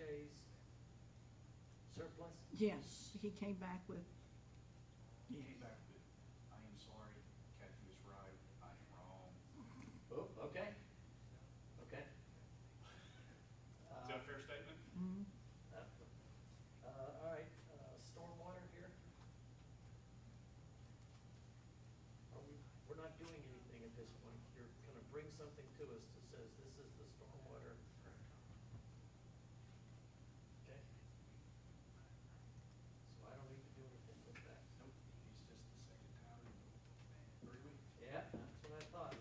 days surplus? Yes, he came back with, He yes. came back with, I am sorry, Kathy was right, I am wrong. Oh, okay, okay. Is that a fair statement? Mhm. All right, stormwater here. We're not doing anything at this point. You're gonna bring something to us that says this is the stormwater. Correct. Okay. So I don't need to do anything with that. Nope, he's just the second time in 3 weeks. Yeah, that's what I thought.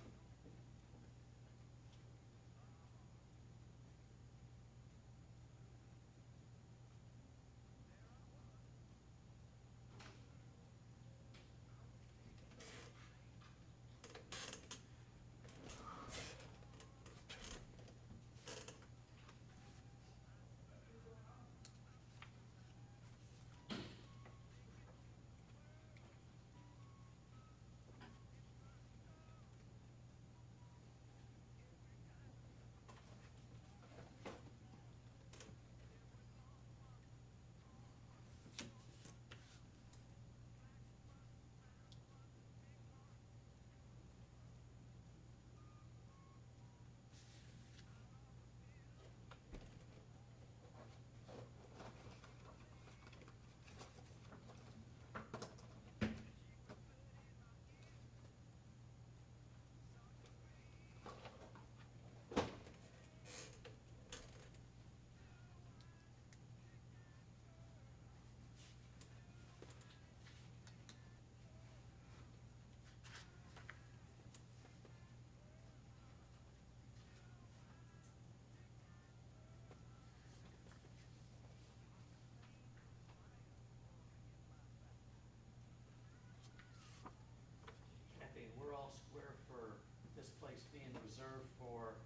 Kathy, we're all square for this place being reserved for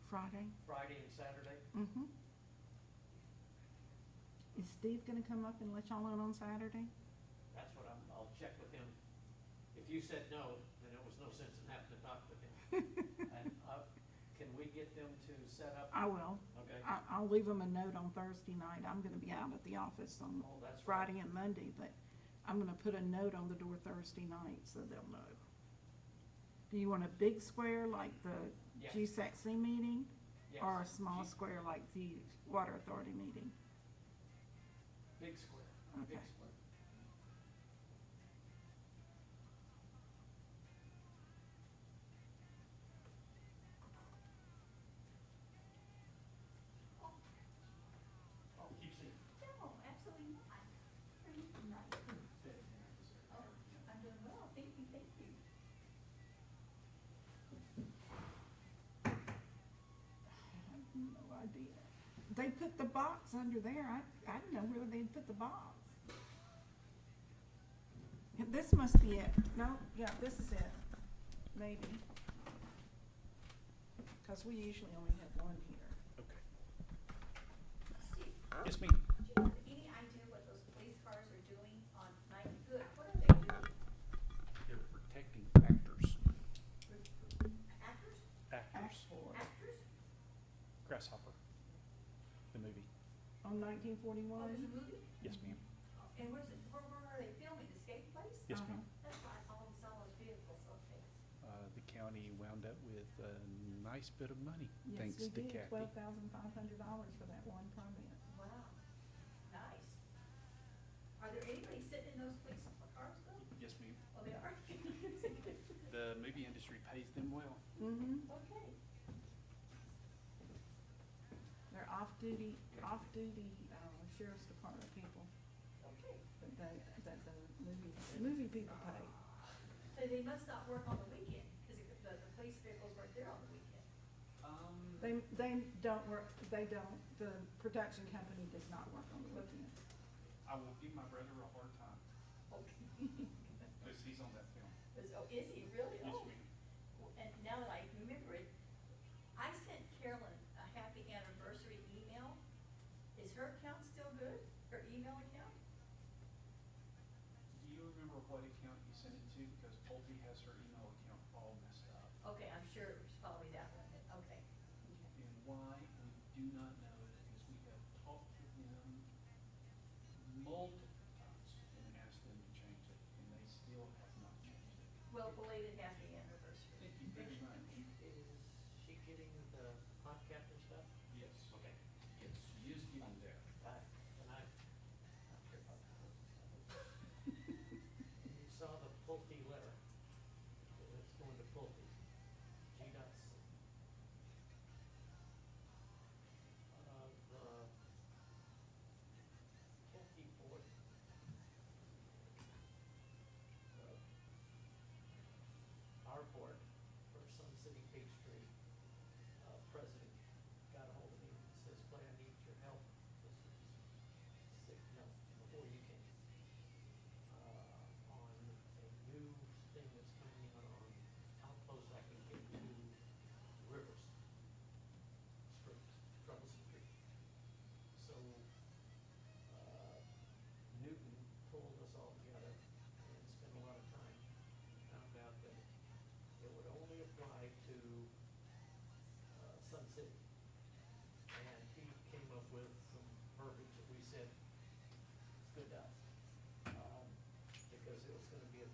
Friday. Friday and Saturday? Mm-hmm. Is Steve gonna come up and let y'all in on Saturday? That's what I'll check with him. If you said no, then it was no sense in having to talk with him. And, can we get them to set up? I will. Okay. I'll leave them a note on Thursday night. I'm gonna be out at the office on Oh, that's right. Friday and Monday, but I'm gonna put a note on the door Thursday night so they'll know. Do you want a big square like the Yes. GSAC meeting? Yes. Or a small square like the Water Authority meeting? Big square, big Okay. square. I'll keep seeing. No, absolutely not. How are you tonight? Oh, I'm doing well, thank you, thank you. I have no idea. They put the box under there. I didn't know where they'd put the box. Yeah, this must be it. No, yeah, this is it. Maybe. Cause we usually only have one here. Okay. Steve, Yes, ma'am. do you have any idea what those police cars are doing on night good? What are they doing? They're protecting actors. Actors? Actors. Actors? Grasshopper. The movie. On 1941? Oh, there's a movie? Yes, ma'am. And where are they filming? The skate place? Yes, Uh-huh. ma'am. That's why I always saw those vehicles, okay. The county wound up with a nice bit of money, Yes, thanks we to did. Kathy. $12,500 for that one permit. Wow, nice. Are there anybody sitting in those police cars though? Yes, ma'am. Oh, they are? The movie industry pays them well. Mm-hmm. Okay. They're off-duty sheriff's department people Okay. that the movie people pay. So they must not work on the weekend, because the police vehicles weren't there on the weekend. They don't work, the production company does not work on the weekend. I will give my brother a hard time, Okay. because he's on that film. Oh, is he really? Yes, Oh. ma'am. And now that I remember it, I sent Carolyn a happy anniversary email. Is her account still good? Her email account? Do you remember what account you sent it to? Because Pulte has her email account all messed up. Okay, I'm sure it was probably that one, then. Okay. And why, we do not know, because we have talked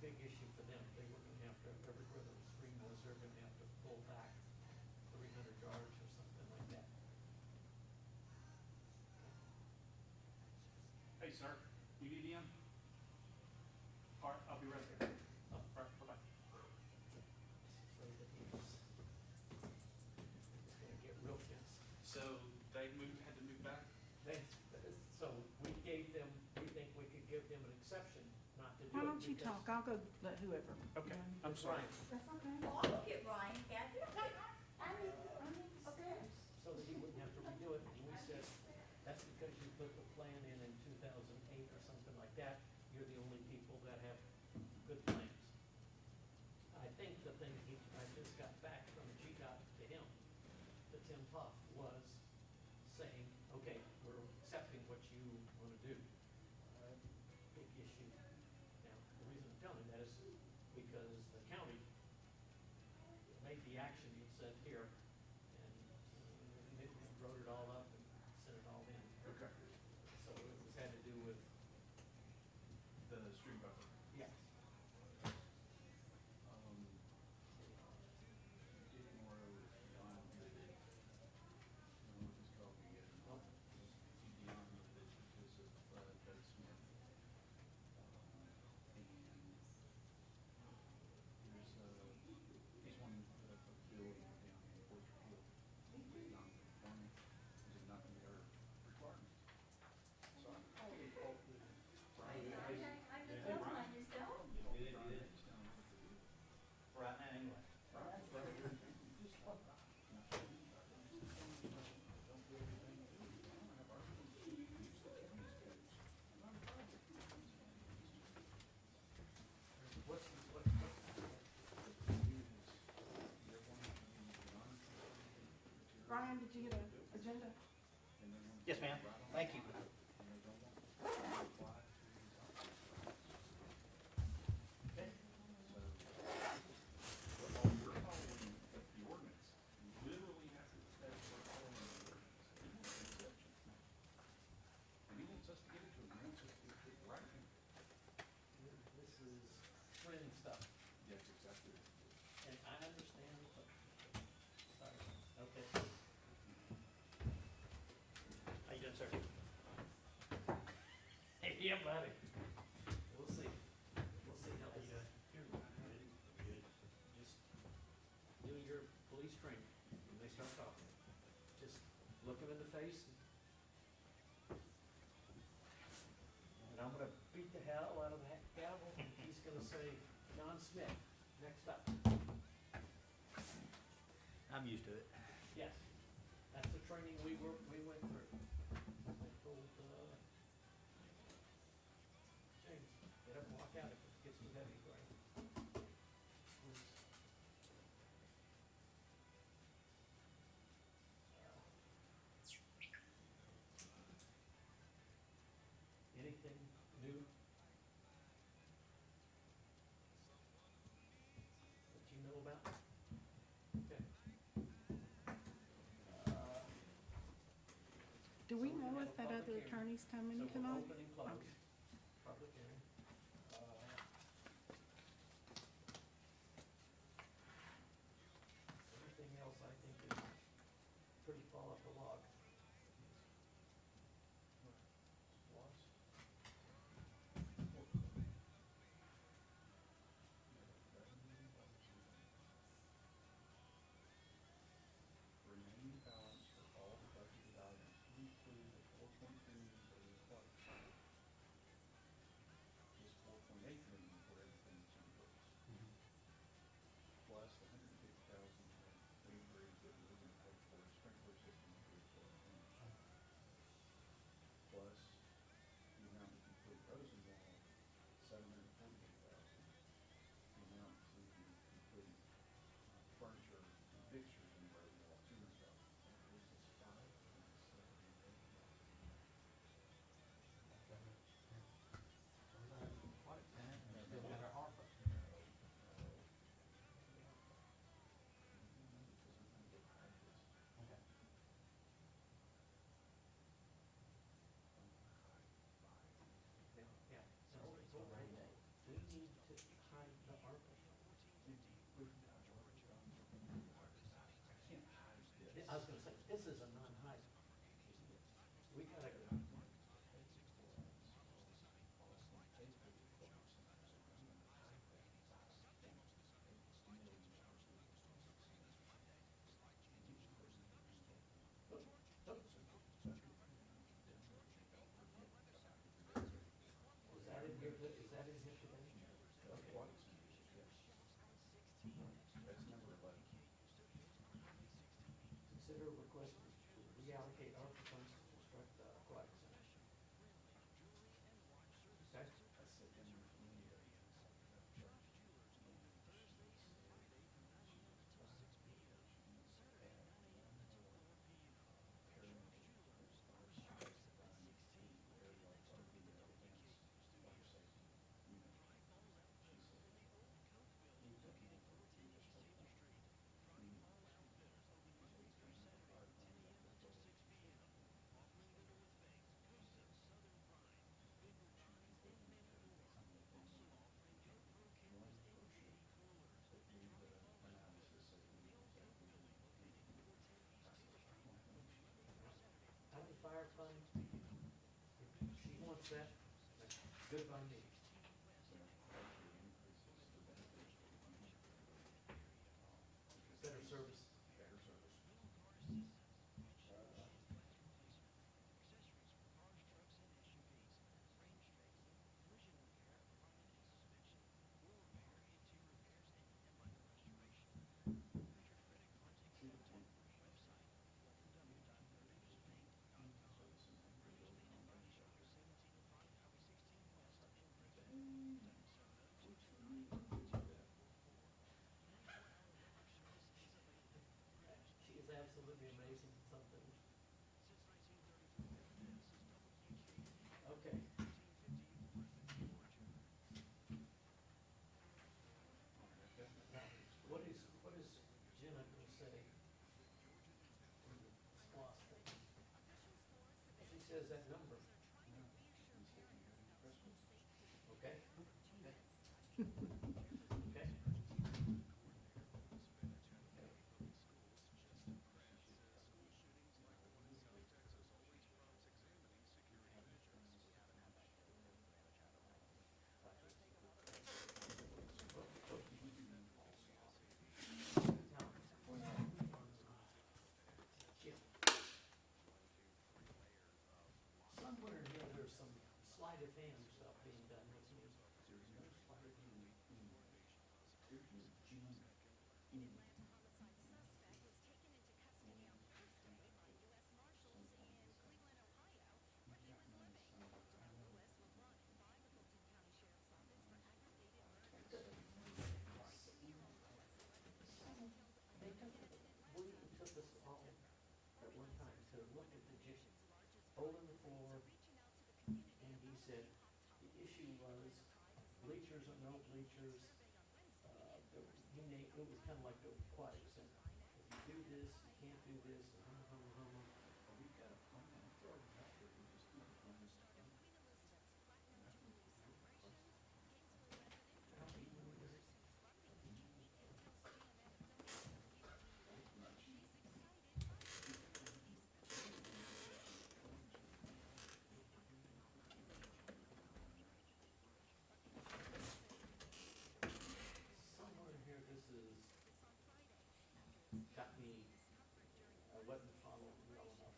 big issue for them. They were gonna have to, everywhere the stream was, they're gonna have to pull back 300 yards or something like that. Hey, sir, you need him? All right, I'll be right there. Oh. All right, bye-bye. So that he's gonna get real tense. So they had to move back? They, so we gave them, we think we could give them an exception not to do it. Why don't you because- talk? I'll go let whoever. Okay, you know. I'm sorry. That's okay. Oh, I'll get Ryan, Kathy, I'll get. I need steps. So that he wouldn't have to redo it, and we said, that's because you put the plan in 2008 or something like that, you're the only people that have good plans. I think the thing I just got back from GDOT to him, to Tim Puff, was saying, okay, we're accepting what you wanna do. Big issue. Now, the reason I'm telling you that is because the county made the action you said here, and they wrote it all up and sent it all in. Okay. So it was had to do with, The stream buffer. yes, Getting more over beyond the ditch. What is called the, beyond the ditch because of, Doug Smith. And there's, he's one, a building down in Orchard Hill. He's not conforming, is it not gonna be our requirement? So I'm calling the. I just don't mind yourself. Right now, anyway. what's, Ryan, did you get an agenda? Yes, ma'am. Thank you. okay, We're following the ordinance. You literally have to, that's what we're following the ordinance. He wants an exception. And he wants us to give it to him, he wants us to get it right. this is trend stuff, Yes, exactly. and I understand, but, sorry, okay. How you doing, sir? Yeah, buddy. We'll see. We'll see how this is. Just do your police training when they start talking. Just look them in the face. And I'm gonna beat the hell out of that gavel, and he's gonna say, John Smith, next up. I'm used to it. Yes, that's the training we went through. I told, James, get up and walk out if it gets too heavy for you. Anything new? That you know about? Okay. Do we So we're know gonna if have a that public other hearing. attorney's coming So we'll tonight? open and close, Okay. public hearing. Everything else I think is pretty fall off the log. Remaining balance for all budgeted items, include the 4.2 million for the aquatic center. Good by me. Actually increases the benefits to the plan. Better service. Better service. She is absolutely amazing at something. Okay. Now, what is Jenna gonna say in the SPLOST thing? She says that number, okay? Okay? Somewhere in here, there's some sleight of hand stuff being done with me. There's no slight of hand in there. There's no June in there. They took, William took us all at one time to look at the hole in the floor, and he said, the issue was bleachers or no bleachers, he named, it was kinda like the Aquatic Center. If you do this, you can't do this, We've got a plan, it's already out there, we just need to run this together. And that's what we're doing. How even is it? Somewhere in here, this is, got me, I wasn't following well enough.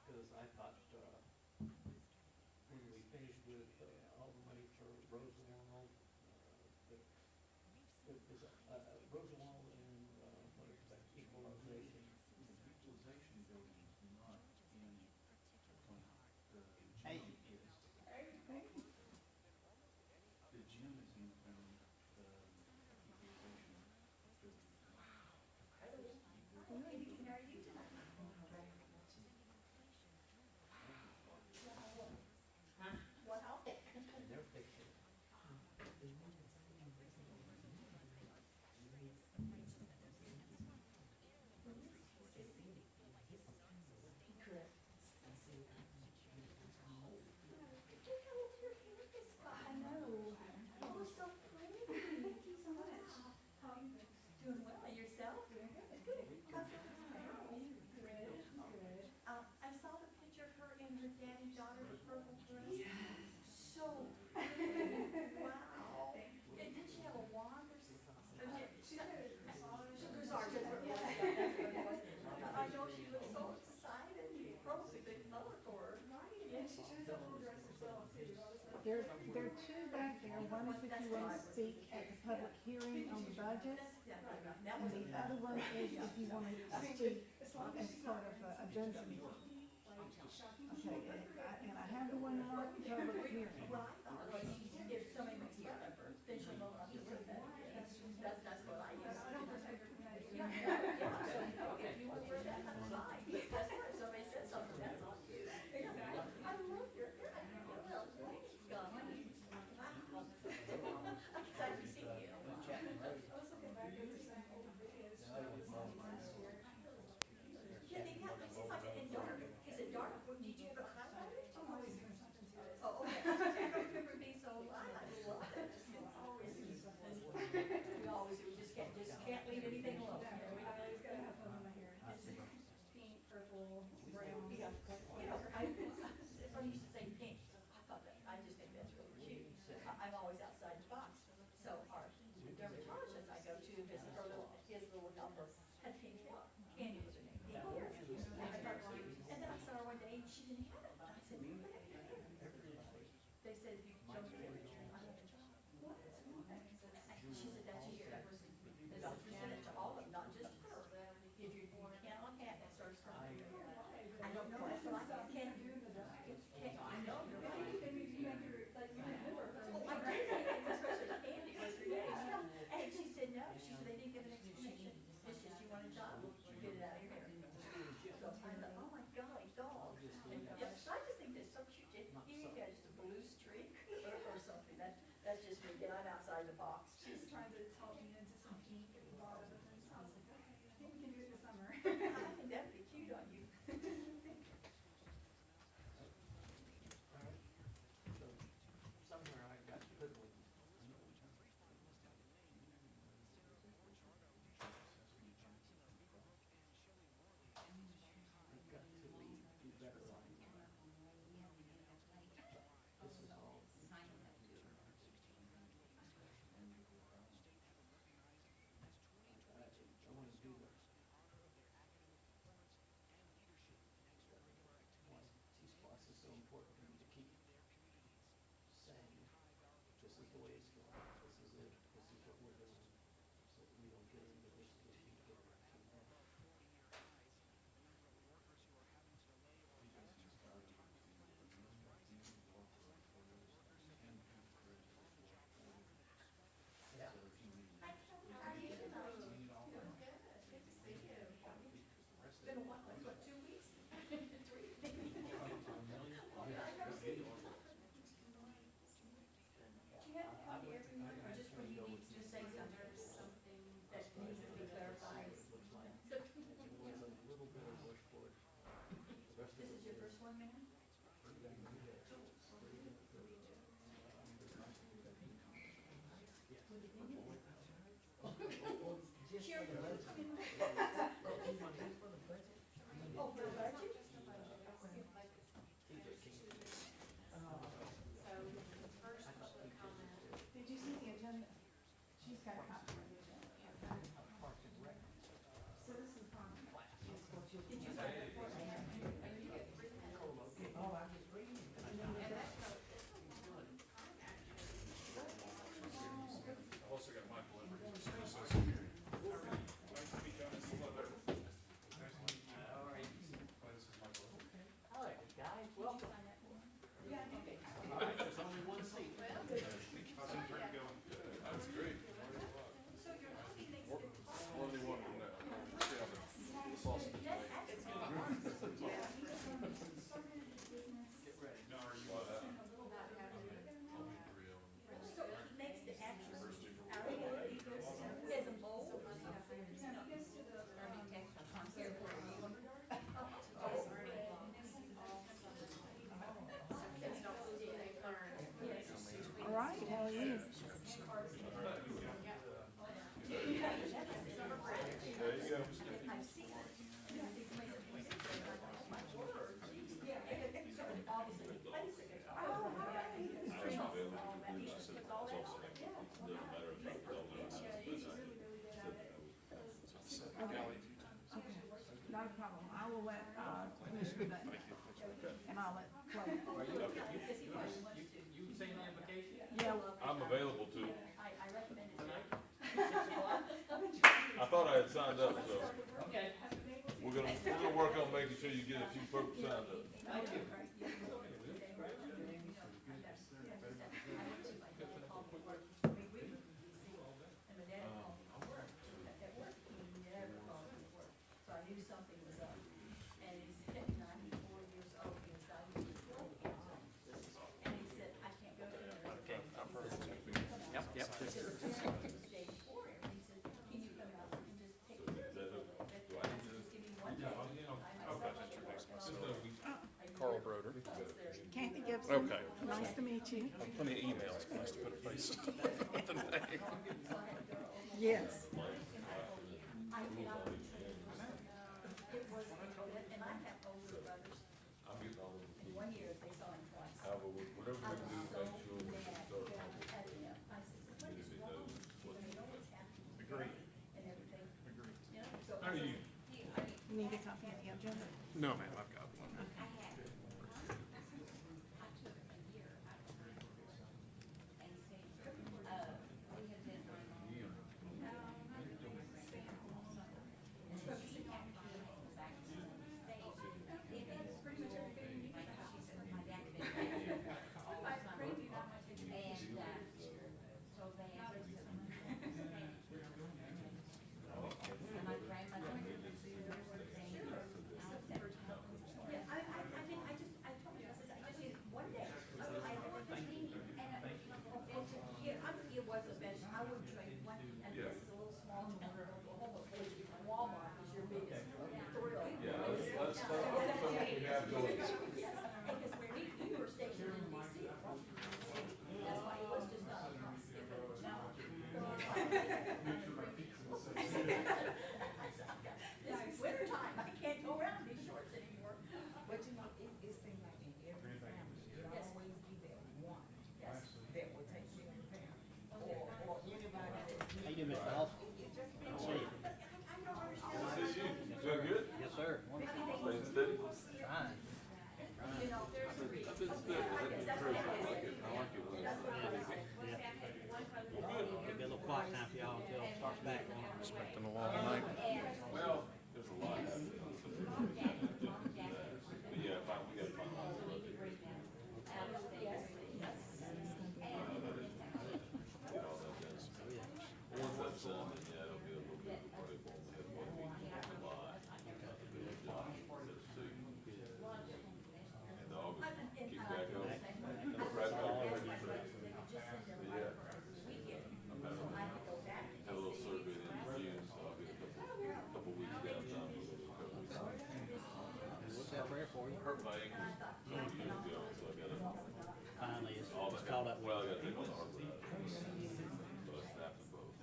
Because I thought, when we finished with, all the money for Roosevelt, it was, Roosevelt and, what is that, equalization. The equalization building is not in the plan. Hey. The gym is. The gym is in the plan, equalization building. And they're fixing it. I know. Oh, so pretty. Thank you so much. How are you? Doing well. And yourself? Good. How's everything? Good. I saw the picture of her and her dad and daughter with purple dress. So pretty. Wow. And did she have a wand or something? She had a guitar. I know she was so excited. Purple's a good color for her. Yeah, she shows up full dress herself too. There are two back there. One is if you want to speak at the public hearing on the budget, That and was the other one is if you want to speak as part of the agenda meeting. Okay, and I have the one marked public hearing. Well, I thought was if somebody makes fun of her, then she'll know not to say that. That's what I used to do. Yeah, so if you want to wear that, that's fine. That's right, if somebody says something, that's on you. Exactly. I love your hair. Well, thanks, God. Wow. I'm excited to see you. I was looking back over some old videos from last year. Yeah, they got, it seems like it in dark. Is it dark? Did you have it highlighted? I'm always doing something to it. Oh, okay. is the way it's going, this is it, this is what we're doing, so that we don't get into this issue again. Yeah. Hi, Kelly, how are you tonight? Doing good, good to see you. It's been a while, like, what, 2 weeks? 3? Oh, yeah, I never see you. Do you have to come here every month, or just when you need to say something that needs to be clarified? It was a little bit of washboard. The rest of This it is your first one, ma'am? Sure. Oh, for the budget? Did you see the agenda? She's got a copy of the agenda. Citizen comment is what you. Did you start that for me? Oh, I was reading. Also got Michael Everett, who's a associate here. Nice to meet you. Hello there. Nice to meet you. All right. Hi, this is Michael Everett. Hi, guys, welcome. Yeah, I did. All right, there's only one seat. How's the intern going? That's great. So your hobby makes What it. do you want to know? See how the sausage is made. Get ready. No, are you on that? I'll be real. So it makes the actual, as a bowl. All right, how are you? There you go. I've seen it. These places where they like my words. So obviously he plays it. Oh, hi. It's all that. Callie, Okay, not a problem. I will let, Commissioner Dunn. And I'll let Chloe. You saying the invocation? Yeah, I'm available to. I recommend it. Tonight? 6 o'clock? I thought I had signed up, so Okay. we're gonna work on making sure you get a few folks signed up. Thank you. And my dad called me at work, he never called me at work, so I knew something was up. And he's 94 years old, he was diagnosed with throat cancer. And he said, I can't go there. Okay, I'm perfect. Yep, yep. He said, the gentleman was day before him, he said, can you come out and just take a look? Just give me one day. Carl Broder. Kathy Gibson. Okay. Nice to meet you. Plenty of emails, nice to put a face with the name. Yes. I get opportunities. It was, and I have older brothers, and 1 year they saw him twice. However, whatever I we was do, so make sure we mad start. at him. I said, what is wrong? You know what's happening? Agreed. And everything, Agreed. you know, so. How are you? You need a copy of the agenda? No, ma'am, I've got one. And my grandmother, And I thought, yeah, you know, Finally, it's caught up. Well, I gotta take all the hardwood out. So I snapped them both.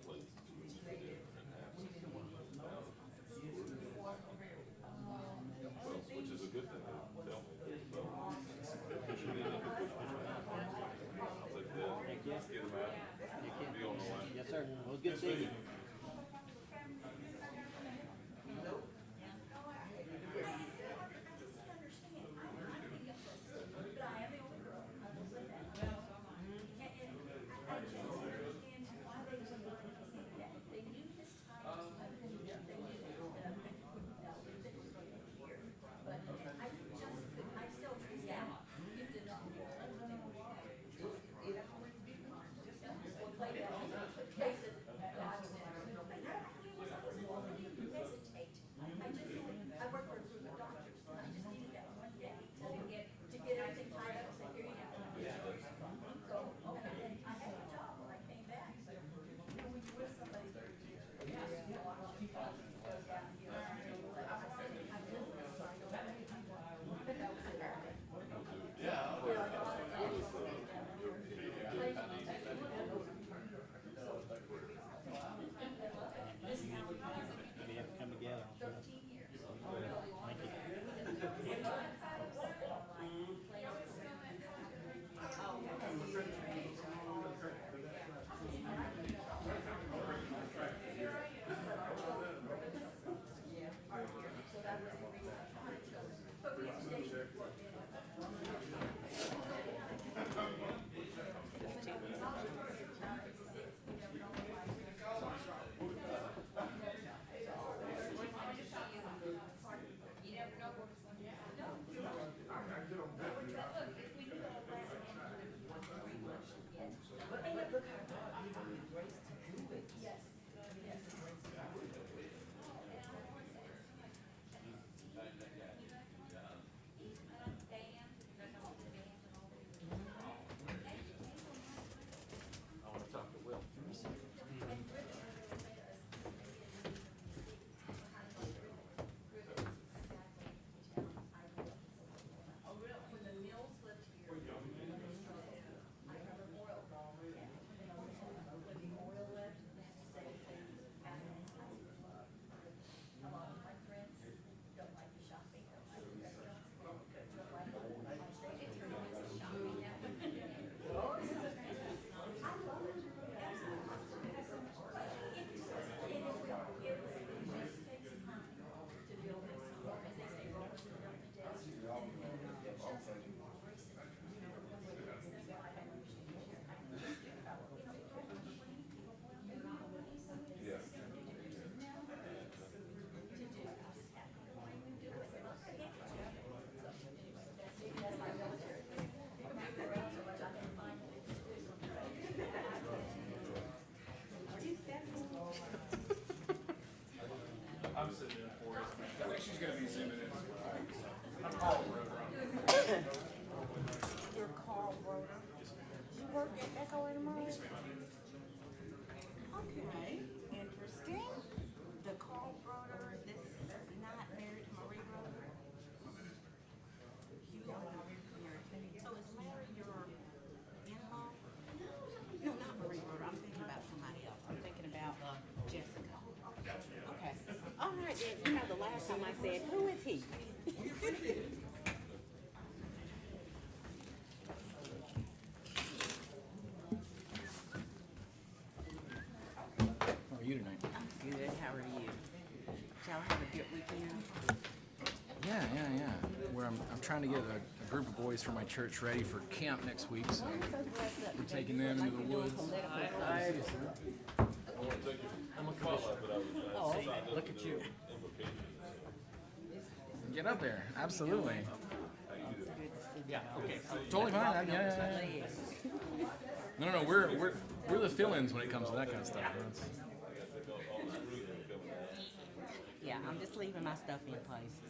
Plates, and half. Well, which is a good thing, they tell me. So, pushing it in, push it out. I'll take that, get them out, be on the line. Yes, sir. Well, good seeing you. We have to come together. 13 years. Thank you. I want to talk to Will. When the Mills lived here, I have an oil. When the oil left, they asked a lot of my friends don't like the shopping, don't like the restaurants, don't like the shopping. I love it. Absolutely. It just takes time to build this, as they say, Romans were built in days. Just embrace it. That's why I appreciate you. I'm sitting in for it. I think she's gonna be zooming in. I'm Carl Roeder. You're Carl Roeder. You work at Echo anymore? Okay, interesting. The Carl Roeder, this is not married to Marie Roeder? You are married. So is Larry your in-law? No, not Marie Roeder. I'm thinking about somebody else. I'm thinking about Jessica. Okay. All right, then. You know, the last time I said, who is he? How are you tonight? I'm good. How are you? Did y'all have a good weekend? Yeah. I'm trying to get a group of boys from my church ready for camp next week, so we're taking them into the woods. I wanna take your spotlight, but I was signed up Look to at do you. implications. Get up there, absolutely. Yeah, okay. Totally fine. Yeah. No. We're the fill-ins when it comes to that kind of stuff. That's- I gotta take all the screws that are coming out. Yeah, I'm just leaving my stuff in place.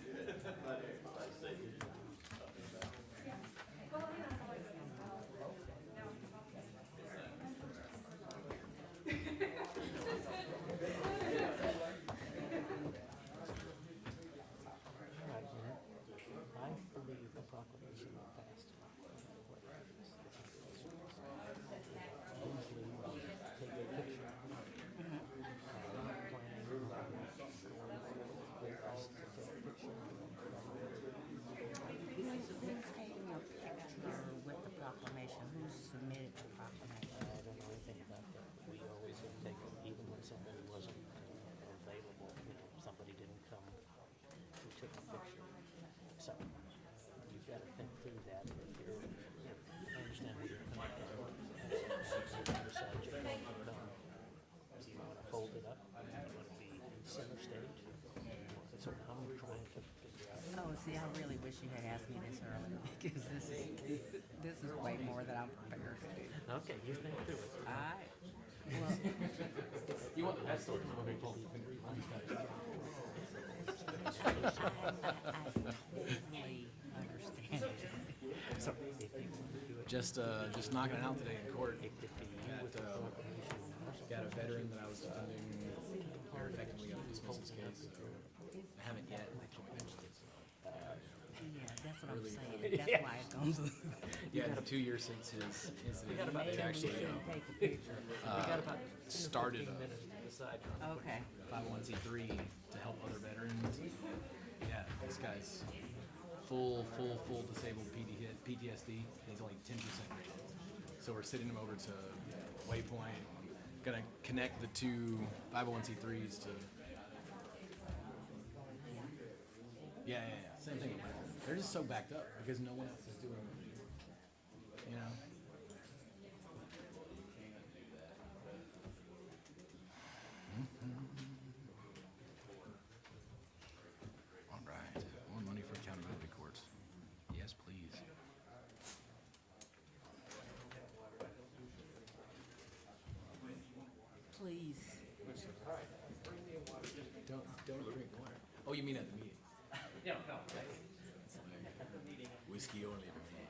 See, I really wish you had asked me this earlier because this is way more than I'm prepared to do. Okay, you think through it. Well, You want that story? You want me to pull the finger? totally understand it. So if you want to do it, Just knocking it out today in court. it could be Got, got a veteran that I was defending. Effectively got to dismiss his case. So I haven't yet. They told me next week. Yeah, that's what I'm Really- saying. That's why it comes. Yeah, it's 2 years since his incident. about They 10 actually take a picture. We got about 10 or started 15 a minutes to decide. Okay. 501c3 to help other veterans. Yeah, this guy's full disabled PTSD. He's only 10% rated. So we're sending him over to Waypoint. Gonna connect the two 501c3s to. Yeah. Same thing. They're just so backed up because no one else is doing it. You know. All right. More money for accountability courts. Yes, please. Please. Don't drink water. Oh, you mean at the meeting? No. Whiskey only for me.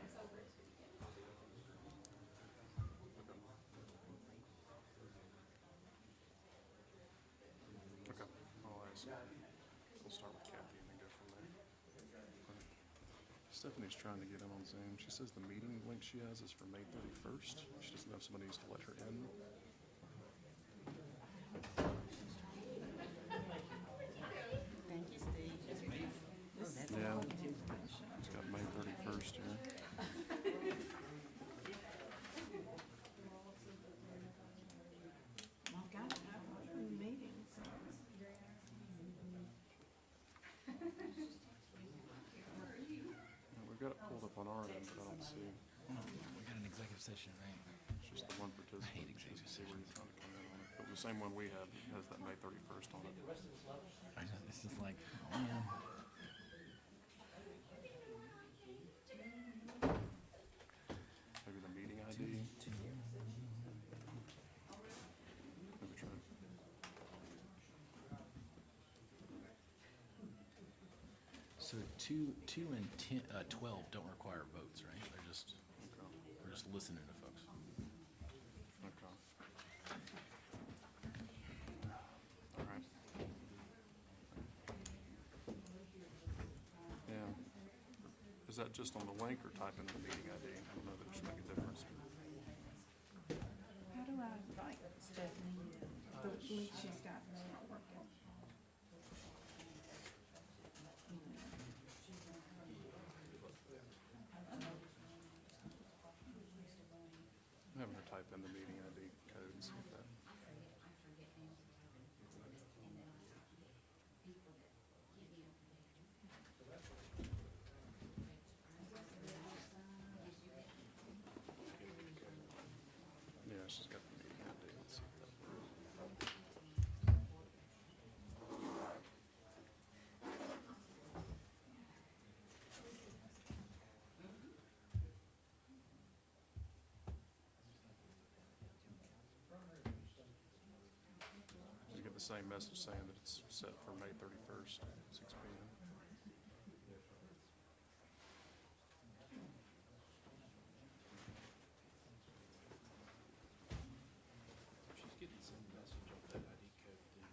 Okay, I'll ask. We'll start with Kathy and then go from there. Stephanie's trying to get in on Zoom. She says the meeting link she has is for May 31st. She doesn't know if somebody needs to let her in. Thank you, Steve. Oh, that's Yeah, it's got May 31st here. I've got to have one meeting, so. We've got it pulled up on our end, but I don't see. We got an executive session, right? It's just the one participant. hate She doesn't executive see where he's trying to come in on it. But the same one we have has that May 31st on it. I know, it's just like, oh man. Maybe the meeting ID. Maybe try. So 2 and 10, 12 don't require votes, right? They're just, Okay. we're just listening to folks. Okay. All right. Yeah. Is that just on the link or type in the meeting ID? I don't know that it should make a difference. How do I invite Stephanie? The link she's got is not working. I'm having her type in the meeting ID code and see if that. Yeah, she's got the meeting ID. Let's see if that works. You get the same message saying that it's set for May 31st, 6 p.m. She's getting some message off that ID code too.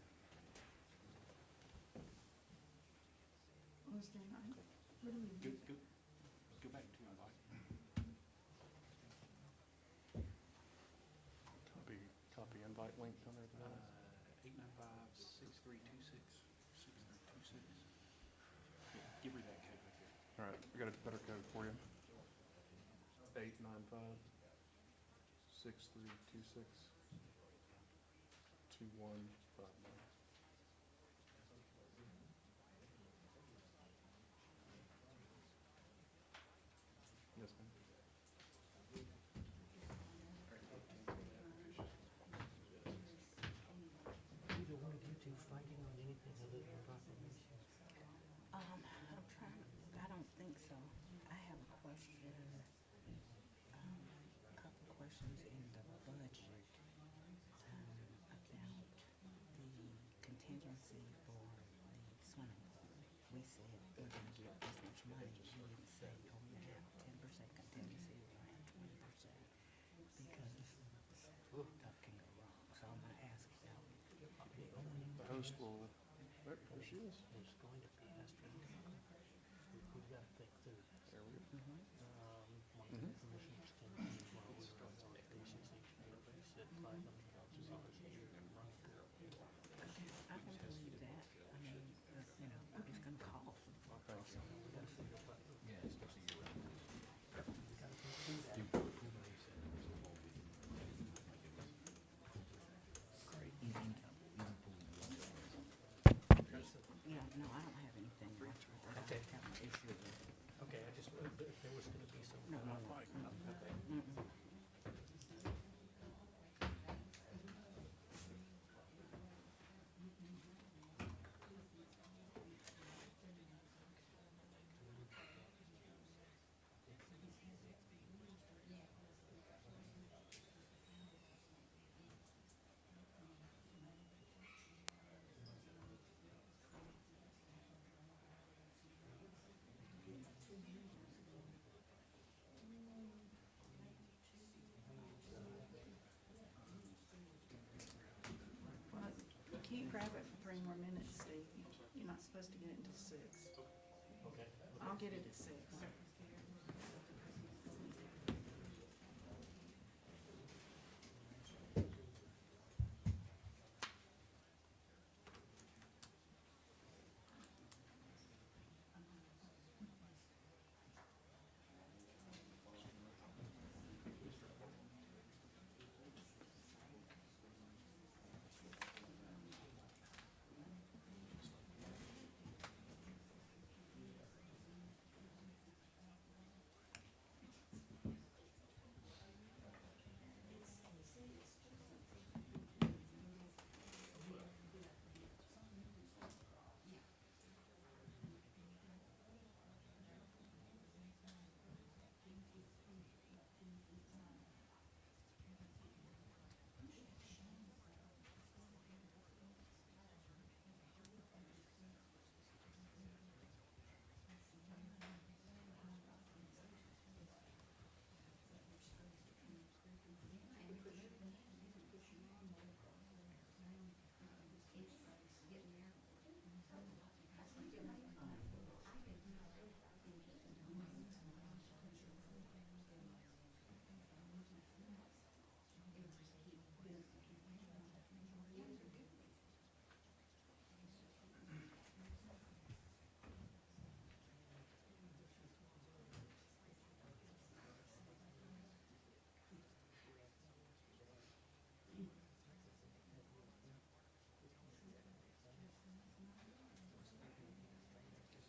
Was there not? What do we do? Go back to invite. Copy invite link down there at the bottom. 895-6326. Yeah, give her that code right there. All right, we got a better code for you. 895-6326-2159. Yes, ma'am. Either one of you two fighting on anything other than proclamation? I'm trying, I money, you need to say, oh, you have 10% contingency or you have 20%, because stuff can go wrong. So I'm gonna ask you now. The host will, there she is. It's going to be astronomical. We've got to think through this. There we go. One of the commissioners came to me while we were on vacation, everybody said $500,000 a year to run a girl. I can believe that. I mean, you know, it's gonna cost. Thank you. We got to figure what, Yeah, especially year round. we got to think through that. Dude, the pool money said it was all big. Great, even pool. Yeah, no, I don't have anything. I don't Okay. have an issue with it. Okay, I just, if there was gonna be some. No. Okay. Well, you can't grab it for 3 more minutes, Steve. You're not supposed to get it until 6. Okay. I'll get it at 6.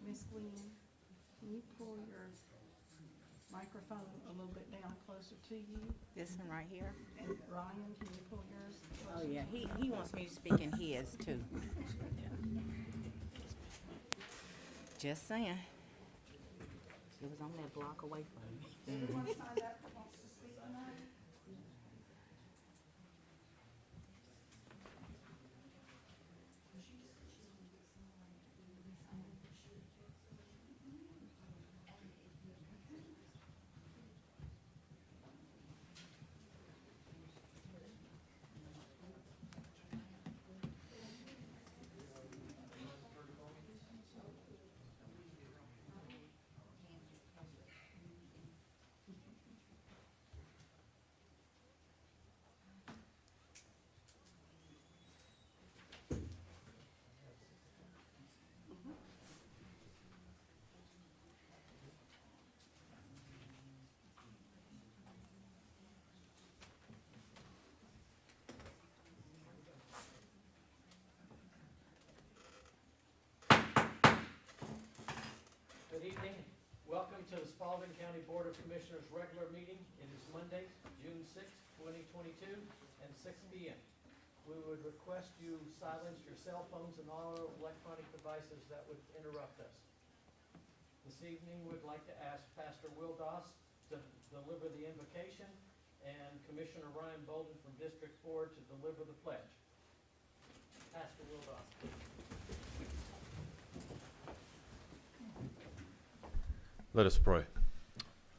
Miss Gwen, can you pull your microphone a little bit down closer to you? This one right here? And Ryan, can you pull yours Oh, closer? yeah, he wants me to speak in his too. Just saying. It was only a block away from me. Everyone signed up that wants to speak tonight? Good evening. Welcome to the Spalding County Board of Commissioners regular meeting. It is Monday, June 6th, 2022, and 6 p.m. We would request you silence your cell phones and all electronic devices that would interrupt us. This evening, we'd like to ask Pastor Will Doss to deliver the invocation and Commissioner Ryan Bolden from District 4 to deliver the pledge. Pastor Will Doss. Let us pray.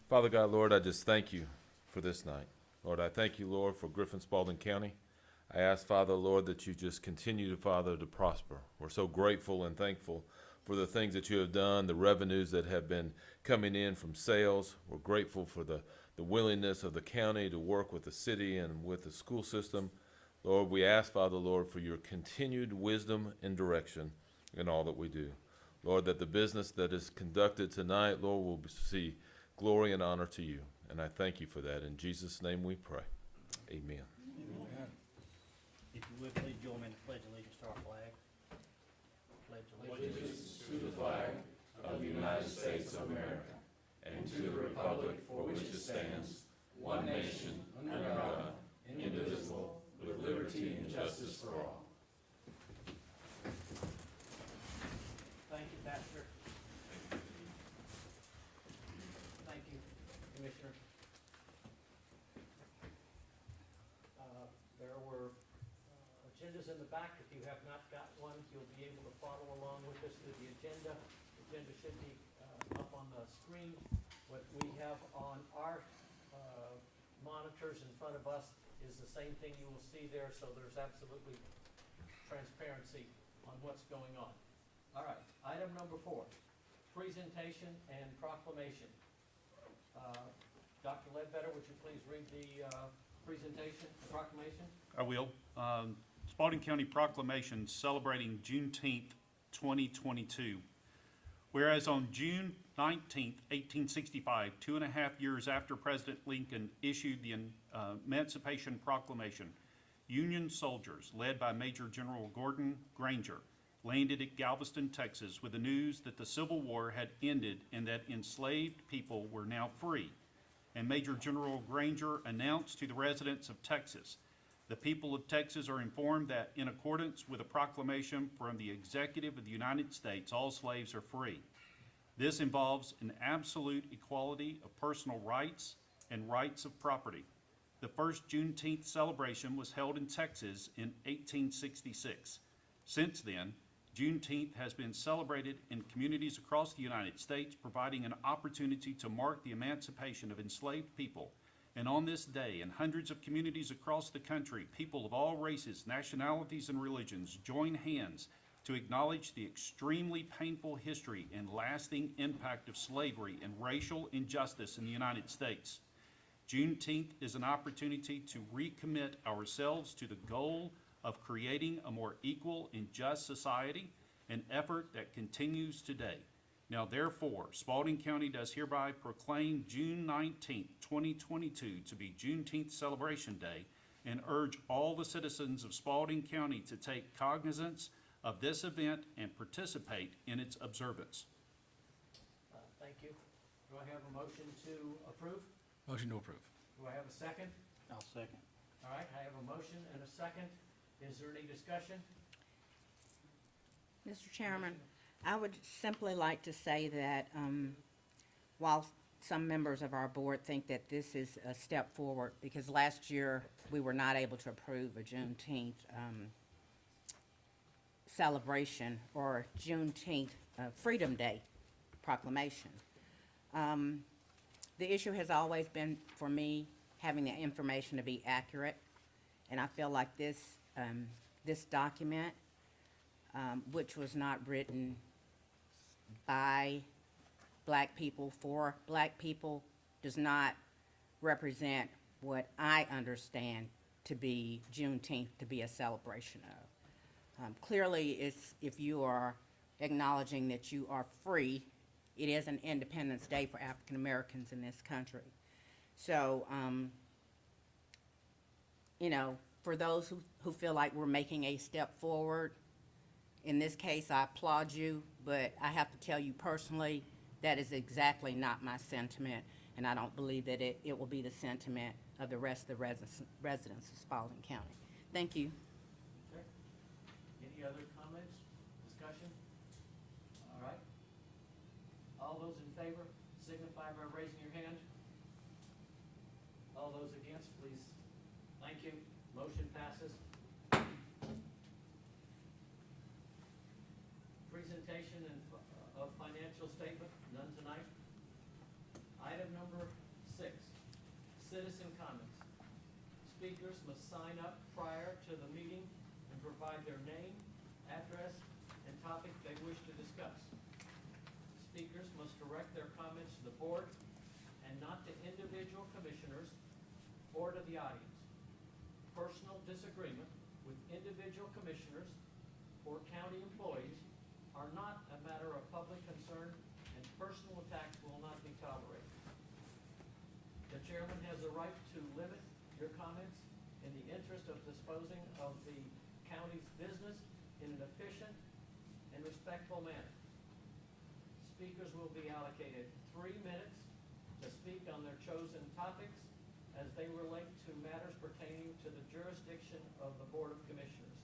Father God, Lord, I just thank you for this night. Lord, I thank you, Lord, for Griffin Spalding County. I ask, Father, Lord, that you just continue to, Father, to prosper. We're so grateful and thankful for the things that you have done, the revenues that have been coming in from sales. We're grateful for the willingness of the county to work with the city and with the school system. Lord, we ask, Father, Lord, for your continued wisdom and direction in all that we do. Lord, that the business that is conducted tonight, Lord, will see glory and honor to you. And I thank you for that. In Jesus' name we pray. Amen. If you would, please join me in the pledge of allegiance to our flag. Pledge allegiance To the flag of the United States of America and to the republic for which it stands, one nation, under God, indivisible, with liberty and justice for all. Thank you, Pastor. Thank you, Commissioner. There were agendas in the back. If you have not got one, you'll be able to follow along with us through the agenda. The agenda should be up on the screen. What we have on our monitors in front of us is the same thing you will see there, so there's absolutely transparency on what's going on. All right, item number 4, presentation and proclamation. Dr. Ledbetter, would you please read the presentation, the proclamation? I will. Spalding County Proclamation celebrating Juneteenth 2022. Whereas on June 19th, 1865, 2.5 years after President Lincoln issued the Emancipation Proclamation, Union soldiers, led by Major General Gordon Granger, landed at Galveston, Texas, with the news that the Civil War had ended and that enslaved people were now free. And Major General Granger announced to the residents of Texas, the people of Texas are informed that in accordance with a proclamation from the Executive of the United States, all slaves are free. This involves an absolute equality of personal rights and rights of property. The first Juneteenth celebration was held in Texas in 1866. Since then, Juneteenth has been celebrated in communities across the United States, providing an opportunity to mark the emancipation of enslaved people. And on this day, in hundreds of communities across the country, people of all races, nationalities, and religions join hands to acknowledge the extremely painful history and lasting impact of slavery and racial injustice in the United States. Juneteenth is an opportunity to recommit ourselves to the goal of creating a more equal and just society, an effort that continues today. Now therefore, Spalding County does hereby proclaim June 19th, 2022 to be Juneteenth Celebration Day and urge all the citizens of Spalding County to take cognizance of this event and participate in its observance. Thank you. Do I have a motion to approve? Motion to approve. Do I have a second? I'll second. All right, I have a motion and a second. Is there any discussion? Mr. Chairman, I would simply like to say that while some members of our board think that this is a step forward, because last year we were not able to approve a Juneteenth celebration or Juneteenth Freedom Day proclamation. The issue has always been, for me, having the information to be accurate, and I feel like this document, which was not written by black people for black people, does not represent what I understand to be Juneteenth to be a celebration of. Clearly, if you are acknowledging that you are free, it is an Independence Day for African Americans in this country. So, you know, for those who feel like we're making a step forward, in this case, I applaud you, but I have to tell you personally, that is exactly not my sentiment, and I don't believe that it will be the sentiment of the rest of the residents of Spalding County. Thank you. Okay. Any other comments, discussion? All right. All those in favor signify by raising your hand. All those against, please. Thank you. Motion passes. Presentation of financial statement, none tonight. 6, citizen comments. Speakers must sign up prior to the meeting and provide their name, address, and topic they wish to discuss. Speakers must direct their comments to the board and not to individual commissioners or to the audience. Personal disagreement with individual commissioners or county employees are not a matter of public concern, and personal attacks will not be tolerated. The chairman has the right to limit your comments in the interest of disposing of the county's business in an efficient and respectful manner. Speakers will be allocated 3 minutes to speak on their chosen topics as they relate to matters pertaining to the jurisdiction of the Board of Commissioners.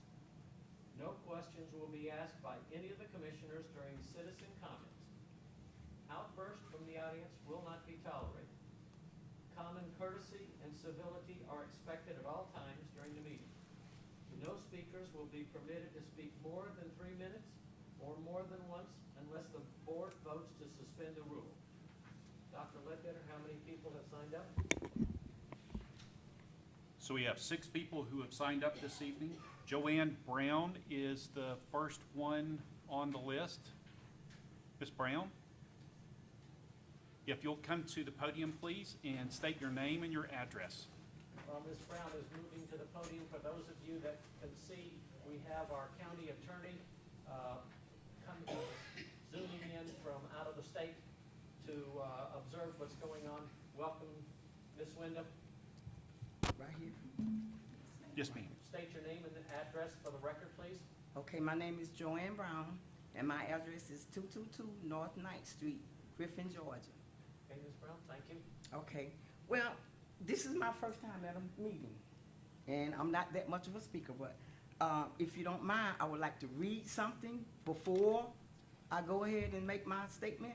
No questions will be asked by any of the commissioners during citizen comments. Outbursts from the audience will not be tolerated. Common courtesy and civility are expected at all times during the meeting. No speakers will be permitted to speak more than 3 minutes or more than once unless the board votes to suspend the rule. Dr. Ledbetter, how many people have signed up? So we have 6 people who have signed up this evening. Joanne Brown is the first one on the list. Ms. Brown? If you'll come to the podium, please, and state your name and your address. Ms. Brown is moving to the podium. For those of you that can see, we have our county attorney zooming in from out of the state to observe what's going on. Welcome, Ms. Wyndham. Right here. Yes, ma'am. State your name and address for the record, please. Okay, my name is Joanne Brown, and my address is 222 North 9th Street, Griffin, Georgia. Okay, Ms. Brown, thank you. Okay, well, this is my first time at a meeting, and I'm not that much of a speaker, but if you don't mind, I would like to read something before I go ahead and make my statement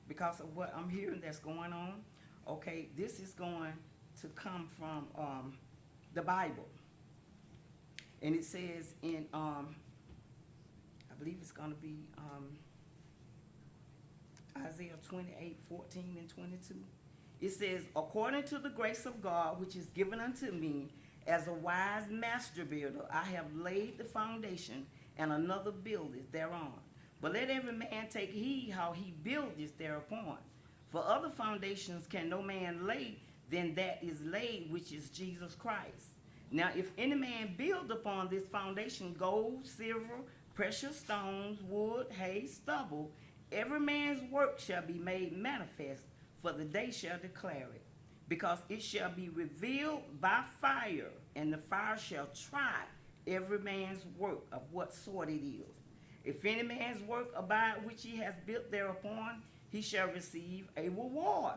because of what I'm hearing that's going on. Okay, this is going to come from the Bible. And it says in, I believe it's going to be Isaiah 28:14 and 22. It says, according to the grace of God, which is given unto me, as a wise master builder, I have laid the foundation, and another buildeth thereon. But let every man take heed how he buildeth thereupon. For other foundations can no man lay than that is laid, which is Jesus Christ. Now, if any man build upon this foundation gold, silver, precious stones, wood, hay, stubble, every man's work shall be made manifest, for the day shall declare it. Because it shall be revealed by fire, and the fire shall try every man's work of what sort it is. If any man's work abide which he has built thereupon, he shall receive a reward.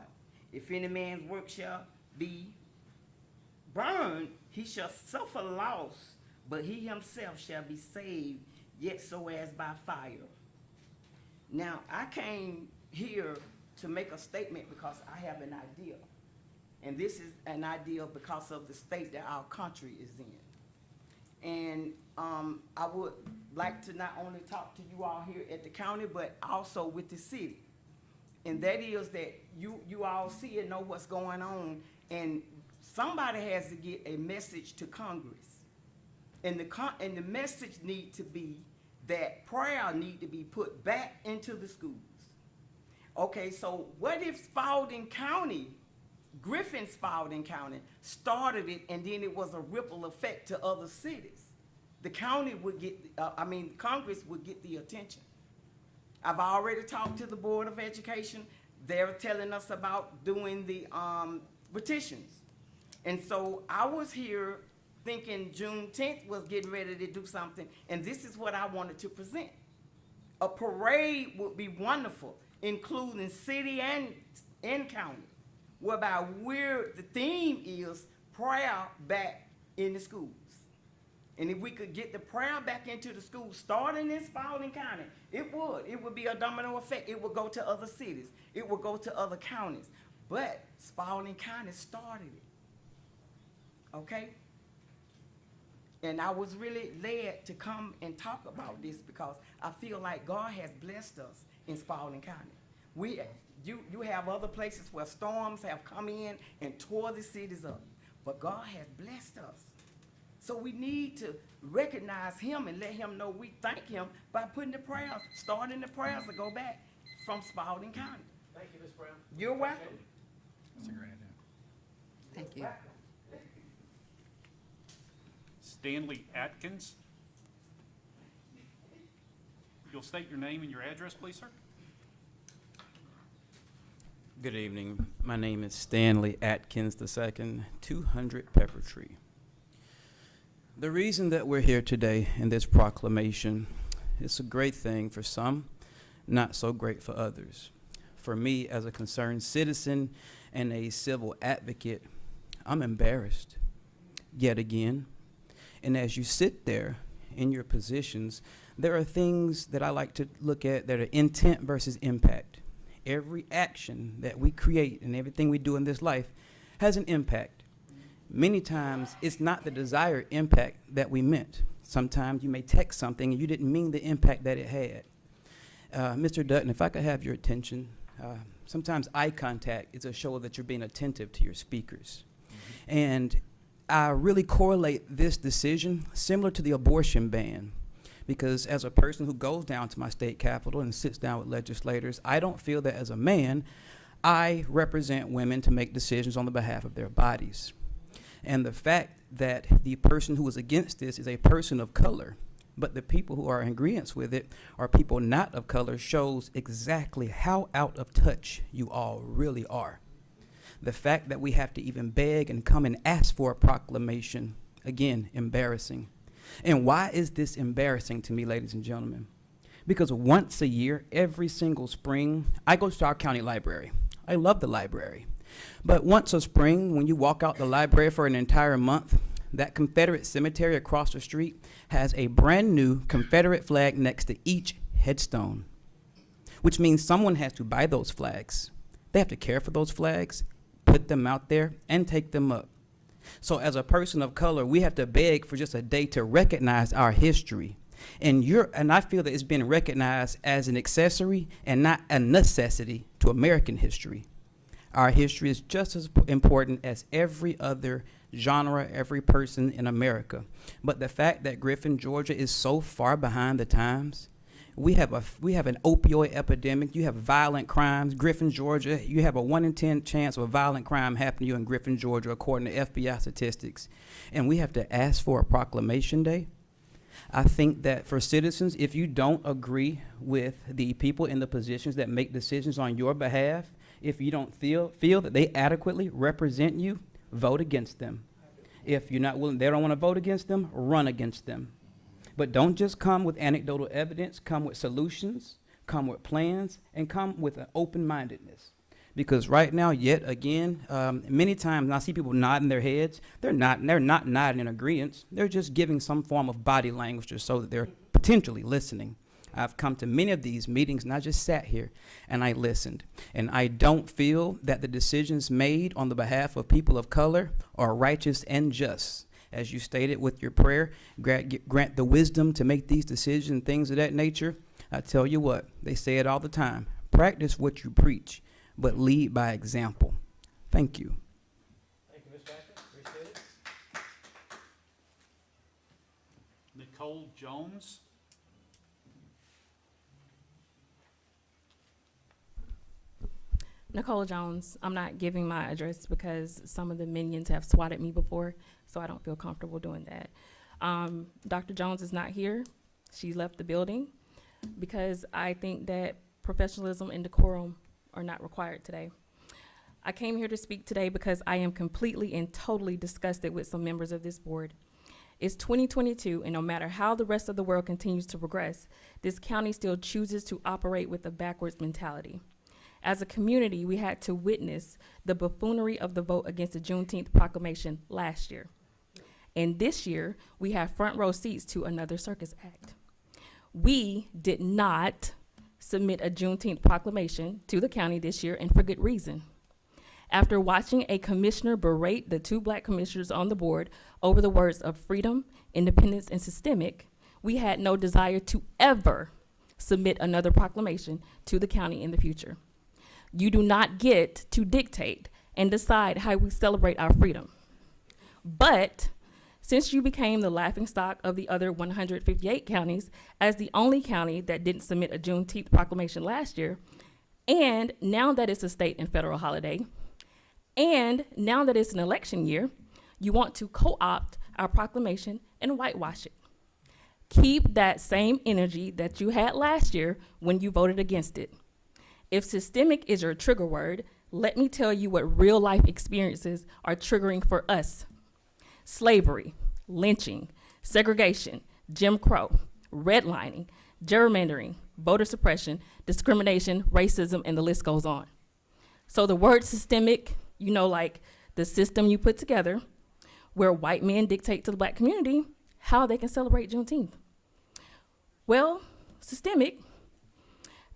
If any man's work shall be burned, he shall suffer loss, but he himself shall be saved, yet so as by fire. Now, I came here to make a statement because I have an idea. And this is an idea because of the state that our country is in. And I would like to not only talk to you all here at the county, but also with the city. And that is that you all see and know what's going on, and somebody has to get a message to Congress. And the message need to be that prayer need to be put back into the schools. Okay, so what if Spalding County, Griffin Spalding County, started it, and then it was a ripple effect to other cities? The county would get, Congress would get the attention. I've already talked to the Board of Education. They're telling us about doing the petitions. And so I was here thinking Juneteenth was getting ready to do something, and this is what I wanted to present. A parade would be wonderful, including city and county, whereby the theme is prayer back in the schools. And if we could get the prayer back into the schools, starting in Spalding County, it would be a domino effect. It would go to other cities. It would go to other counties. But Spalding County started it, okay? And I was really led to come and talk about this because I feel like God has blessed us in Spalding County. You have other places where storms have come in and tore the cities up. But God has blessed us. So we need to recognize him and let him know we thank him by putting the prayers, starting the prayers to go back from Spalding County. Thank you, Ms. Brown. You're welcome. That's a great idea. Thank you. Stanley Atkins. You'll state your name and your address, please, sir? Good evening. My name is Stanley Atkins II, 200 Pepper Tree. The reason that we're here today in this proclamation is a great thing for some, not so great for others. For me, as a concerned citizen and a civil advocate, I'm embarrassed yet again. And as you sit there in your positions, there are things that I like to look at that are intent versus impact. Every action that we create and everything we do in this life has an impact. Many times, it's not the desired impact that we meant. Sometimes you may text something and you didn't mean the impact that it had. Mr. Dutton, if I could have your attention, sometimes eye contact is a show that you're being attentive to your speakers. And I really correlate this decision similar to the abortion ban. Because as a person who goes down to my state capitol and sits down with legislators, I don't feel that as a man, I represent women to make decisions on the behalf of their bodies. And the fact that the person who is against this is a person of color, but the people who are in agreement with it are people not of color, shows exactly how out of touch you all really are. The fact that we have to even beg and come and ask for a proclamation, again, embarrassing. And why is this embarrassing to me, ladies and gentlemen? Because once a year, every single spring, I go to our county library. I love the library. But once a spring, when you walk out the library for an entire month, that Confederate cemetery across the street has a brand new Confederate flag next to each headstone, which means someone has to buy those flags. They have to care for those flags, put them out there, and take them up. So as a person of color, we have to beg for just a day to recognize our history. And I feel that it's been recognized as an accessory and not a necessity to American history. Our history is just as important as every other genre, every person in America. But the fact that Griffin, Georgia is so far behind the times, we have an opioid epidemic, you have violent crimes. Griffin, Georgia, you have a 1 in 10 chance of a violent crime happening to you in Griffin, Georgia, according to FBI statistics. And we have to ask for a proclamation day. I think that for citizens, if you don't agree with the people in the positions that make decisions on your behalf, if you don't feel that they adequately represent you, vote against them. If you're not willing, they don't want to vote against them, run against them. But don't just come with anecdotal evidence, come with solutions, come with plans, and come with an open-mindedness. Because right now, yet again, many times I see people nodding their heads. They're not nodding in agreement. They're just giving some form of body language to show that they're potentially listening. I've come to many of these meetings and I just sat here and I listened. And I don't feel that the decisions made on the behalf of people of color are righteous and just. As you stated with your prayer, grant the wisdom to make these decisions and things of that nature. I tell you what, they say it all the time. Practice what you preach, but lead by example. Thank you. Thank you, Ms. Patrick. Appreciate it. Nicole Jones. Nicole Jones. I'm not giving my address because some of the minions have swatted me before, so I don't feel comfortable doing that. Dr. Jones is not here. She left the building because I think that professionalism and decorum are not required today. I came here to speak today because I am completely and totally disgusted with some members of this board. It's 2022, and no matter how the rest of the world continues to progress, this county still chooses to operate with a backwards mentality. As a community, we had to witness the buffoonery of the vote against the Juneteenth proclamation last year. And this year, we have front row seats to another circus act. We did not submit a Juneteenth proclamation to the county this year, and for good reason. After watching a commissioner berate the 2 black commissioners on the board over the words of freedom, independence, and systemic, we had no desire to ever submit another proclamation to the county in the future. You do not get to dictate and decide how we celebrate our freedom. But since you became the laughingstock of the other 158 counties as the only county that didn't submit a Juneteenth proclamation last year, and now that it's a state and federal holiday, and now that it's an election year, you want to co-opt our proclamation and whitewash it. Keep that same energy that you had last year when you voted against it. If systemic is your trigger word, let me tell you what real life experiences are triggering for us. Slavery, lynching, segregation, Jim Crow, redlining, gerrymandering, voter suppression, discrimination, racism, and the list goes on. So the word systemic, you know, like the system you put together where white men dictate to the black community how they can celebrate Juneteenth. Well, systemic,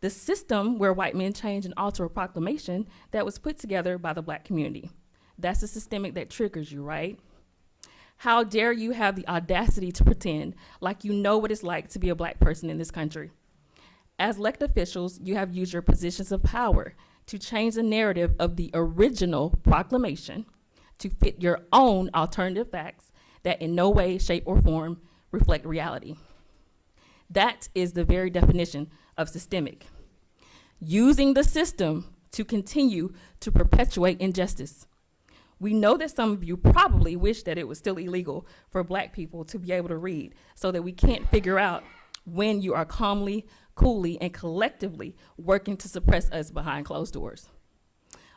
the system where white men change and alter a proclamation that was put together by the black community. That's the systemic that triggers you, right? How dare you have the audacity to pretend like you know what it's like to be a black person in this country? As elected officials, you have used your positions of power to change the narrative of the original proclamation to fit your own alternative facts that in no way, shape, or form reflect reality. That is the very definition of systemic. Using the system to continue to perpetuate injustice. We know that some of you probably wish that it was still illegal for black people to be able to read, so that we can't figure out when you are calmly, coolly, and collectively working to suppress us behind closed doors.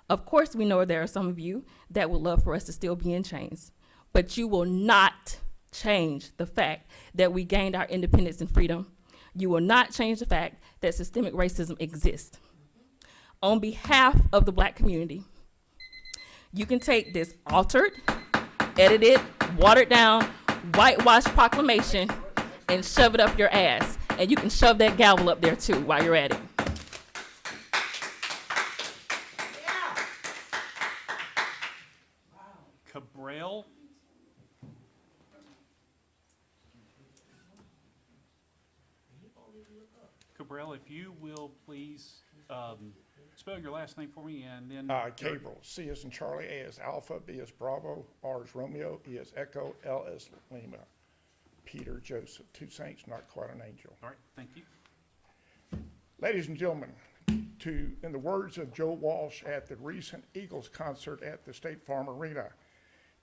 Of course, we know there are some of you that would love for us to still be in chains, but you will not change the fact that we gained our independence and freedom. You will not change the fact that systemic racism exists. On behalf of the black community, you can take this altered, edited, watered down, whitewashed proclamation and shove it up your ass. And you can shove that gavel up there too while you're at it. Cabral. Cabral, if you will please spell your last name for me, and then Cabral, C as in Charlie, A as Alpha, B as Bravo, R as Romeo, E as Echo, L as Lima. Peter Joseph, 2 saints, not quite an angel. All right, thank you. Ladies and gentlemen, in the words of Joe Walsh at the recent Eagles concert at the State Farm Arena,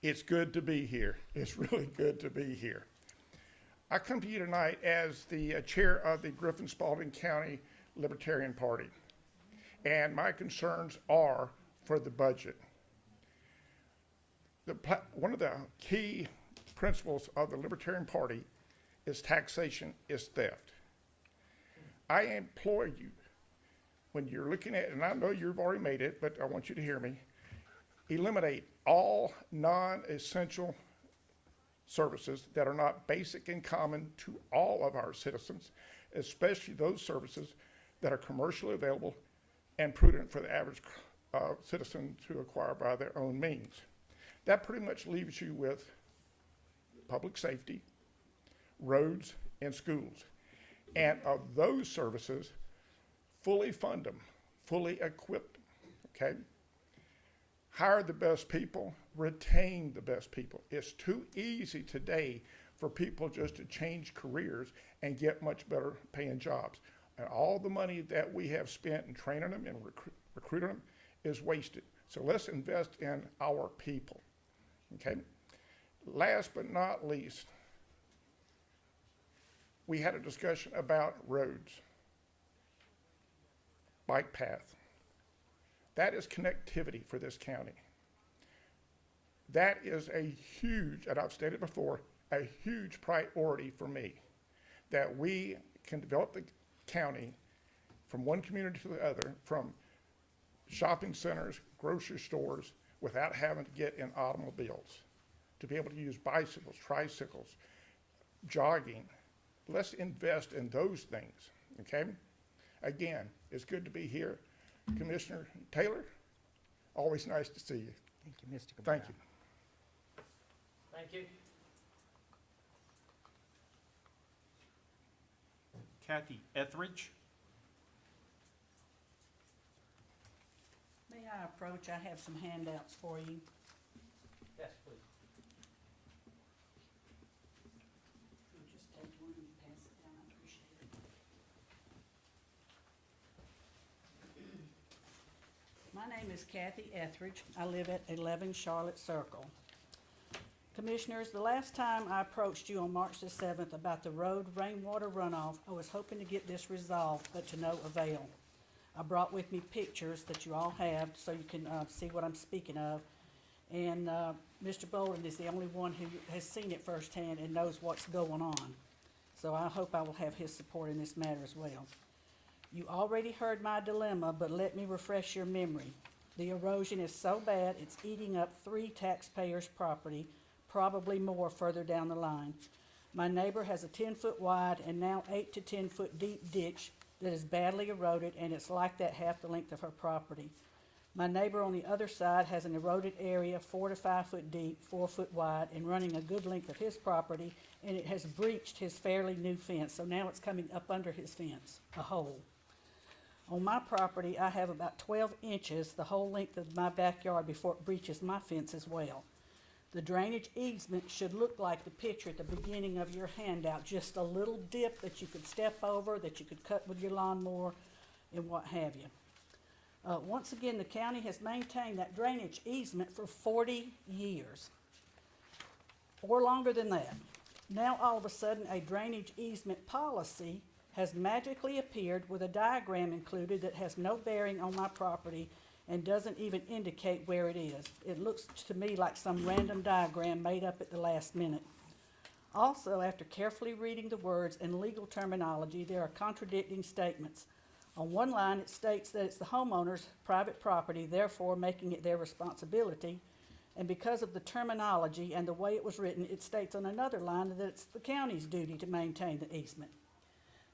it's good to be here. It's really good to be here. I come to you tonight as the chair of the Spalding County Libertarian Party, and my concerns are for the budget. One of the key principles of the Libertarian Party is taxation is theft. I implore you, when you're looking at, and I know you've already made it, but I want you to hear me, eliminate all non-essential services that are not basic and common to all of our citizens, especially those services that are commercially available and prudent for the average citizen to acquire by their own means. That pretty much leaves you with public safety, roads, and schools. And of those services, fully fund them, fully equip them, okay? Hire the best people, retain the best people. It's too easy today for people just to change careers and get much better paying jobs. And all the money that we have spent in training them and recruiting them is wasted. So let's invest in our people, okay? Last but not least, we had a discussion about roads, bike path. That is connectivity for this county. That is a huge, and I've stated before, a huge priority for me, that we can develop the county from one community to the other, from shopping centers, grocery stores, without having to get in automobiles, to be able to use bicycles, tricycles, jogging. Let's invest in those things, okay? Again, it's good to be here. Commissioner Taylor, always nice to see you. Thank you, Mr. Cabral. Thank you. Thank you. Kathy Etheridge. May I approach? I have some handouts for you. Yes, please. You'll just take one and pass it down, I appreciate it. My name is Kathy Etheridge. I live at 11 Charlotte Circle. Commissioners, the last time I approached you on March the 7th about the road rainwater runoff, I was hoping to get this resolved, but to no avail. I brought with me pictures that you all have so you can see what I'm speaking of. And Mr. Bolden is the only one who has seen it firsthand and knows what's going on. So I hope I will have his support in this matter as well. You already heard my dilemma, but let me refresh your memory. The erosion is so bad, it's eating up 3 taxpayers' property, probably more further down the line. My neighbor has a 10-foot wide and now 8 to 10 foot deep ditch that is badly eroded, and it's like that half the length of her property. My neighbor on the other side has an eroded area 4 to 5 foot deep, 4 foot wide, and running a good length of his property, and it has breached his fairly new fence, so now it's coming up under his fence, a hole. On my property, I have about 12 inches, the whole length of my backyard, before it breaches my fence as well. The drainage easement should look like the picture at the beginning of your handout, just a little dip that you could step over, that you could cut with your lawnmower, and what have you. Once again, the county has maintained that drainage easement for 40 years, or longer than that. Now, all of a sudden, a drainage easement policy has magically appeared with a diagram included that has no bearing on my property and doesn't even indicate where it is. It looks to me like some random diagram made up at the last minute. Also, after carefully reading the words and legal terminology, there are contradicting statements. On one line, it states that it's the homeowner's private property, therefore making it their responsibility. And because of the terminology and the way it was written, it states on another line that it's the county's duty to maintain the easement.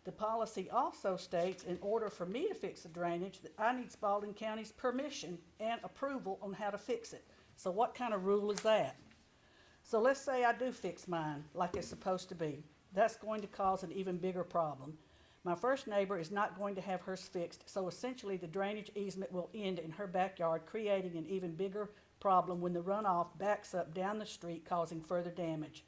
The policy also states, in order for me to fix the drainage, that I need Spalding County's permission and approval on how to fix it. So what kind of rule is that? So let's say I do fix mine like it's supposed to be. That's going to cause an even bigger problem. My first neighbor is not going to have hers fixed, so essentially the drainage easement will end in her backyard, creating an even bigger problem when the runoff backs up down the street, causing further damage.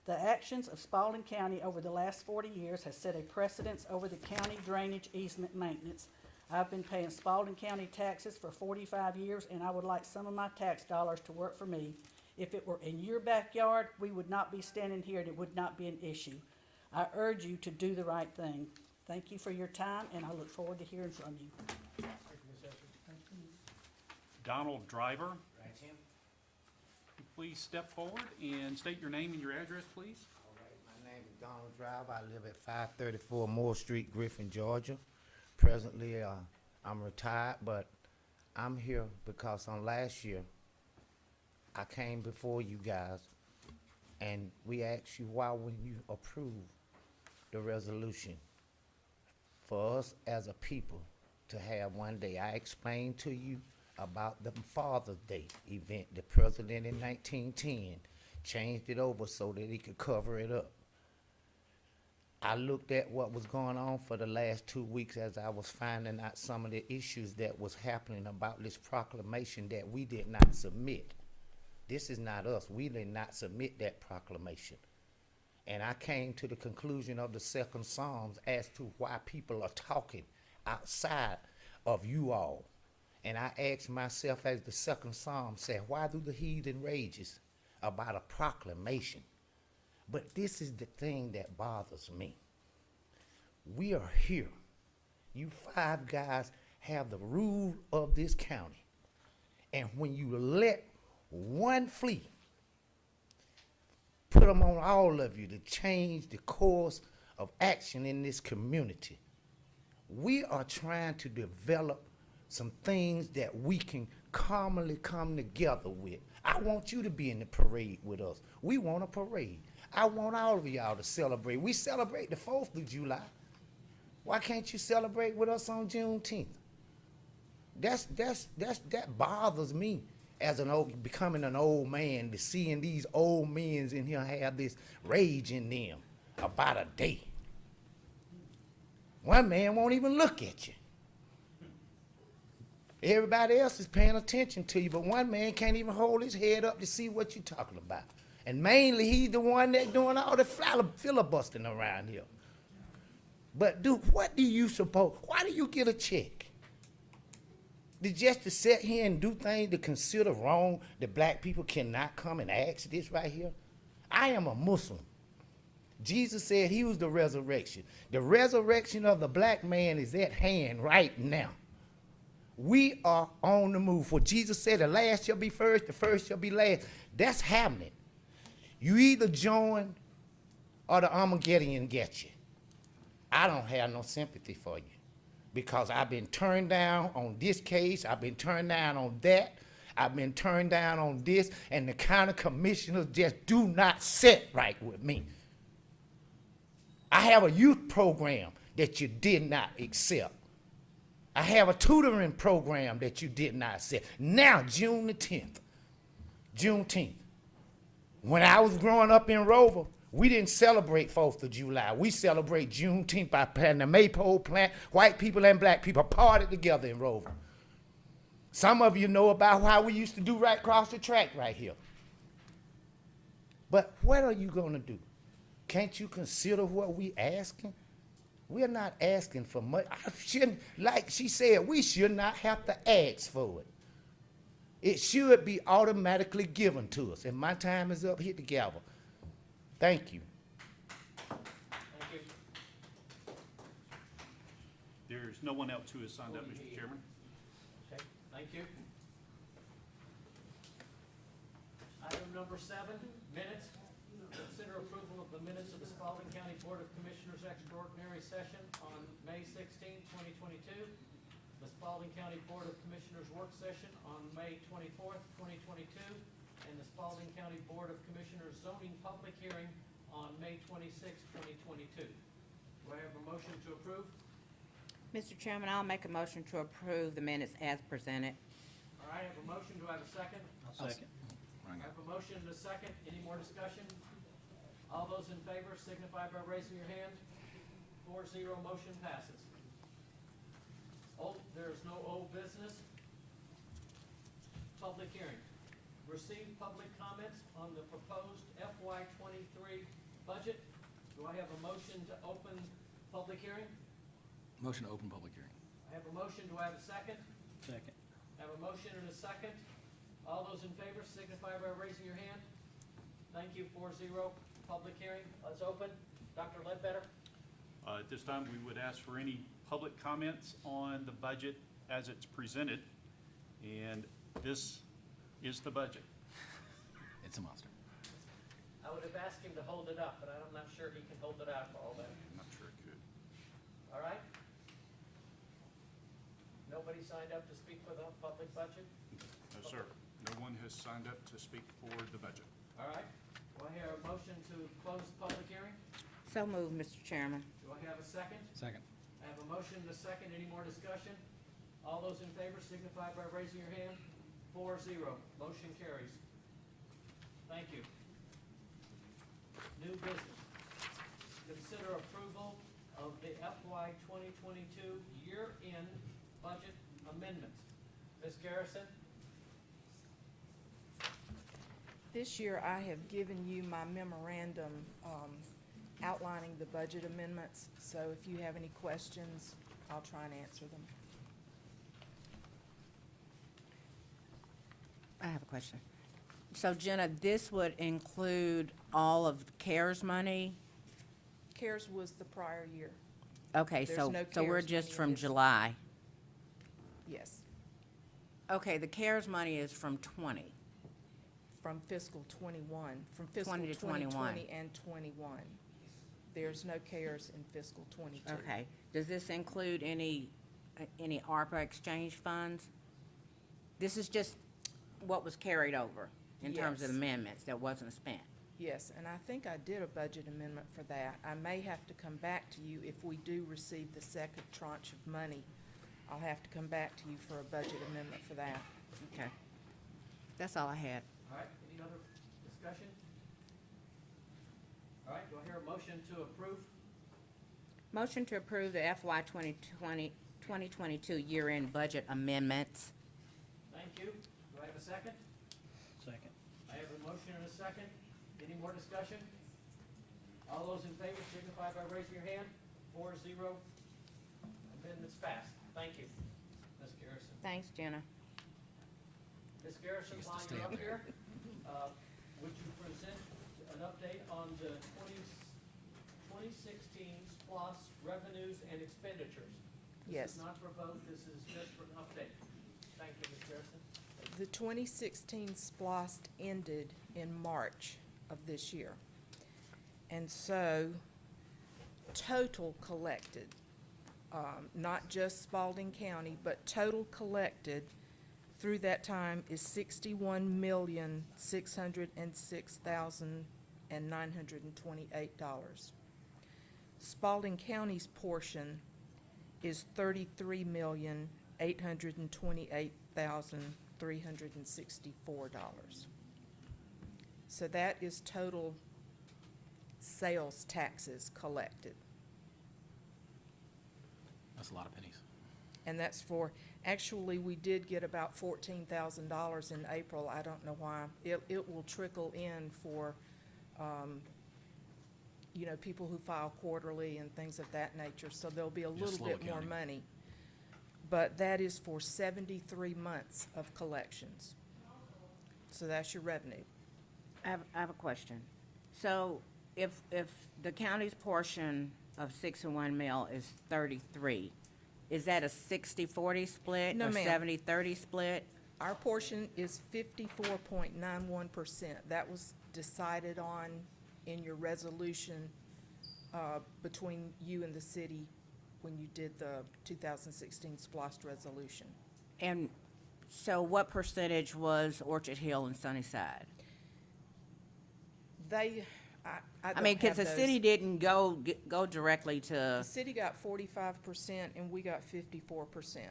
The actions of Spalding County over the last 40 years has set a precedence over the county drainage easement maintenance. I've been paying Spalding County taxes for 45 years, and I would like some of my tax dollars to work for me. If it were in your backyard, we would not be standing here and it would not be an issue. I urge you to do the right thing. Thank you for your time, and I look forward to hearing from you. Thank you, Ms. Etheridge. Donald Driver. Please step forward and state your name and your address, please. All right, my name is Donald Driver. I live at 534 Moore Street, Griffin, Georgia. Presently, I'm retired, but I'm here because on last year, I came before you guys, and we asked you why wouldn't you approve the resolution for us as a people to have one day. I explained to you about the Father's Day event. The president in 1910 changed it over so that he could cover it up. I looked at what was going on for the last 2 weeks as I was finding out some of the issues that was happening about this proclamation that we did not submit. This is not us. We did not submit that proclamation. And I came to the conclusion of the second Psalms as to why people are talking outside of you all. And I asked myself, as the second Psalm said, why do the heathen rages about a proclamation? But this is the thing that bothers me. We are here. You 5 guys have the rule of this county. And when you let one flea, put them on all of you to change the course of action in this community. We are trying to develop some things that we can commonly come together with. I want you to be in the parade with us. We want a parade. I want all of y'all to celebrate. We celebrate the 4th of July. Why can't you celebrate with us on Juneteenth? That bothers me as becoming an old man, to seeing these old men in here have this rage in them about a day. One man won't even look at you. Everybody else is paying attention to you, but one man can't even hold his head up to see what you're talking about. And mainly, he's the one that's doing all the filibustering around here. But dude, what do you suppose? Why do you get a check? Just to sit here and do things to consider wrong that black people cannot come and ask this right here? I am a Muslim. Jesus said he was the resurrection. The resurrection of the black man is at hand right now. We are on the move. For Jesus said the last shall be first, the first shall be last. That's happening. You either join or the Armageddon get you. I don't have no sympathy for you because I've been turned down on this case. I've been turned down on that. I've been turned down on this, and the county commissioners just do not sit right with me. I have a youth program that you did not accept. I have a tutoring program that you did not accept. Now, Juneteenth. When I was growing up in Rover, we didn't celebrate 4th of July. We celebrate Juneteenth by planting a maypole plant. White people and black people party together in Rover. Some of you know about how we used to do right across the track right here. But what are you going to do? Can't you consider what we asking? We're not asking for much. I shouldn't, like she said, we should not have to ask for it. It should be automatically given to us. And my time is up. Hit the gavel. Thank you. Thank you. There's no one else who has signed up, Mr. Chairman. Okay, thank you. Item number 7, minutes. Consider approval of the minutes of the Spalding County Board of Commissioners extraordinary session on May 16, 2022. The Spalding County Board of Commissioners work session on May 24th, 2022. And the Spalding County Board of Commissioners zoning public hearing on May 26, 2022. Do I have a motion to approve? Mr. Chairman, I'll make a motion to approve the minutes as presented. All right, I have a motion. Do I have a second? I'll second. I have a motion and a second. Any more discussion? All those in favor signify by raising your hand. 4-0, motion passes. There is no old business. Public hearing. Receive public comments on the proposed FY23 budget. Do I have a motion to open public hearing? Motion to open public hearing. I have a motion. Do I have a second? Second. I have a motion and a second. All those in favor signify by raising your hand. Thank you. 4-0. Public hearing. Let's open. Dr. Ledbetter. At this time, we would ask for any public comments on the budget as it's presented. And this is the budget. It's a monster. I would have asked him to hold it up, but I'm not sure he can hold it out for all that. I'm not sure it could. All right? Nobody signed up to speak for the public budget? No, sir. No one has signed up to speak for the budget. All right. Do I hear a motion to close the public hearing? So moved, Mr. Chairman. Do I have a second? Second. I have a motion and a second. Any more discussion? All those in favor signify by raising your hand. 4-0. Motion carries. Thank you. New business. Consider approval of the FY 2022 year-end budget amendments. Ms. Garrison? This year, I have given you my memorandum outlining the budget amendments, so if you have any questions, I'll try and answer them. I have a question. So Jenna, this would include all of the CARES money? CARES was the prior year, Okay, There's so, no so we're CARES just money in from this. July. yes, Okay, the CARES money is from 20. from fiscal 21, from fiscal 20 to 21. 2020 and 21. There's no CARES in fiscal 22. Okay. Does this include any ARPA exchange funds? This is just what was carried over in terms of Yes. amendments that wasn't spent. Yes, and I think I did a budget amendment for that. I may have to come back to you if we do receive the second tranche of money. I'll have to come back to you for a budget amendment for that. Okay. That's all I had. All right, any other discussion? All right, do I hear a motion to approve? Motion to approve the FY 2022 year-end budget amendments. Thank you. Do I have a second? Second. I have a motion and a second. Any more discussion? All those in favor signify by raising your hand. 4-0. Amendment's passed. Thank you. Ms. Garrison. Thanks, Jenna. Ms. Garrison, Used to while stay you're up up there. here, would you present an update on the 2016 SPLOST revenues and expenditures? Yes. This is not for vote, this is just for an update. Thank you, Ms. Garrison. The 2016 SPLOST ended in March of this year. And so, total collected, not just Spalding County, but total collected through that time is $61,606,928. Spalding County's portion is $33,828,364. So that is total sales taxes collected. That's a lot of pennies. And that's for, actually, we did get about $14,000 in April. I don't know why. It will trickle in for, you know, people who file quarterly and things of that nature. So there'll be a Just little slow bit more accounting. money. But that is for 73 months of collections. So that's your revenue. I have a question. So if the county's portion of 6 and 1 mil is 33, is that a 60-40 split? No, or ma'am. 70-30 split? Our portion is 54.91%. That was decided on in your resolution between you and the city when you did the 2016 SPLOST resolution. And so what percentage was Orchard Hill and Sunnyside? They, I I don't mean, because have the those. city didn't go directly The to, city got 45% and we got 54%.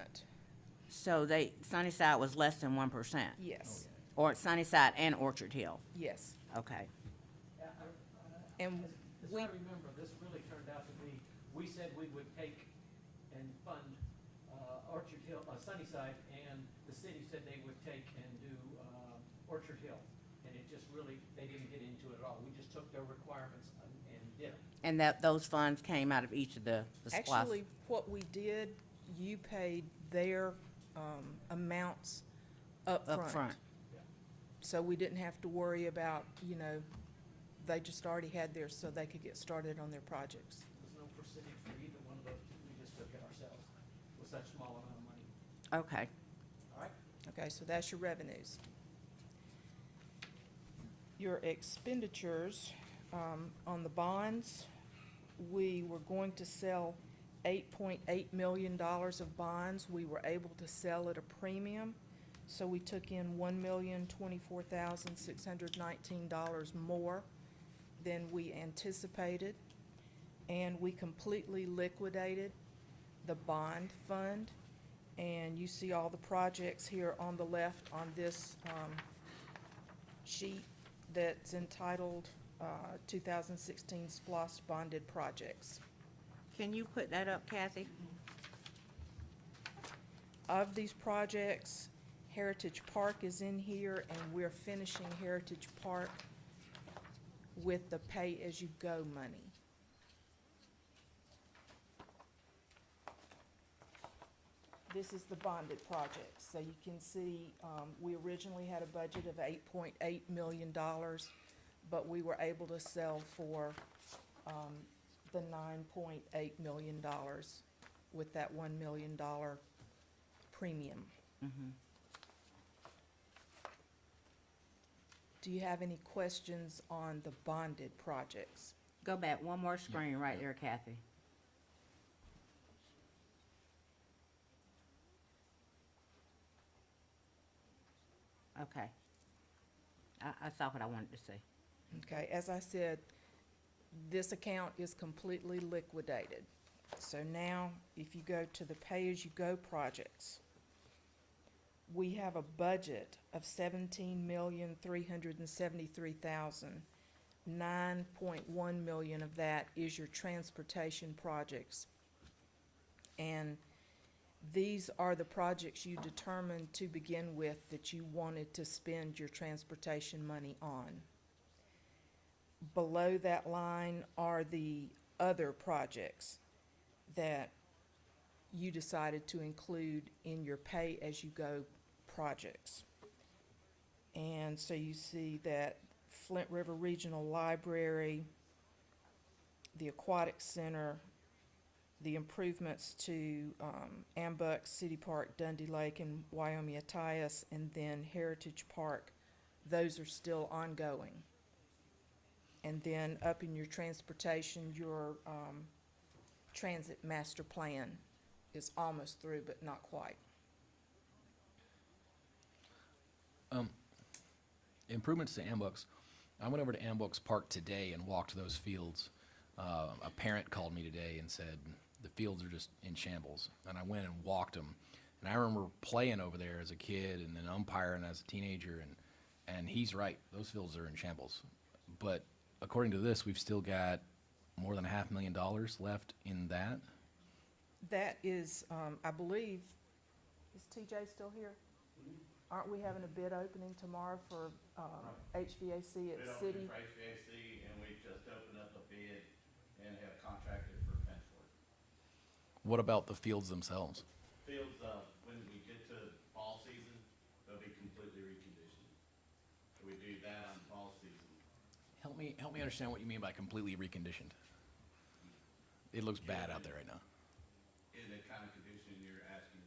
so Sunnyside was less than 1%? Yes, Or Sunnyside and Orchard Hill? yes. Okay. And As we, I remember, this really turned out to be, we said we would take and fund Orchard Hill, Sunnyside, and the city said they would take and do Orchard Hill. And it just really, they didn't get into it at all. We just took their requirements and did it. And those funds came out of each of the SPLOST? actually, what we did, you paid their amounts up front. Up front. So we didn't have to worry about, you know, they just already had theirs so they could get started on their projects. There's no percentage for either one of those two. We just took it ourselves with such small amount of money. Okay. All right? Okay, so that's your revenues. Your expenditures, on the bonds, we were going to sell $8.8 million of bonds. We were able to sell at a premium, so we took in $1,024,619 more than we anticipated. And we completely liquidated the bond fund. And you see all the projects here on the left on this sheet that's entitled 2016 SPLOST bonded projects. Can you put that up, Kathy? Of these projects, Heritage Park is in here, and we're finishing Heritage Park with the pay-as-you-go money. This is the bonded project, so you can see, we originally had a budget of $8.8 million, but we were able to sell for, the $9.8 million with that $1 million premium. Do you have any questions on the bonded projects? Go back one more screen right there, Kathy. Okay. I saw what I wanted to see. Okay, as I said, this account is completely liquidated. So now, if you go to the pay-as-you-go projects, we have a budget of $17,373,000. $9.1 million of that is your transportation projects. And these are the projects you determined to begin with that you wanted to spend your transportation money on. Below that line are the other projects that you decided to include in your pay-as-you-go projects. And so you see that Flint River Regional Library, the Aquatic Center, the improvements to Ambuck, City Park, Dundee Lake, and Wyoming Attias, and then Heritage Park, those are still ongoing. And then up in your transportation, your transit master plan is almost through, but not quite. Improvements to Ambucks. I went over to Ambucks Park today and walked those fields. A parent called me today and said the fields are just in shambles, and I went and walked them. And I remember playing over there as a kid and then umpiring as a teenager, and he's right, those fields are in shambles. But according to this, we've still got more than $500,000 left in that. That is, I believe, is TJ still here? Aren't we having a bid opening tomorrow for HVAC at City? for HVAC, and we just opened up a bid and have contracted for fence work. What about the fields themselves? Fields, when we get to fall season, they'll be completely reconditioned. So we do that on fall season. Help me understand what you mean by completely reconditioned. It looks bad out there right now. In the kind of condition you're asking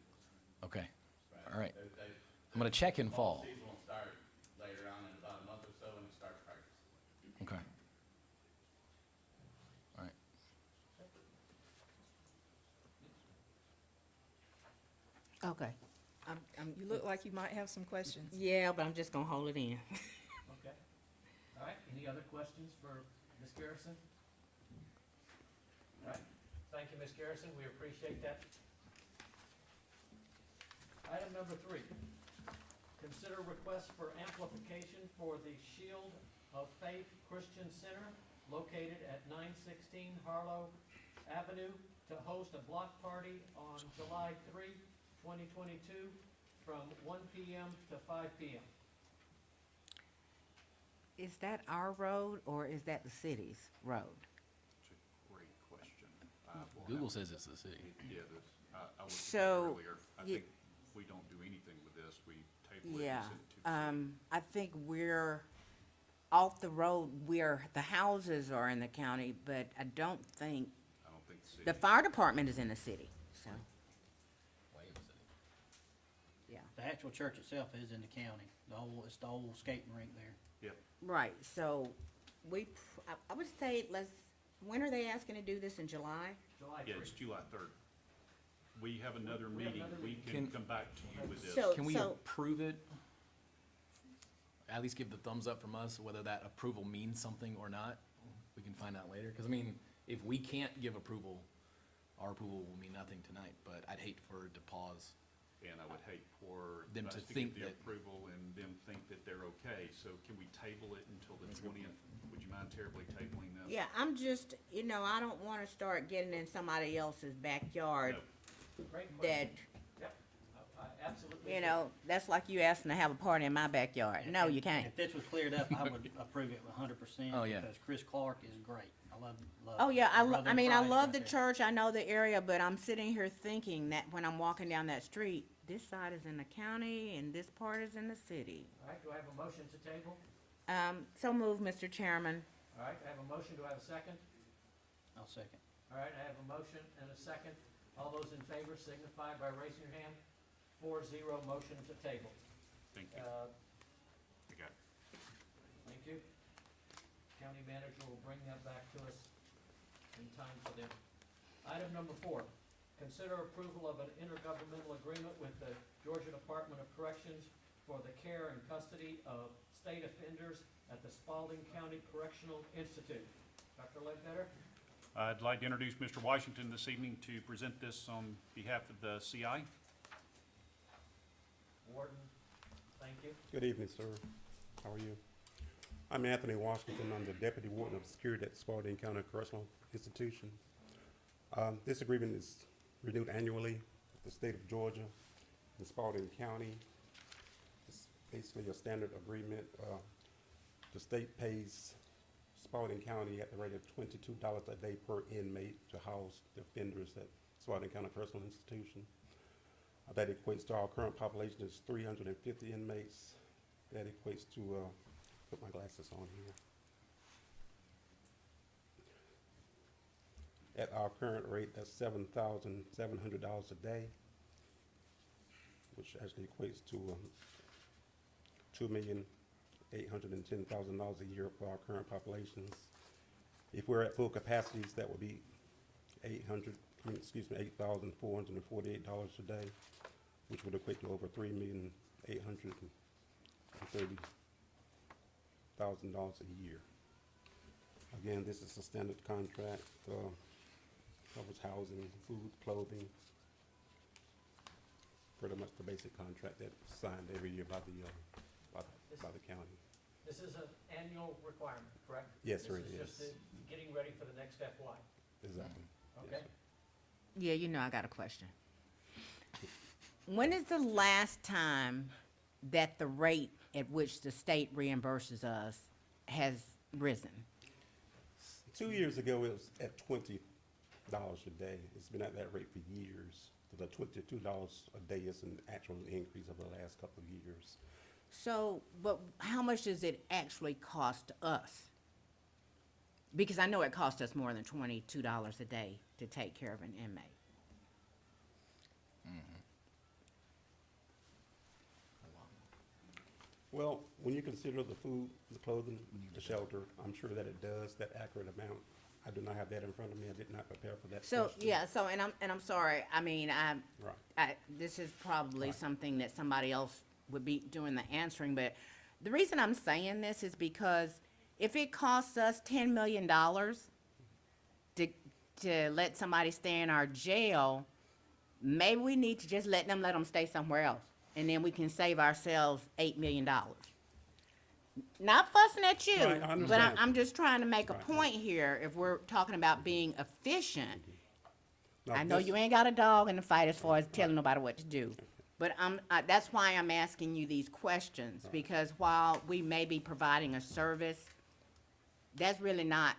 for. Okay, Right. all right. They- I'm gonna check in Fall fall. season will start later on in about a month or so when it starts practice. Okay. All right. Okay. You look like you might have some questions. Yeah, but I'm just gonna hold it in. Okay. All right, any other questions for Ms. Garrison? All right, thank you, Ms. Garrison, we appreciate that. Item number 3, consider request for amplification for the Shield of Faith Christian Center located at 916 Harlow Avenue to host a block party on July 3, 2022 from 1 p.m. to 5 p.m. Is that our road or is that the city's road? That's a great question. Google says it's the city. Yeah, I was So, earlier. I ye- think we don't do anything with this. We table it Yeah, and send it to the city. I think we're off the road where the houses are in the county, but I don't think, I don't think the city. the fire department is in the city, so, yeah. The actual church itself is in the county. It's the old skating rink there. Yep. Right, so I would say when are they asking to do this, in July? July Yeah, 3. it's July 3rd. We have another We have meeting. another We meeting. can come back to you with this. So- Can we approve it? At least give the thumbs up from us, whether that approval means something or not. We can find out later. Because, I mean, if we can't give approval, our approval will mean nothing tonight. But I'd hate for it to pause. And I would hate for Them us to to think get the that- approval and them think that they're okay. So can we table it until the 20th? Would you mind terribly tabling this? Yeah, I'm just, I don't wanna start getting in somebody else's backyard No. Great question. that, Yep, I absolutely. that's like you asking to have a party in my backyard. No, you can't. If this was cleared up, I would approve it 100%. Oh, yeah. Because Chris Clark is great. I love. Oh, yeah, I brother in I Christ love right the there. church, I know the area, but I'm sitting here thinking that when I'm walking down that street, this side is in the county and this part is in the city. All right, do I have a motion to table? So move, Mr. Chairman. All right, I have a motion, do I have a second? I'll second. All right, I have a motion and a second. All those in favor signify by raising your hand. 4-0, motion to table. Thank you. I got it. Thank you. County manager will bring that back to us in time for them. Item number 4, consider approval of an intergovernmental agreement with the Georgia Department of Corrections for the care and custody of state offenders at the Spalding County Correctional Institute. Dr. Ledbetter? I'd like to introduce Mr. Washington this evening to present this on behalf of the CI. Warden, thank you. Good evening, sir. How are you? I'm Anthony Washington. I'm the Deputy Warden of Security at Spalding County Correctional Institution. This agreement is renewed annually. the state of Georgia and Spalding County. It's basically a standard agreement. The state pays Spalding County at the rate of $22 a day per inmate to house the offenders at Spalding County Correctional Institution. That equates to our current population is 350 inmates. That equates to, put my glasses on here. At our current rate, that's $7,700 a day, which actually equates to $2,810,000 a year for our current populations. If we're at full capacities, that would be $8,448 a day, which would equate to over $3,830,000 a year. Again, this is a standard contract. Covers housing, food, clothing. Pretty much the basic contract that's signed every year by the county. This is an annual requirement, correct? Yes, sir, it This is is. just getting ready for the next FY, Exactly. okay? Yeah, you know I got a question. When is the last time that the rate at which the state reimburses us has risen? 2 years ago, it was at $20 a day. It's been at that rate for years. The $22 a day is an actual increase over the last couple of years. So, but how much does it actually cost us? Because I know it costs us more than $22 a day to take care of an inmate. Well, when you consider the food, the clothing, the shelter, I'm sure that it does, that accurate amount. I do not have that in front of me. I did not prepare for that So, question. yeah, so, and I'm sorry, I mean, Right. this is probably Right. something that somebody else would be doing the answering, but the reason I'm saying this is because if it costs us $10 million to let somebody stay in our jail, maybe we need to just let them stay somewhere else, and then we can save ourselves $8 million. Not fussing at you, Right, I but understand. I'm just trying to make a Right. point here, if we're talking about being efficient. Now, I know this- you ain't got a dog in the fight as far as telling nobody what to do. But that's why I'm asking you these questions, because while we may be providing a service, that's really not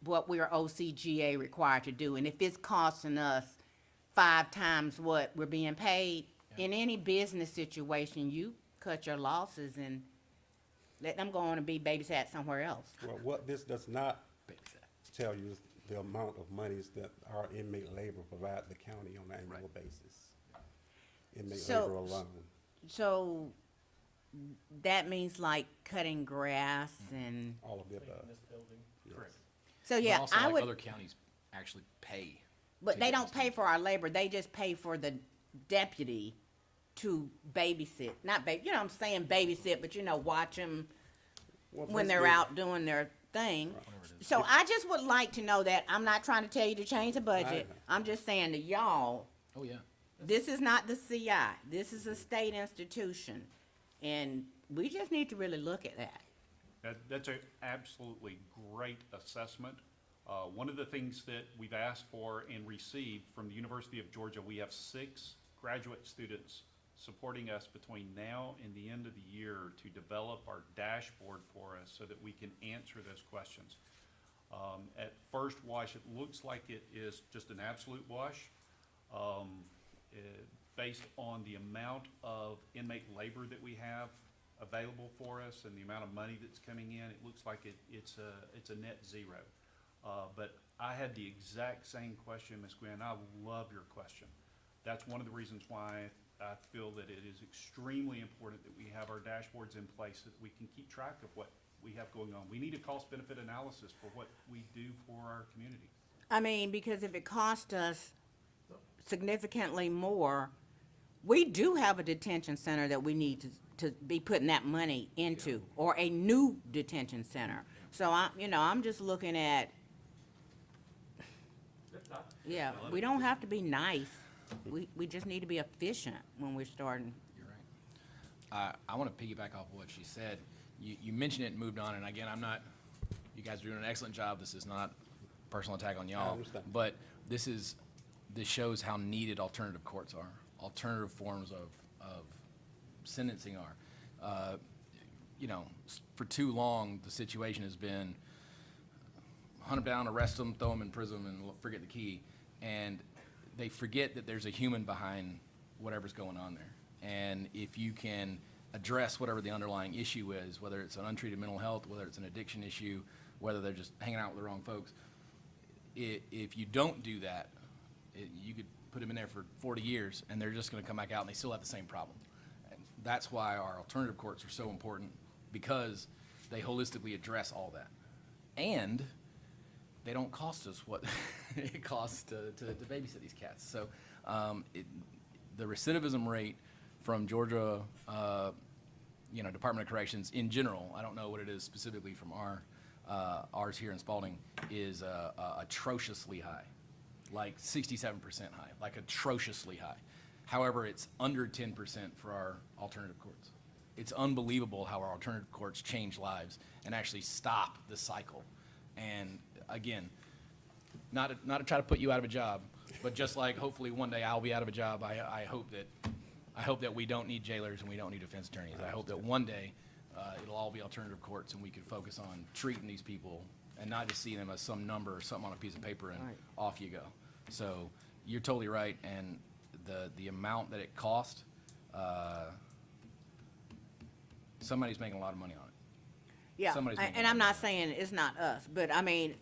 what we are OCGA required to do. And if it's costing us 5 times what we're being paid, in any business situation, you cut your losses and let them go on and be babysat somewhere else. Well, what this does not tell you is the amount of monies that our inmate labor provide the county on an annual basis. Inmate So- labor alone. So that means like cutting grass and, All of the Cleaning above. this building. Yes. Correct. so But yeah, also, I like, would. other counties actually pay. But to they do don't this pay thing. for our labor, they just pay for the deputy to babysit, not you know what I'm saying, babysit, but watch them Well, when they're basically- out doing their thing. Whatever it is. So I just would like to know that, I'm not trying to tell you to change the budget, Right. I'm just saying to y'all, Oh, yeah. this is not the CI, this is a state institution, and we just need to really look at that. That's an absolutely great assessment. One of the things that we've asked for and received from the University of Georgia, we have 6 graduate students supporting us between now and the end of the year to develop our dashboard for us so that we can answer those questions. At first wash, it looks like it is just an absolute wash. Based on the amount of inmate labor that we have available for us and the amount of money that's coming in, it looks like it's a net zero. But I had the exact same question, Ms. Gwen. I love your question. That's one of the reasons why I feel that it is extremely important that we have our dashboards in place so that we can keep track of what we have going on. We need a cost-benefit analysis for what we do for our community. I mean, because if it cost us significantly more, we do have a detention center that we need to be putting that money into, or a new detention center. So I'm just looking at, yeah, we don't have to be nice. We just need to be efficient when we're starting. You're right. I want to piggyback off of what she said. You mentioned it and moved on, and again, you guys are doing an excellent job. This is not a personal attack on I y'all, understand. but this is this shows how needed alternative courts are, alternative forms of sentencing are. You know, for too long, the situation has been hunt them down, arrest them, throw them in prison, and forget the key. And they forget that there's a human behind whatever's going on there. And if you can address whatever the underlying issue is, whether it's an untreated mental health, whether it's an addiction issue, whether they're just hanging out with the wrong folks, if you don't do that, you could put them in there for 40 years and they're just going to come back out and they still have the same problem. And that's why our alternative courts are so important, because they holistically address all that. And they don't cost us what it costs to babysit these cats. So the recidivism rate from Georgia, Department of Corrections in general, I don't know what it is specifically from ours here in Spalding, is atrociously high, like 67% high, like atrociously high. However, it's under 10% for our alternative courts. It's unbelievable how our alternative courts change lives and actually stop the cycle. And again, not to try to put you out of a job, but just like hopefully one day I'll be out of a job, I hope that we don't need jailers and we don't need defense attorneys. I hope that one day it'll all be alternative courts and we can focus on treating these people and not just see them as some number or something on a piece of paper and off you go. So you're totally right, and the amount that it cost, somebody's making a lot of money on it. Yeah, Somebody's making a and lot I'm of not money. saying it's not us, but I mean,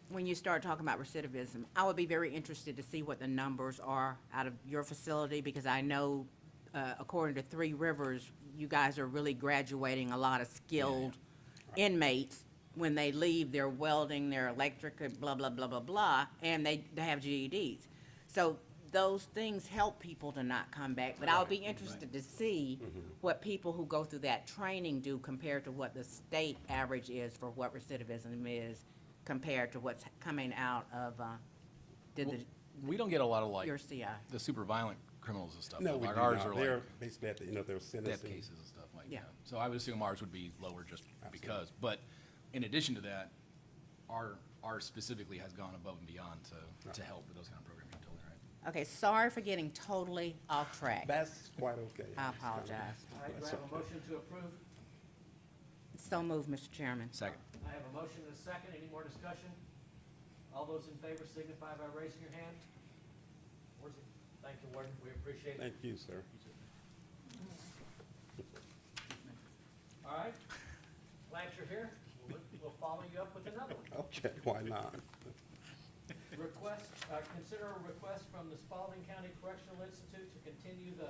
when you start talking about recidivism, I would be very interested to see what the numbers are out of your facility, because I know, according to Three Rivers, you guys are really graduating a lot of skilled inmates. When they leave, they're welding, they're electric, blah, blah, blah, blah, blah, and they have GEDs. So those things help people to not come back, but I'll be interested to see what people who go through that training do compared to what the state average is for what recidivism is compared to what's coming out of, We don't get a lot of like your CI. the super violent criminals and stuff. No, we Like do ours not. are They're like basically at the end of their death sentencing. cases and stuff like Yeah. that. So I would assume ours would be lower just because. But in addition to that, ours specifically has gone above and beyond to help with those kind of programs. You're totally right. Okay, sorry for getting totally off track. That's quite okay. I apologize. All right, do I have a motion to approve? So moved, Mr. Chairman. Second. I have a motion and a second. Any more discussion? All those in favor signify by raising your hand. Where's it? Thank you, Warden. We appreciate it. Thank you, sir. All right. Glad you're here. We'll follow you up with another one. Okay, why not? Consider a request from the Spalding County Correctional Institute to continue the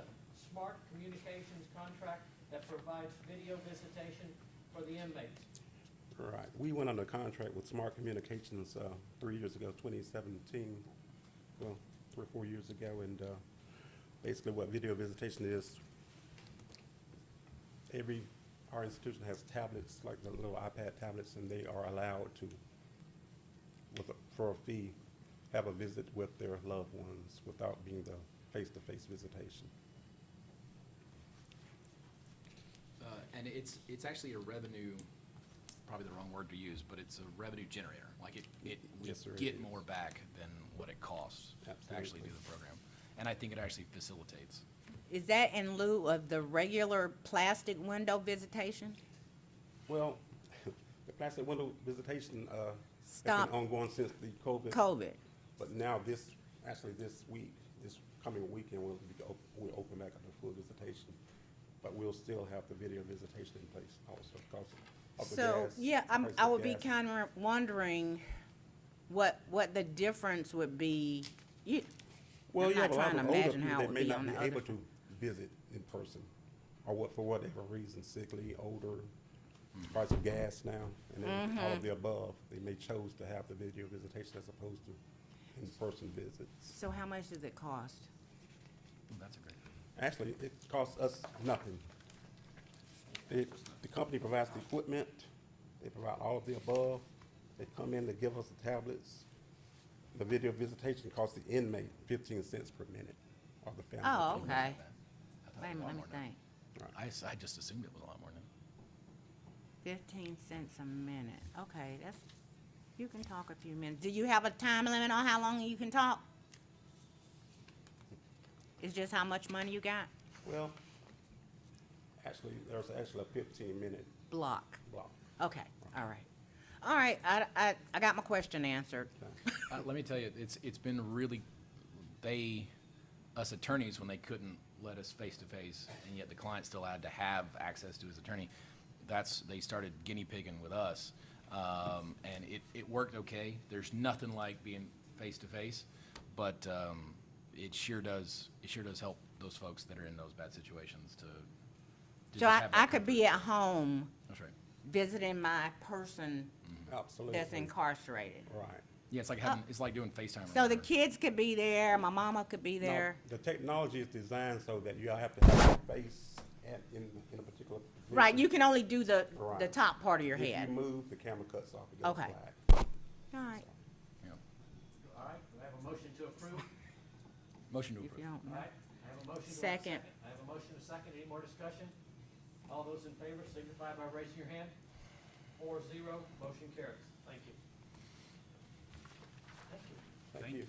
Smart Communications contract that provides video visitation for the inmates. Right. We went under contract with Smart Communications 3 years ago, 2017, well, 3 or 4 years ago, and basically what video visitation is, our institution has tablets, like the little iPad tablets, and they are allowed to, for a fee, have a visit with their loved ones without being the face-to-face visitation. And it's actually a revenue, probably the wrong word to use, but it's a revenue generator. Like we Yes, sir, it get is. more back than what it costs to actually do the program. And I think it actually facilitates. Is that in lieu of the regular plastic window visitation? Well, the plastic window visitation has Stop. been ongoing since the COVID. But now this week, this coming weekend, we'll open back up to full visitation. But we'll still have the video visitation in place also because of the So, gas. yeah, price I of would be gas. kind of wondering what the difference would be. Well, I'm you not have a lot trying of to older imagine people how it that would may be not on be the other. able to visit in person, or for whatever reason, sickly, older, price of gas now, and then all of the above. They may chose to have the video visitation as opposed to in-person visits. So how much does it cost? That's a great. Actually, it costs us nothing. The company provides the equipment, they provide all of the above, they come in, they give us the tablets. The video visitation costs the inmate 15 cents per minute, or the family. Oh, member. okay. I thought it Wait a was a minute, lot let me more than think. that. I just assumed it was a lot more than 15 cents a minute. Okay, you can talk a few minutes. Do you have a time limit on how long you can talk? It's just how much money you got? Well, actually, there's actually a 15-minute Block. block. Okay, all right. All right, I got my question answered. Let me tell you, it's been really, us attorneys, when they couldn't let us face-to-face, and yet the client still had to have access to his attorney, they started guinea pigging with us. And it worked okay. There's nothing like being face-to-face, but it sure does help those folks that are in those bad situations to So just have that I could be comfort. at home That's right. visiting my person Absolutely. that's incarcerated. Right. Yeah, it's like having, it's like doing FaceTime. or So the whatever. kids could be there, my mama could be No, there. the technology is designed so that you have to have your face in a particular position. Right, you can only do the Right. top part of your If head. you move, the camera cuts off. It goes Okay. black. All right, Yeah. All right, do I have a motion to approve? Motion to if you approve. don't All know. right, I have a motion. Do I have a Second. I have a motion, a second. Any more discussion? All those in favor signify by raising your hand. 4-0, motion carries. Thank you. Thank you. Thank you.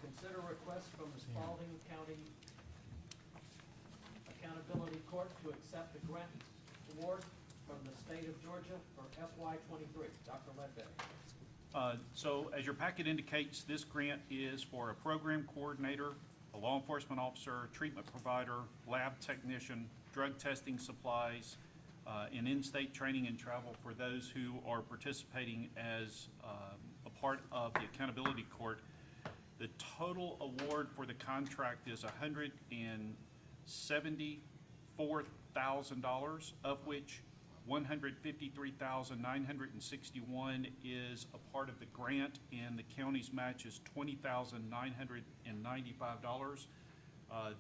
Consider request from the Spalding County Accountability Court to accept a grant award from the state of Georgia for FY '23. Dr. Ledbetter. So as your packet indicates, this grant is for a program coordinator, a law enforcement officer, treatment provider, lab technician, drug testing supplies, and in-state training and travel for those who are participating as a part of the accountability court. The total award for the contract is $174,000, of which $153,961 is a part of the grant, and the county's match is $20,995.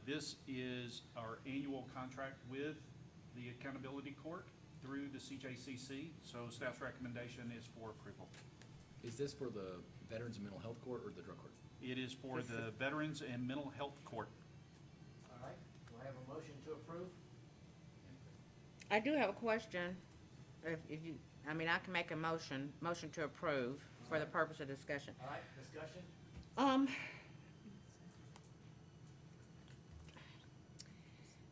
This is our annual contract with the Accountability Court through the CJCC, so staff's recommendation is for approval. Is this for the Veterans and Mental Health Court or the Drug Court? It is for the Veterans and Mental Health Court. All right, do I have a motion to approve? I do have a question. If you, I mean, I can make a motion to approve for the purpose of discussion. All right, discussion?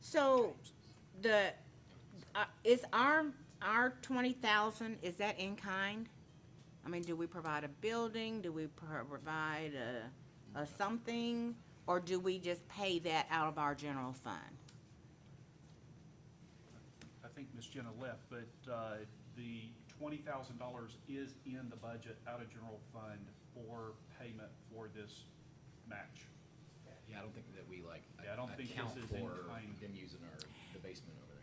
So is our 20,000, is that in kind? I mean, do we provide a building? Do we provide a something? Or do we just pay that out of our general fund? I think Ms. Jenna left, but the $20,000 is in the budget out of general fund for payment for this match. Yeah, I don't think that we Yeah, I don't think account this is in for kind. them using the basement over there.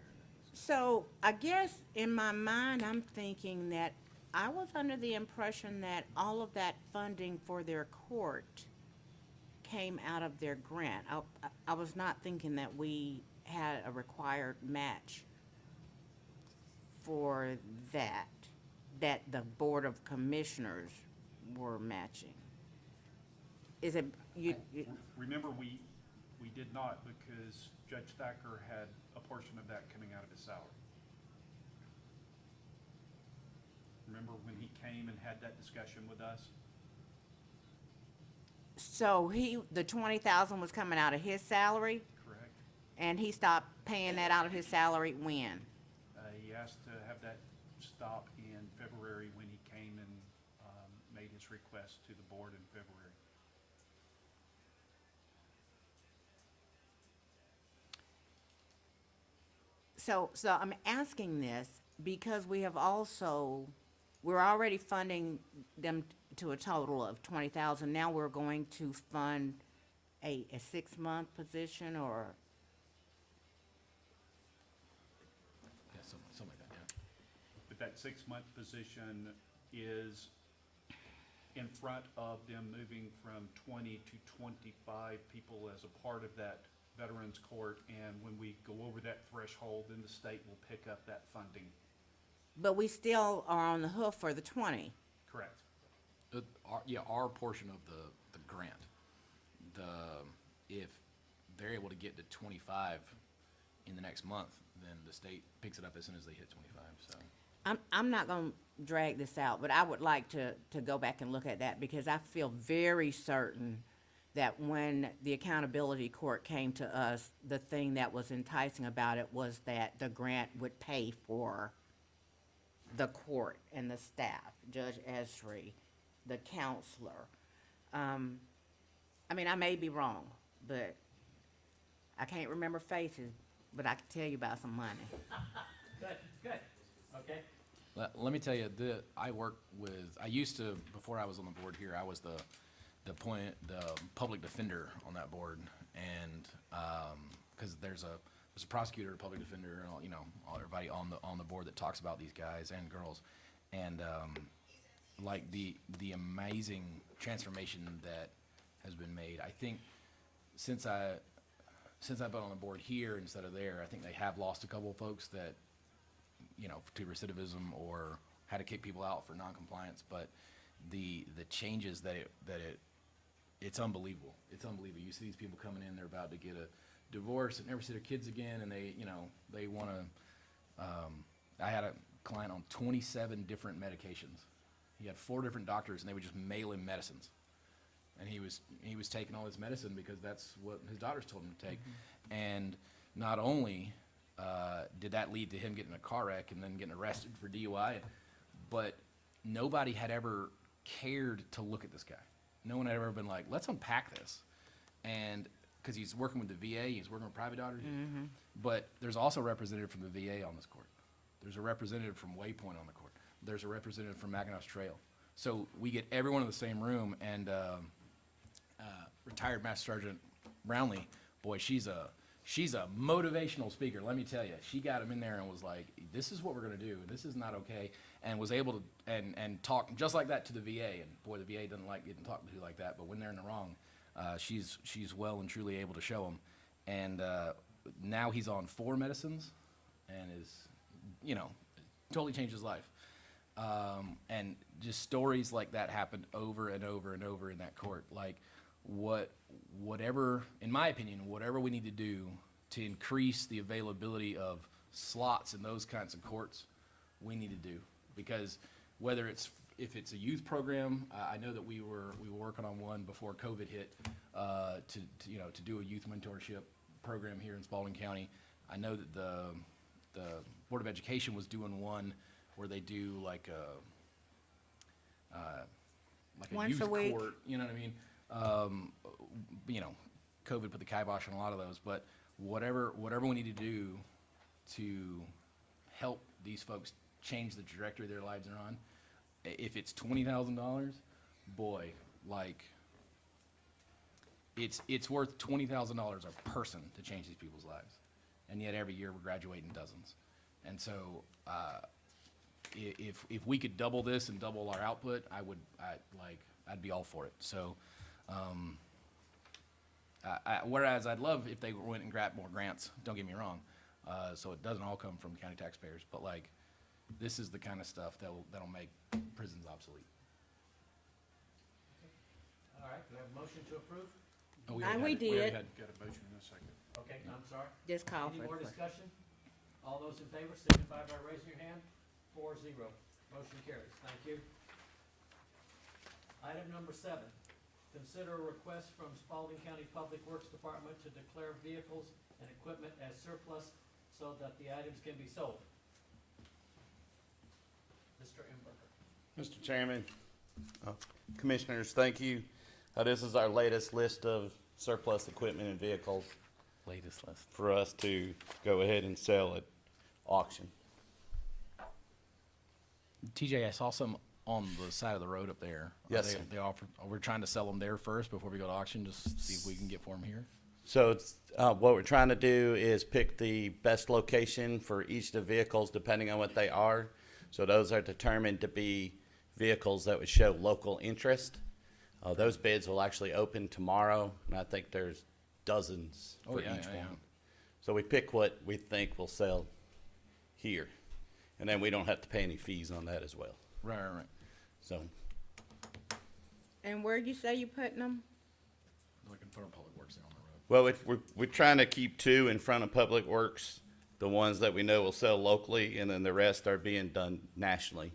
So I guess in my mind, I'm thinking that I was under the impression that all of that funding for their court came out of their grant. I was not thinking that we had a required match for that the Board of Commissioners were matching. Is it, Remember, we did not, because Judge Thacker had a portion of that coming out of his salary. Remember when he came and had that discussion with us? so the 20,000 was coming out of his salary, Correct. and he stopped paying that out of his salary when? He asked to have that stop in February when he came and made his request to the board in February. So I'm asking this because we're already funding them to a total of 20,000. Now we're going to fund a 6-month position or, Yeah, something like that, yeah. But that 6-month position is in front of them moving from 20 to 25 people as a part of that Veterans Court, and when we go over that threshold, then the state will pick up that funding. but we still are on the hook for the 20. Correct. Our portion of the grant, if they're able to get to 25 in the next month, then the state picks it up as soon as they hit 25, so. I'm not gonna drag this out, but I would like to go back and look at that because I feel very certain that when the accountability court came to us, the thing that was enticing about it was that the grant would pay for the court and the staff, Judge Esri, the counselor. I mean, I may be wrong, but I can't remember faces, but I can tell you about some money. Good, good, okay. Let me tell you, I used to, before I was on the board here, I was the public defender on that board, and, cause there's a prosecutor, a public defender, and all, you know, everybody on the board that talks about these guys and girls, and, like the amazing transformation that has been made. I think since I've been on the board here instead of there, I think they have lost a couple of folks that, you know, to recidivism or had to kick people out for non-compliance, but the changes it's unbelievable. It's unbelievable. You see these people coming in, they're about to get a divorce and never see their kids again, and they want to, I had a client on 27 different medications. He had 4 different doctors, and they would just mail him medicines. And he was taking all his medicine because that's what his doctors told him to take. Mm-hmm. And not only did that lead to him getting in a car wreck and then getting arrested for DUI, but nobody had ever cared to look at this guy. No one had ever been like, let's unpack this. And because he's working with the VA, he's working with private doctors. Mm-hmm. But there's also a representative from the VA on this court. There's a representative from Waypoint on the court. There's a representative from Mackinac Trail. So we get everyone in the same room, and retired Master Sergeant Brownlee, boy, she's a motivational speaker, let me tell you. She got him in there and was like, this is what we're going to do. This is not okay. And was able to and talk just like that to the VA. And boy, the VA doesn't like getting talked to like that. But when they're in the wrong, she's well and truly able to show them. And now he's on 4 medicines and is, you know, totally changed his life. And just stories like that happened over and over and over in that court. Like whatever, in my opinion, whatever we need to do to increase the availability of slots in those kinds of courts, we need to do. Because if it's a youth program, I know that we were working on one before COVID hit, to do a youth mentorship program here in Spalding County. I know that the Board of Education was doing one where they do like a Once youth a week. court, you know what I mean? COVID put the kibosh on a lot of those, but whatever we need to do to help these folks change the trajectory their lives are on, if it's $20,000, boy, like it's worth $20,000 a person to change these people's lives, and yet every year we're graduating dozens, and so if we could double this and double our output, I'd be all for it. So. Whereas I'd love if they went and grabbed more grants, don't get me wrong, so it doesn't all come from county taxpayers, but like, this is the kind of stuff that'll make prisons obsolete. All right, do we have a motion to approve? Oh, We already did. had Got a motion in a second. Okay, I'm sorry. Just call Any for more it. discussion? All those in favor signify by raising your hand. 4-0. Motion carries. Thank you. Item number 7. Consider a request from Spalding County Public Works Department to declare vehicles and equipment as surplus so that the items can be sold. Mr. Imberger. Mr. Chairman, Commissioners, thank you. This is our latest list of surplus equipment and vehicles Latest list. for us to go ahead and sell at auction. TJ, I saw some on the side of the road up there. Yes, sir. They offer, we're trying to sell them there first before we go to auction, just see if we can get for them here. So it's, what we're trying to do is pick the best location for each of the vehicles depending on what they are. So those are determined to be vehicles that would show local interest. Those bids will actually open tomorrow, and I think there's dozens for each one. So we pick what we think will sell here, and then we don't have to pay any fees on that as well. Right. So And where you say you putting them? Like in front of Public Works there on the road. well, we're trying to keep 2 in front of Public Works, the ones that we know will sell locally, and then the rest are being done nationally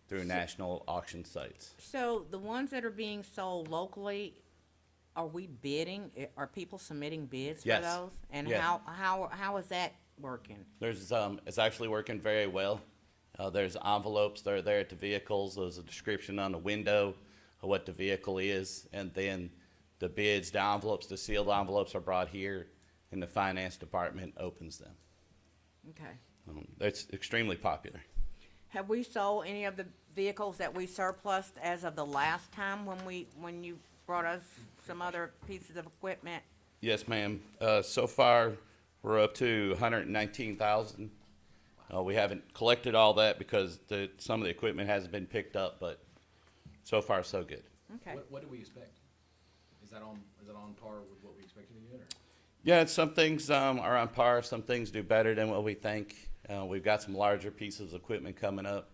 through national auction sites. So the ones that are being sold locally, are we bidding? Are people submitting bids for Yes. those? And Yeah. how is that working? There's, it's actually working very well. There's envelopes that are there at the vehicles. There's a description on the window of what the vehicle is. And then the bids, the envelopes, the sealed envelopes are brought here and the finance department opens them. Okay. It's extremely popular. Have we sold any of the vehicles that we surplused as of the last time when you brought us some other pieces of equipment? Yes, ma'am. So far, we're up to 119,000. We haven't collected all that because some of the equipment hasn't been picked up, but so far so good. Okay. What do we expect? Is that on par with what we expected to get, or? Yeah, some things are on par. Some things do better than what we think. We've got some larger pieces of equipment coming up,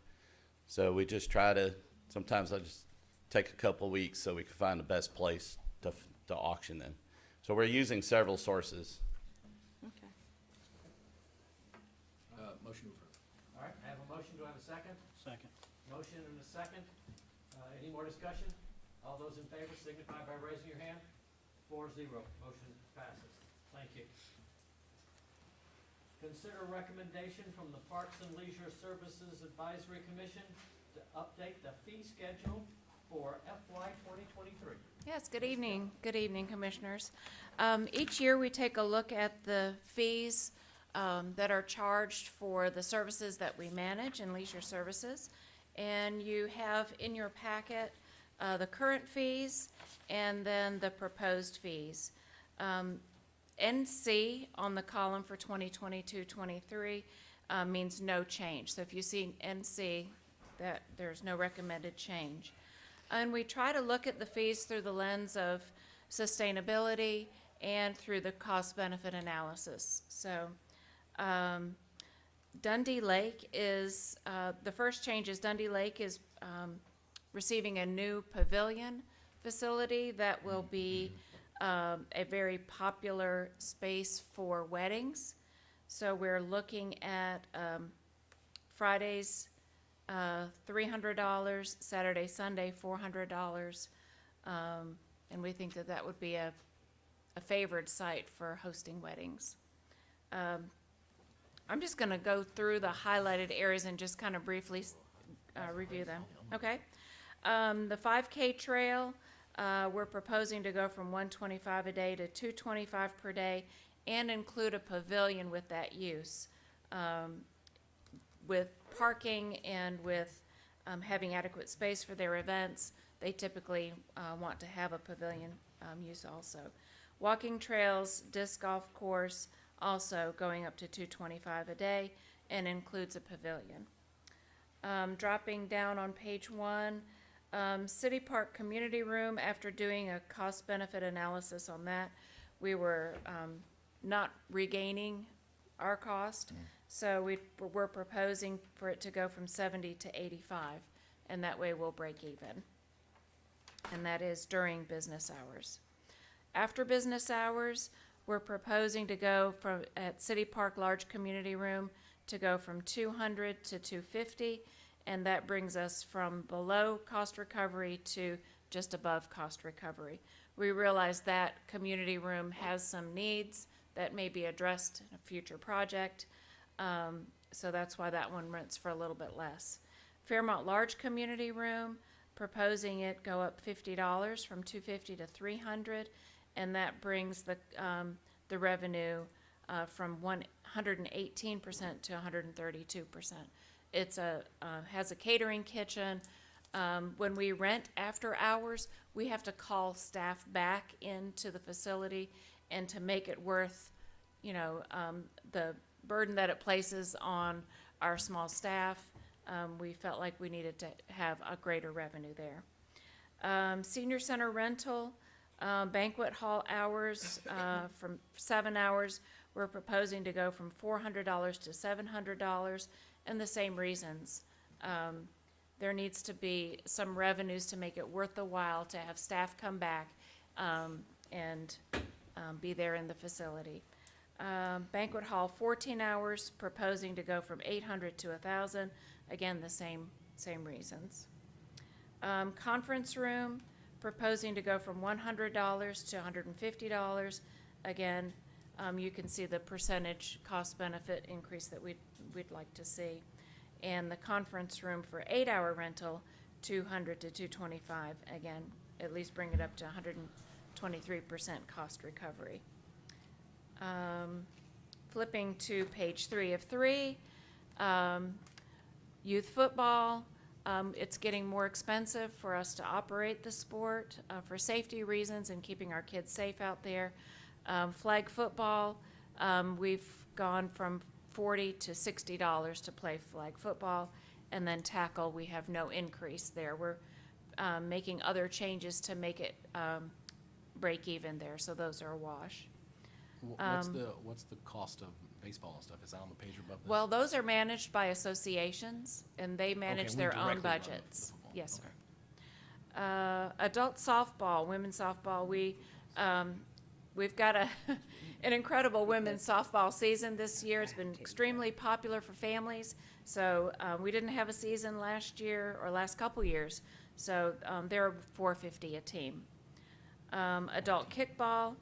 so we just try to. Sometimes I just take a couple weeks so we can find the best place to auction them. So we're using several sources. Okay. Motion to approve. All right, I have a motion, do I have a second? Second. Motion and a second. Any more discussion? All those in favor signify by raising your hand. 4-0, motion passes. Thank you. Consider recommendation from the Parks and Leisure Services Advisory Commission to update the fee schedule for FY 2023. Yes, good evening. Good evening, Commissioners. Each year, we take a look at the fees that are charged for the services that we manage in leisure services. And you have in your packet the current fees and then the proposed fees. NC on the column for 2022-23 means no change. So if you see NC, that there's no recommended change. And we try to look at the fees through the lens of sustainability and through the cost-benefit analysis. So Dundee Lake is, the first change is Dundee Lake is receiving a new pavilion facility that will be a very popular space for weddings. So we're looking at Fridays, $300, Saturday, Sunday, $400. And we think that that would be a favored site for hosting weddings. I'm just going to go through the highlighted areas and just kind of briefly review them. Okay. The 5K trail, we're proposing to go from $125 a day to $225 per day and include a pavilion with that use. With parking and with having adequate space for their events, they typically want to have a pavilion use also. Walking trails, disc golf course, also going up to $225 a day and includes a pavilion. Dropping down on page 1, City Park Community Room, after doing a cost-benefit analysis on that, we were not regaining our cost. So we're proposing for it to go from 70 to 85, and that way we'll break even. And that is during business hours. After business hours, we're proposing to go from, at City Park Large Community Room, to go from 200 to 250, and that brings us from below cost recovery to just above cost recovery. We realize that community room has some needs that may be addressed in a future project. So that's why that one rents for a little bit less. Fairmont Large Community Room, proposing it go up $50 from $250 to $300, and that brings the revenue from 118% to 132%. It's has a catering kitchen. When we rent after hours, we have to call staff back into the facility, and to make it worth, the burden that it places on our small staff, we felt like we needed to have a greater revenue there. Senior center rental, banquet hall hours from 7 hours, we're proposing to go from $400 to $700, and the same reasons. There needs to be some revenues to make it worth the while to have staff come back and be there in the facility. Banquet hall, 14 hours, proposing to go from 800 to 1,000. Again, the same reasons. Conference room, proposing to go from $100 to $150. Again, you can see the percentage cost benefit increase that we'd like to see. And the conference room for 8-hour rental, $200 to $225. Again, at least bring it up to 123% cost recovery. Flipping to page 3 of 3, youth football. It's getting more expensive for us to operate the sport for safety reasons and keeping our kids safe out there. Flag football, we've gone from $40 to $60 to play flag football, and then tackle, we have no increase there. We're making other changes to make it break even there, so those are a wash. What's the cost of baseball and stuff? Is that on the page above this? Well, those are managed by associations, and they manage Okay, we their own directly run the budgets. football. Yes, Okay. sir. Adult softball, women's softball, we've got an incredible women's softball season this year. It's been extremely popular for families. So we didn't have a season last year or last couple years. So they're $450 a team. Adult kickball,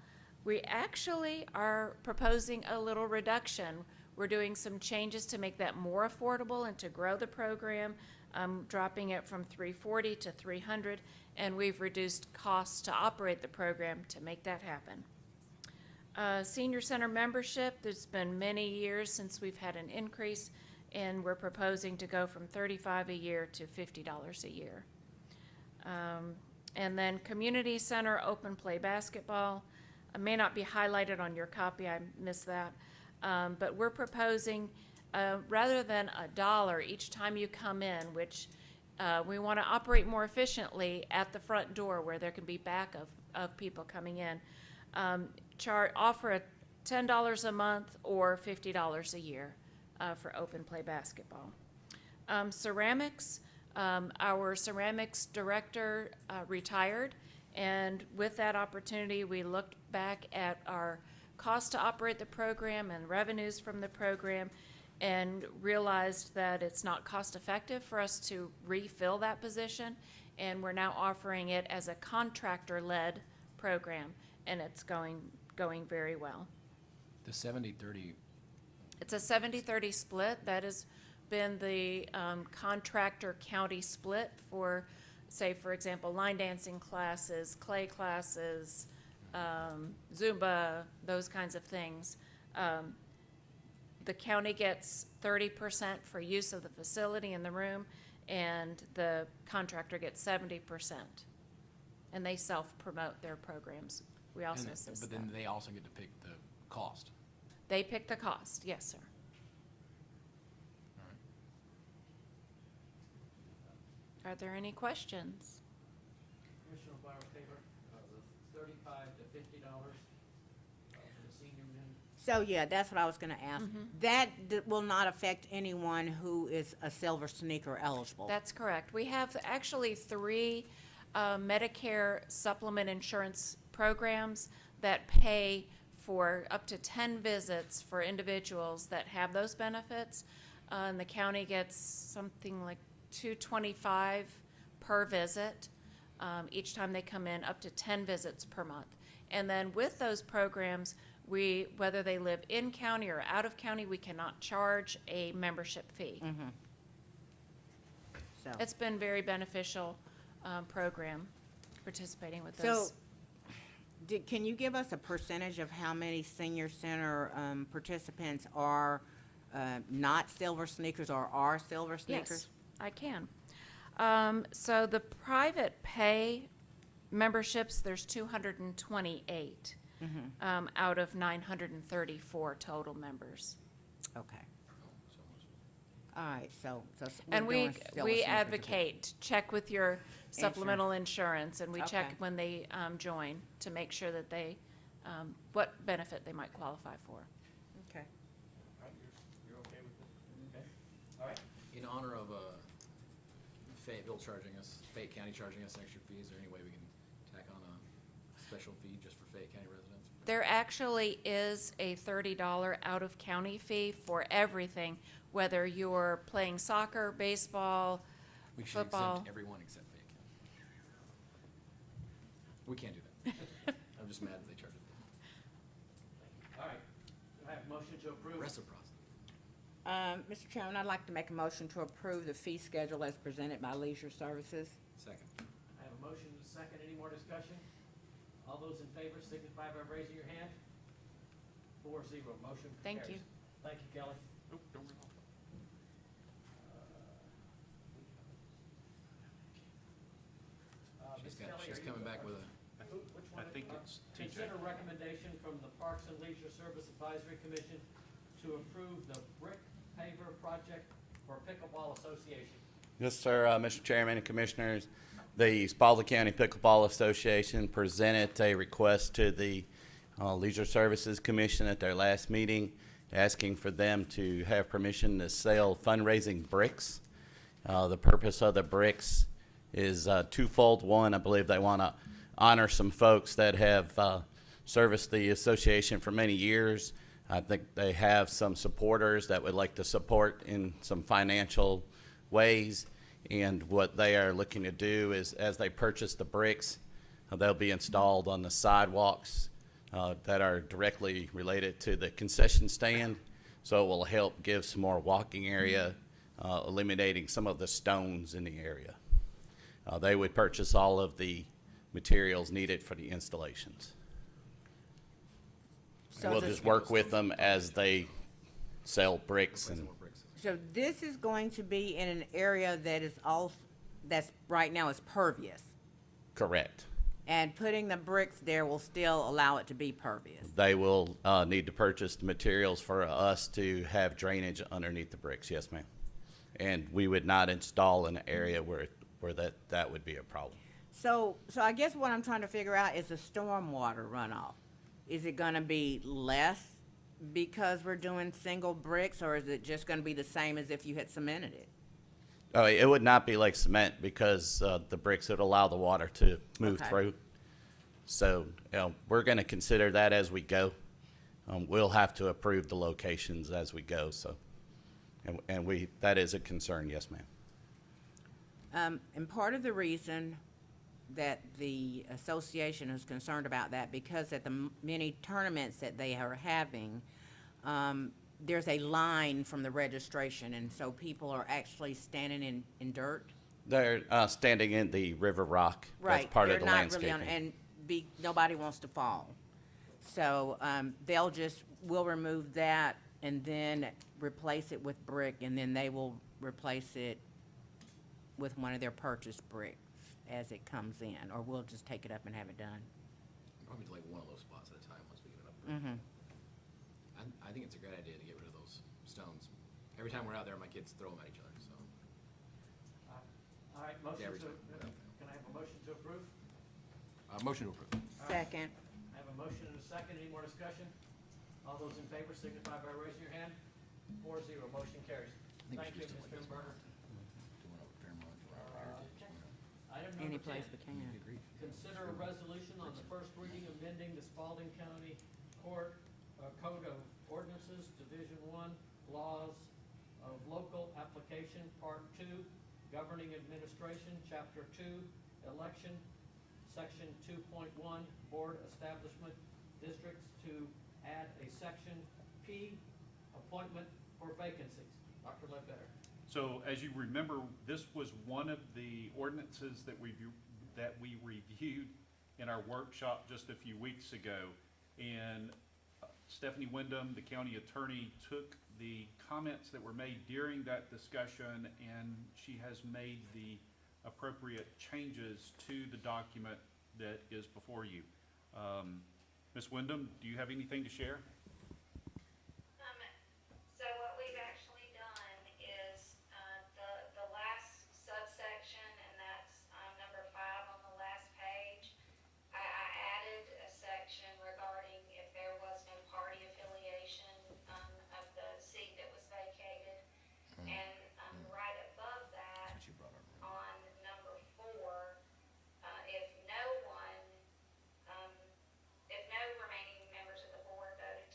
we actually are proposing a little reduction. We're doing some changes to make that more affordable and to grow the program, dropping it from $340 to $300, and we've reduced costs to operate the program to make that happen. Senior center membership, there's been many years since we've had an increase, and we're proposing to go from $35 a year to $50 a year. And then community center open play basketball. It may not be highlighted on your copy, I missed that. But we're proposing, rather than $1 each time you come in, which we want to operate more efficiently at the front door where there can be back of people coming in. Offer a $10 a month or $50 a year for open play basketball. Ceramics, our ceramics director retired, and with that opportunity, we looked back at our cost to operate the program and revenues from the program and realized that it's not cost effective for us to refill that position, and we're now offering it as a contractor-led program, and it's going very well. The 70-30, It's a 70-30 split. That has been the contractor-county split for, say, for example, line dancing classes, clay classes, Zumba, those kinds of things. The county gets 30% for use of the facility in the room, and the contractor gets 70%. And they self-promote their programs. We also assist but them. then they also get to pick the cost. They pick the cost, yes, sir. Are there any questions? Commissioner Bauer-Tabor, the $35 to $50 for the senior men. So, yeah, that's what I was gonna ask. That will not affect anyone who is a silver sneaker eligible. That's correct. We have actually 3 Medicare supplement insurance programs that pay for up to 10 visits for individuals that have those benefits. And the county gets something like $225 per visit each time they come in, up to 10 visits per month. And then with those programs, whether they live in county or out of county, we cannot charge a membership fee. So, It's been very beneficial program participating with so, those. can you give us a percentage of how many senior center participants are not silver sneakers or are silver sneakers? Yes, I can. So the private pay memberships, there's 228 out of 934 total members. Okay. All right, so And we're we doing silver we sneakers. advocate, check with your supplemental insurance, and we check Okay. when they join to make sure that they, what benefit they might qualify for. Okay. All right, you're okay with it? Okay. All right. In honor of Fayetteville Fayette County charging us extra fees, is there any way we can tack on a special fee just for Fayette County residents? There actually is a $30 out-of-county fee for everything, whether you're playing soccer, baseball, We should football. exempt everyone except Fayette County. We can't do that. I'm just mad that they charge it. All right, do I have a motion to approve? Reciprocity. Mr. Chairman, I'd like to make a motion to approve the fee schedule as presented by Leisure Services. Second. I have a motion and a second. Any more discussion? All those in favor signify by raising your hand. 4-0, motion Thank carries. you. Thank you, Kelly. Nope, don't worry. Ms. She's Kelly, she's are you- coming back with a, Which I one? think it's TJ. Consider recommendation from the Parks and Leisure Service Advisory Commission to approve the brick paver project for Pickleball Association. Yes, sir, Mr. Chairman and Commissioners. The Spalding County Pickleball Association presented a request to the Leisure Services Commission at their last meeting, asking for them to have permission to sell fundraising bricks. The purpose of the bricks is twofold. One, I believe they want to honor some folks that have serviced the association for many years. I think they have some supporters that would like to support in some financial ways. And what they are looking to do is, as they purchase the bricks, they'll be installed on the sidewalks that are directly related to the concession stand. So it will help give some more walking area, eliminating some of the stones in the area. They would purchase all of the materials needed for the installations. So We'll the- just work with them as they sell bricks and. So this is going to be in an area that is that's right now is pervious. Correct. And putting the bricks there will still allow it to be pervious. They will need to purchase the materials for us to have drainage underneath the bricks, yes, ma'am. And we would not install in an area where that would be a problem. So I guess what I'm trying to figure out is the stormwater runoff. Is it gonna be less because we're doing single bricks, or is it just gonna be the same as if you had cemented it? Oh, it would not be like cement because the bricks would allow the water to move Okay. through. So, we're gonna consider that as we go. We'll have to approve the locations as we go, so. And that is a concern, yes, ma'am. And part of the reason that the association is concerned about that, because at the many tournaments that they are having, there's a line from the registration, and so people are actually standing in dirt. They're standing in the river rock. Right. That's part of the They're not really landscaping. nobody wants to fall. So, we'll remove that and then replace it with brick, and then they will replace it with one of their purchased bricks as it comes in, or we'll just take it up and have it done. probably like one of those spots at a time once we get it up. Mm-hmm. I think it's a great idea to get rid of those stones. Every time we're out there, my kids throw them at each other, so. All right, motion Every to, time, without fail. can I have a motion to approve? Motion to approve. Second. I have a motion and a second. Any more discussion? All those in favor signify by raising your hand. 4-0, motion carries. think we Thank should you, just do Mr. like Berger. Doing over Fairmont or Item Any number 10. place we can. Consider a resolution on the first reading amending the Spalding County Court Code of Ordinances, Division 1, Laws of Local Application, Part 2, Governing Administration, Chapter 2, Election, Section 2.1, Board Establishment Districts, to add a Section P, Appointment for Vacancies. Dr. Ledbetter. So as you remember, this was one of the ordinances that we reviewed in our workshop just a few weeks ago. And Stephanie Wyndham, the county attorney, took the comments that were made during that discussion, and she has made the appropriate changes to the document that is before you. Ms. Wyndham, do you have anything to share? So what we've actually done is, the last subsection, and that's, number 5 on the last page, I added a section regarding if there was no party affiliation, of the seat that was vacated. And, right above that, on number 4, if no remaining members of the board voted to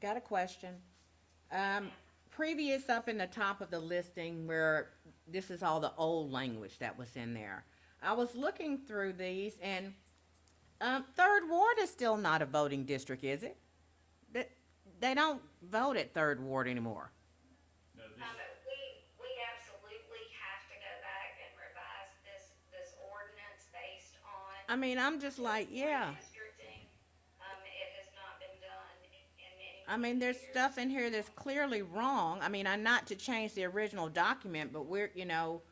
got a question. Previous up in the top of the listing where this is all the old language that was in there. I was looking through these and, Third Ward is still not a voting district, is it? They don't vote at Third Ward anymore. We absolutely have to go back and revise this ordinance based on. I mean, I'm just like, yeah. Redistricting. It has not been done in many. I mean, there's stuff in here that's clearly wrong. I mean, I'm not to change the original document, but we're, you know,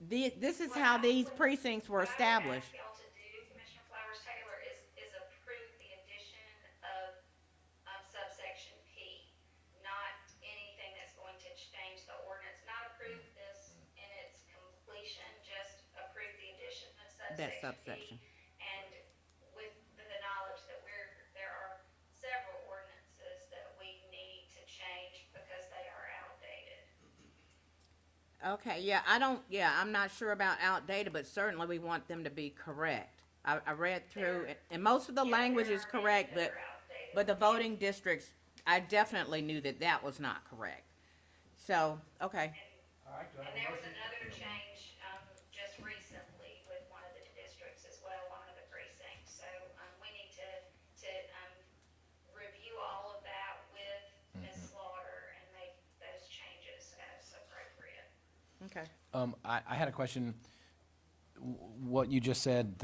this is how these precincts were established. What I would ask y'all to do, Commissioner Flowers Taylor, is approve the addition of subsection P, not anything that's going to change the ordinance, not approve this in its completion, just approve the addition of That subsection subsection. P. And with the knowledge that there are several ordinances that we need to change because they are outdated. Okay, yeah, I'm not sure about outdated, but certainly we want them to be correct. I read through, and most of the language is correct, but the voting districts, I definitely knew that was not correct. So, okay. All right, do I have And a there was motion? another change, just recently with one of the districts as well, one of the precincts. So, we need to review all of that with Ms. Slaughter and make those changes as appropriate. Okay. I had a question. What you just said,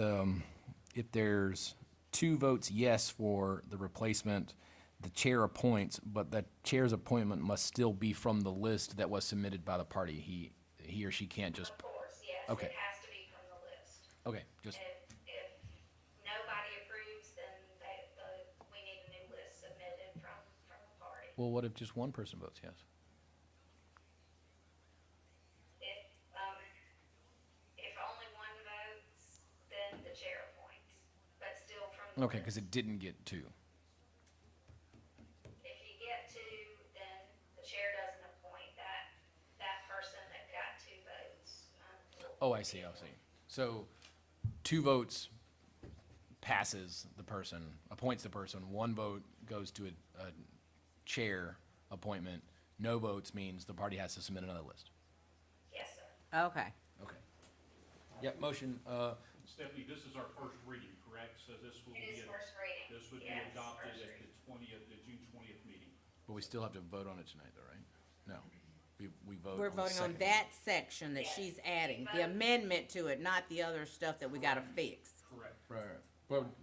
if there's 2 votes yes for the replacement, the chair appoints, but the chair's appointment must still be from the list that was submitted by the party. He or she can't just. Of course, yes, Okay. it has to be from the list. Okay, just, If nobody approves, then we need a new list submitted from the party. well, what if just one person votes yes? If only one votes, then the chair appoints, but still from the Okay, list. because it didn't get 2. If you get 2, then the chair doesn't appoint that person that got 2 votes. Oh, I see. So 2 votes passes the person, appoints the person, 1 vote goes to a chair appointment, no votes means the party has to submit another list. Yes, sir. Okay. Okay. Yep, motion, Stephanie, this is our first reading, correct? So this will It be, is first reading. this would be Yes, adopted first at reading. the June 20th meeting. but we still have to vote on it tonight though, right? No, we vote. We're on the voting on second. that section that she's adding, the amendment to it, not the other stuff that we gotta fix. Correct. Right.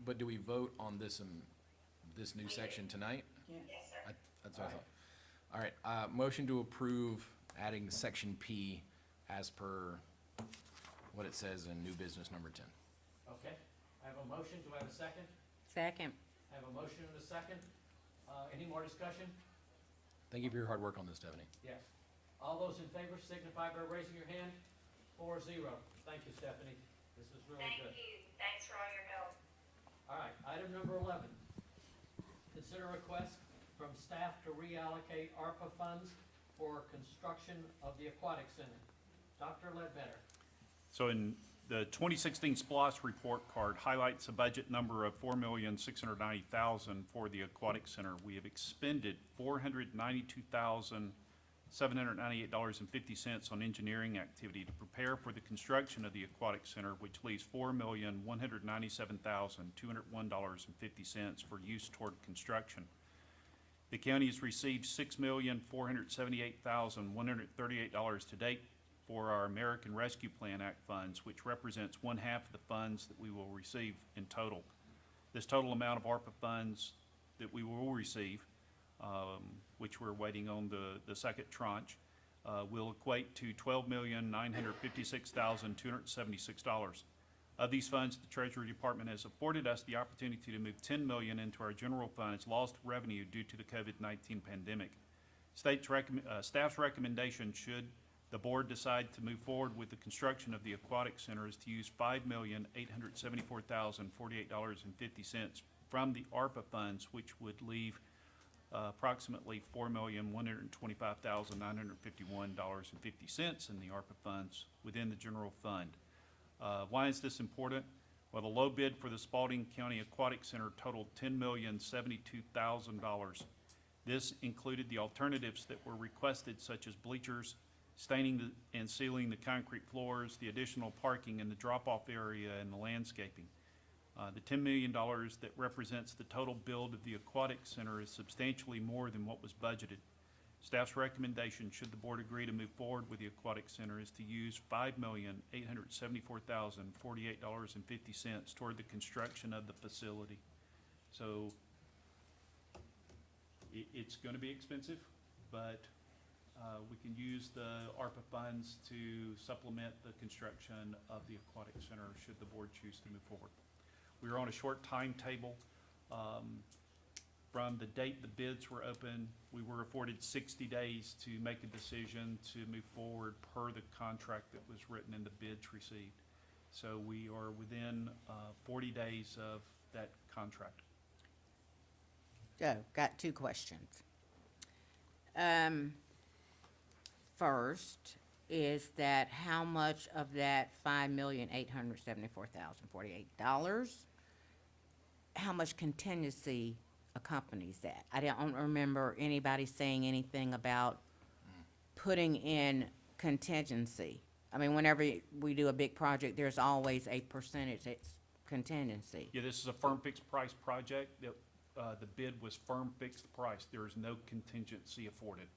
But do we vote on this, this new section tonight? Yes, sir. That's what I thought. All right, motion to approve adding section P as per what it says in new business number 10. Okay, I have a motion, do I have a second? Second. I have a motion and a second. Any more discussion? Thank you for your hard work on this, Stephanie. Yes. All those in favor signify by raising your hand. 4-0. Thank you, Stephanie. This is really good. Thank you. Thanks for all your help. All right, item number 11. Consider request from staff to reallocate ARPA funds for construction of the Aquatic Center. Dr. Ledbetter. So in the 2016 SPLOST report card highlights a budget number of $4,690,000 for the Aquatic Center. We have expended $492,798.50 on engineering activity to prepare for the construction of the Aquatic Center, which leaves $4,197,201.50 for use toward construction. The county has received $6,478,138 to date for our American Rescue Plan Act funds, which represents 1/2 of the funds that we will receive in total. This total amount of ARPA funds that we will receive, which we're waiting on the second tranche, will equate to $12,956,276. Of these funds, the Treasury Department has afforded us the opportunity to move $10 million into our general fund as lost revenue due to the COVID-19 pandemic. Staff's recommendation, should the board decide to move forward with the construction of the Aquatic Center, is to use $5,874,048.50 from the ARPA funds, which would leave approximately $4,125,951.50 in the ARPA funds within the general fund. Why is this important? while the low bid for the Spalding County Aquatic Center totaled $10,072,000. This included the alternatives that were requested, such as bleachers, staining and sealing the concrete floors, the additional parking in the drop-off area, and the landscaping. The $10 million that represents the total build of the Aquatic Center is substantially more than what was budgeted. Staff's recommendation, should the board agree to move forward with the Aquatic Center, is to use $5,874,048.50 toward the construction of the facility. So it's going to be expensive, but we can use the ARPA funds to supplement the construction of the Aquatic Center should the board choose to move forward. We are on a short timetable. From the date the bids were open, we were afforded 60 days to make a decision to move forward per the contract that was written and the bids received. So we are within 40 days of that contract. So, got two questions. First, is that how much of that $5,874,048, how much contingency accompanies that? I don't remember anybody saying anything about putting in contingency. I mean, whenever we do a big project, there's always a percentage that's contingency. Yeah, this is a firm fixed price project. The bid was firm fixed price. There is no contingency afforded.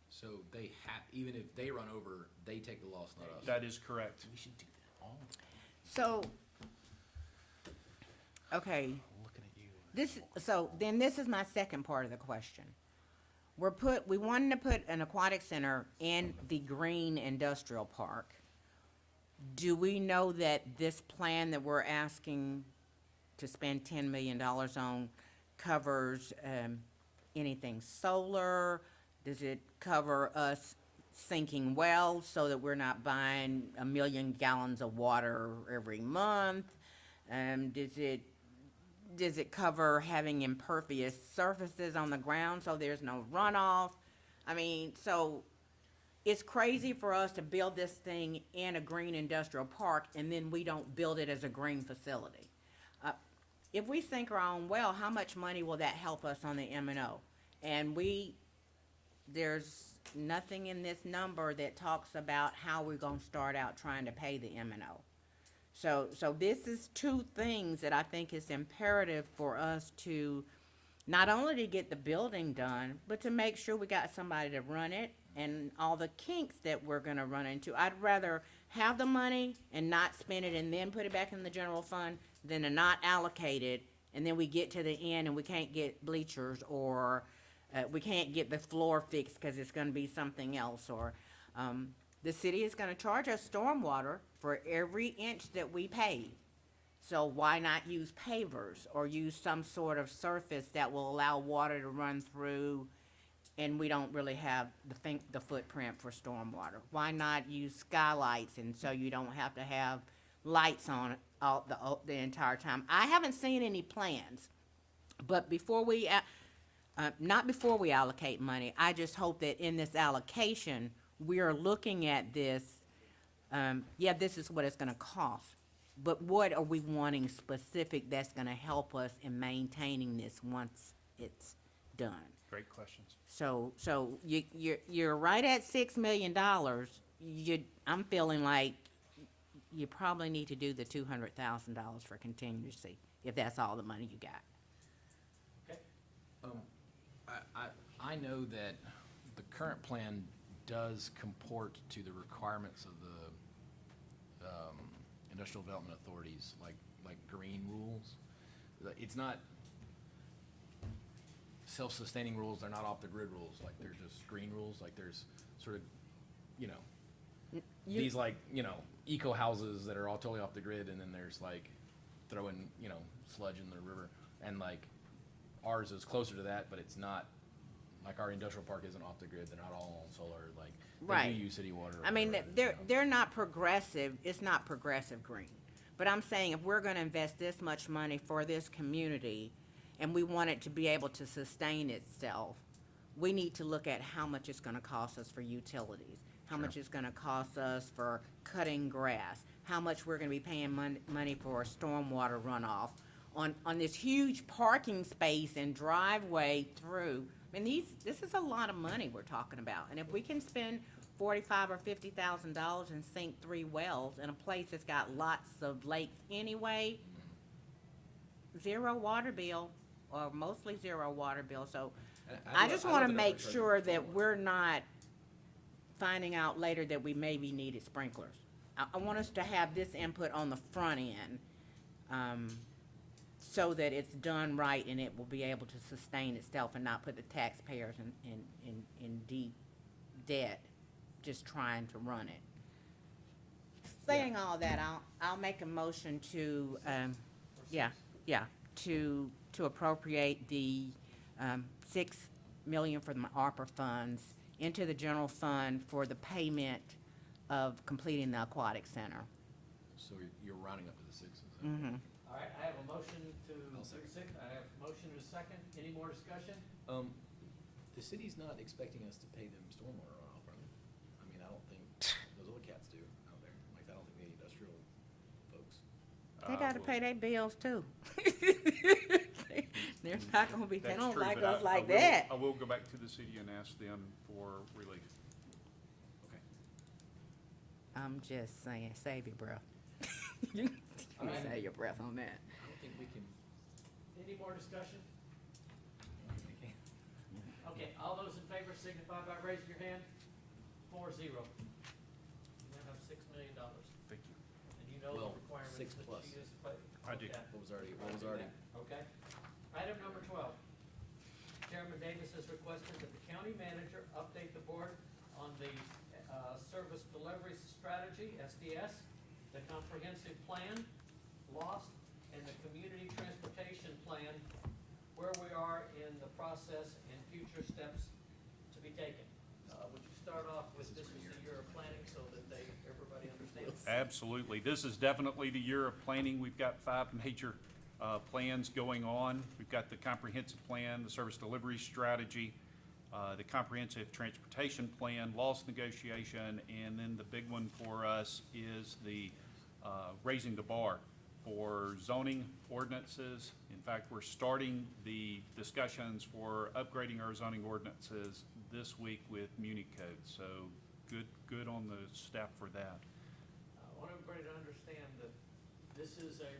So they have, even if they run over, they take the loss, not us. That is correct. We should do that all the time. So, okay, Looking at you. this is my second part of the question. We wanted to put an aquatic center in the green industrial park. Do we know that this plan that we're asking to spend $10 million on covers anything solar? Does it cover us sinking wells so that we're not buying 1 million gallons of water every month? Does it cover having impervious surfaces on the ground so there's no runoff? I mean, so it's crazy for us to build this thing in a green industrial park and then we don't build it as a green facility. If we sink our own well, how much money will that help us on the M&O? And there's nothing in this number that talks about how we're gonna start out trying to pay the M&O. So this is two things that I think is imperative for us to not only to get the building done, but to make sure we got somebody to run it and all the kinks that we're gonna run into. I'd rather have the money and not spend it and then put it back in the general fund than to not allocate it and then we get to the end and we can't get bleachers or we can't get the floor fixed because it's going to be something else, or the city is going to charge us stormwater for every inch that we pave. So why not use pavers or use some sort of surface that will allow water to run through and we don't really have the footprint for stormwater? Why not use skylights and so you don't have to have lights on the entire time? I haven't seen any plans, but not before we allocate money. I just hope that in this allocation, we are looking at this, this is what it's gonna cost, but what are we wanting specific that's gonna help us in maintaining this once it's done? Great questions. So you're right at $6 million. I'm feeling like you probably need to do the $200,000 for contingency, if that's all the money you got. I know that the current plan does comport to the requirements of the industrial development authorities, like green rules. It's not self-sustaining rules, they're not off-the-grid rules, like they're just green rules, like there's sort of, these eco houses that are all totally off the grid, and then there's like throwing, sludge in the river, and like ours is closer to that, but it's not, like our industrial park isn't off the grid, they're not all on solar, like they do use city water. I mean, they're not progressive, it's not progressive green. But I'm saying if we're gonna invest this much money for this community and we want it to be able to sustain itself, we need to look at how much it's gonna cost us for utilities, how much it's gonna cost us for cutting grass, how much we're gonna be paying money for stormwater runoff on this huge parking space and driveway through. I mean, this is a lot of money we're talking about, and if we can spend $45,000 or $50,000 and sink 3 wells in a place that's got lots of lakes anyway, zero water bill, or mostly zero water bill, so I just wanna make sure that we're not finding out later that we maybe needed sprinklers. I want us to have this input on the front end, so that it's done right and it will be able to sustain itself and not put the taxpayers in deep debt just trying to run it. Saying all that, I'll make a motion to, to appropriate the, 6 million from the ARPA funds into the general fund for the payment of completing the Aquatic Center. So you're rounding up to the 6. Mm-hmm. All right, I have a motion to I'll second. I have a motion and a second. Any more discussion? The city's not expecting us to pay them stormwater runoff, are they? I mean, I don't think those other cats do out there. Like, I don't think the industrial folks. They gotta pay their bills too. They're not gonna be, they That's don't true, like but us like I will- that. I will go back to the city and ask them for relief. Okay. I'm just saying, save your breath. You save your breath on that. I don't think we can. Any more discussion? Okay, all those in favor signify by raising your hand. 4-0. You now have $6 million. Thank you. And you know Well, the requirements 6 that plus. she has put. I do. Okay. What was already? Okay. Item number 12. Chairman Davis has requested that the county manager update the board on the service delivery strategy, SDS, the comprehensive plan, SPLOST, and the community transportation plan, where we are in the process and future steps to be taken. Would you start off with this is the year of planning so that everybody understands? Absolutely. This is definitely the year of planning. We've got 5 major plans going on. We've got the comprehensive plan, the service delivery strategy, the comprehensive transportation plan, loss negotiation, and then the big one for us is the raising the bar for zoning ordinances. In fact, we're starting the discussions for upgrading our zoning ordinances this week with Muni Code. So good on the staff for that. I want everybody to understand that this is a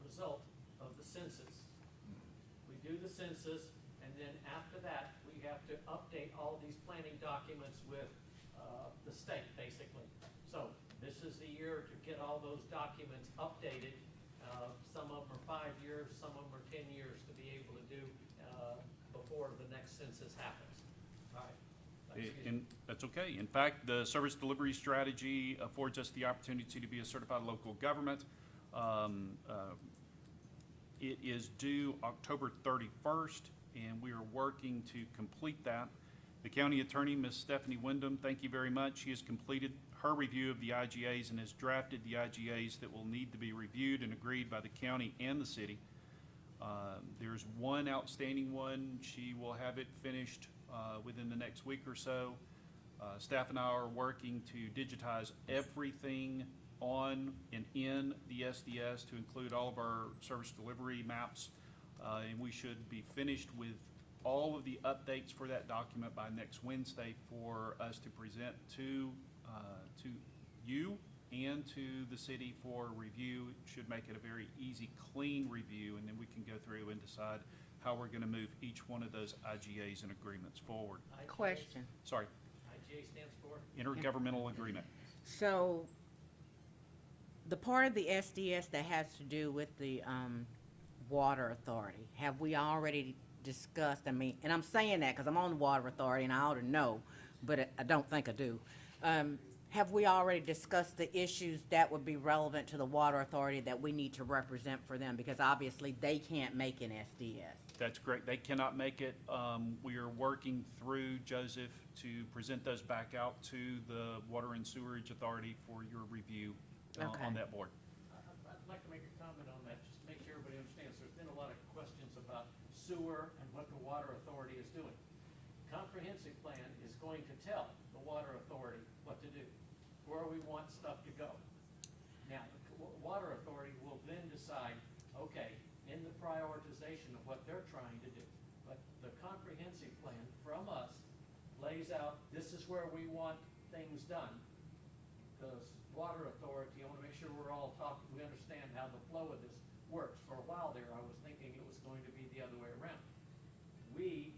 result of the census. We do the census, and then after that, we have to update all these planning documents with the state, basically. So this is the year to get all those documents updated. Some of them are 5 years, some of them are 10 years to be able to do before the next census happens. All right. And that's okay. In fact, the service delivery strategy affords us the opportunity to be a certified local government. It is due October 31st, and we are working to complete that. The county attorney, Ms. Stephanie Wyndham, thank you very much. She has completed her review of the IGAs and has drafted the IGAs that will need to be reviewed and agreed by the county and the city. There's one outstanding one. She will have it finished within the next week or so. Staff and I are working to digitize everything on and in the SDS to include all of our service delivery maps. And we should be finished with all of the updates for that document by next Wednesday for us to present to you and to the city for review. It should make it a very easy, clean review, and then we can go through and decide how we're going to move each one of those IGAs and agreements forward. IGA. Question. Sorry, IGA stands for? intergovernmental agreement. So, the part of the SDS that has to do with the, water authority, have we already discussed, I mean, and I'm saying that because I'm on the water authority and I ought to know, but I don't think I do. Have we already discussed the issues that would be relevant to the water authority that we need to represent for them? Because obviously they can't make an SDS. That's great. They cannot make it. We are working through Joseph to present those back out to the Water and Sewerage Authority for your review on that board. I'd like to make a comment on that, just to make sure everybody understands. There's been a lot of questions about sewer and what the water authority is doing. Comprehensive plan is going to tell the water authority what to do, where we want stuff to go. Now, the water authority will then decide, okay, in the prioritization of what they're trying to do. But the comprehensive plan from us lays out, this is where we want things done. The water authority, I wanna make sure we're all talking, we understand how the flow of this works. For a while there, I was thinking it was going to be the other way around. We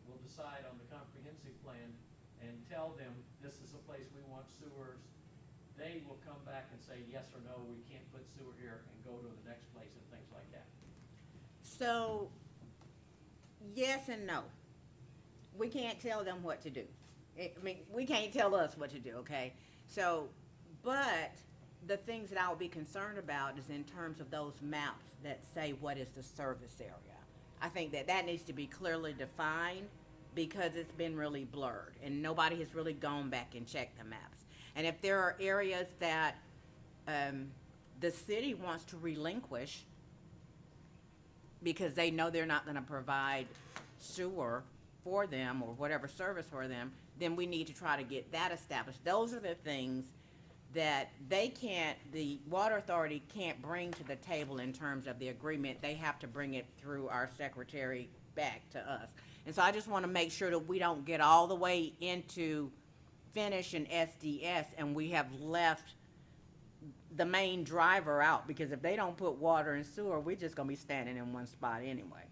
will decide on the comprehensive plan and tell them, this is a place we want sewers. They will come back and say yes or no, we can't put sewer here, and go to the next place and things like that. So, yes and no. We can't tell them what to do. I mean, we can't tell us what to do, okay? So, but the things that I would be concerned about is in terms of those maps that say what is the service area. I think that that needs to be clearly defined because it's been really blurred and nobody has really gone back and checked the maps. And if there are areas that the city wants to relinquish because they know they're not gonna provide sewer for them or whatever service for them, then we need to try to get that established. Those are the things that they can't, the water authority can't bring to the table in terms of the agreement. They have to bring it through our secretary back to us. And so I just wanna make sure that we don't get all the way into finish and SDS and we have left the main driver out, because if they don't put water and sewer, we're just gonna be standing in one spot anyway.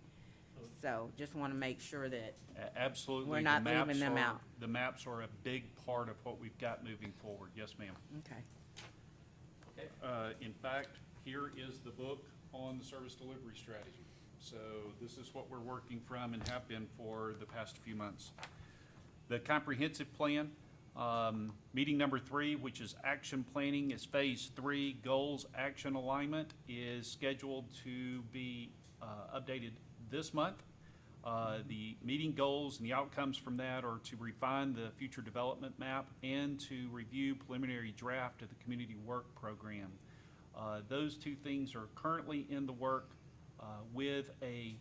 So just wanna make sure that Absolutely. we're the not maps leaving them are- out. The maps are a big part of what we've got moving forward. Yes, ma'am. Okay. In fact, here is the book on the service delivery strategy. So this is what we're working from and have been for the past few months. The comprehensive plan, meeting number 3, which is action planning, is phase 3. Goals action alignment is scheduled to be updated this month. The meeting goals and the outcomes from that are to refine the future development map and to review preliminary draft of the community work program. Those two things are currently in the work with a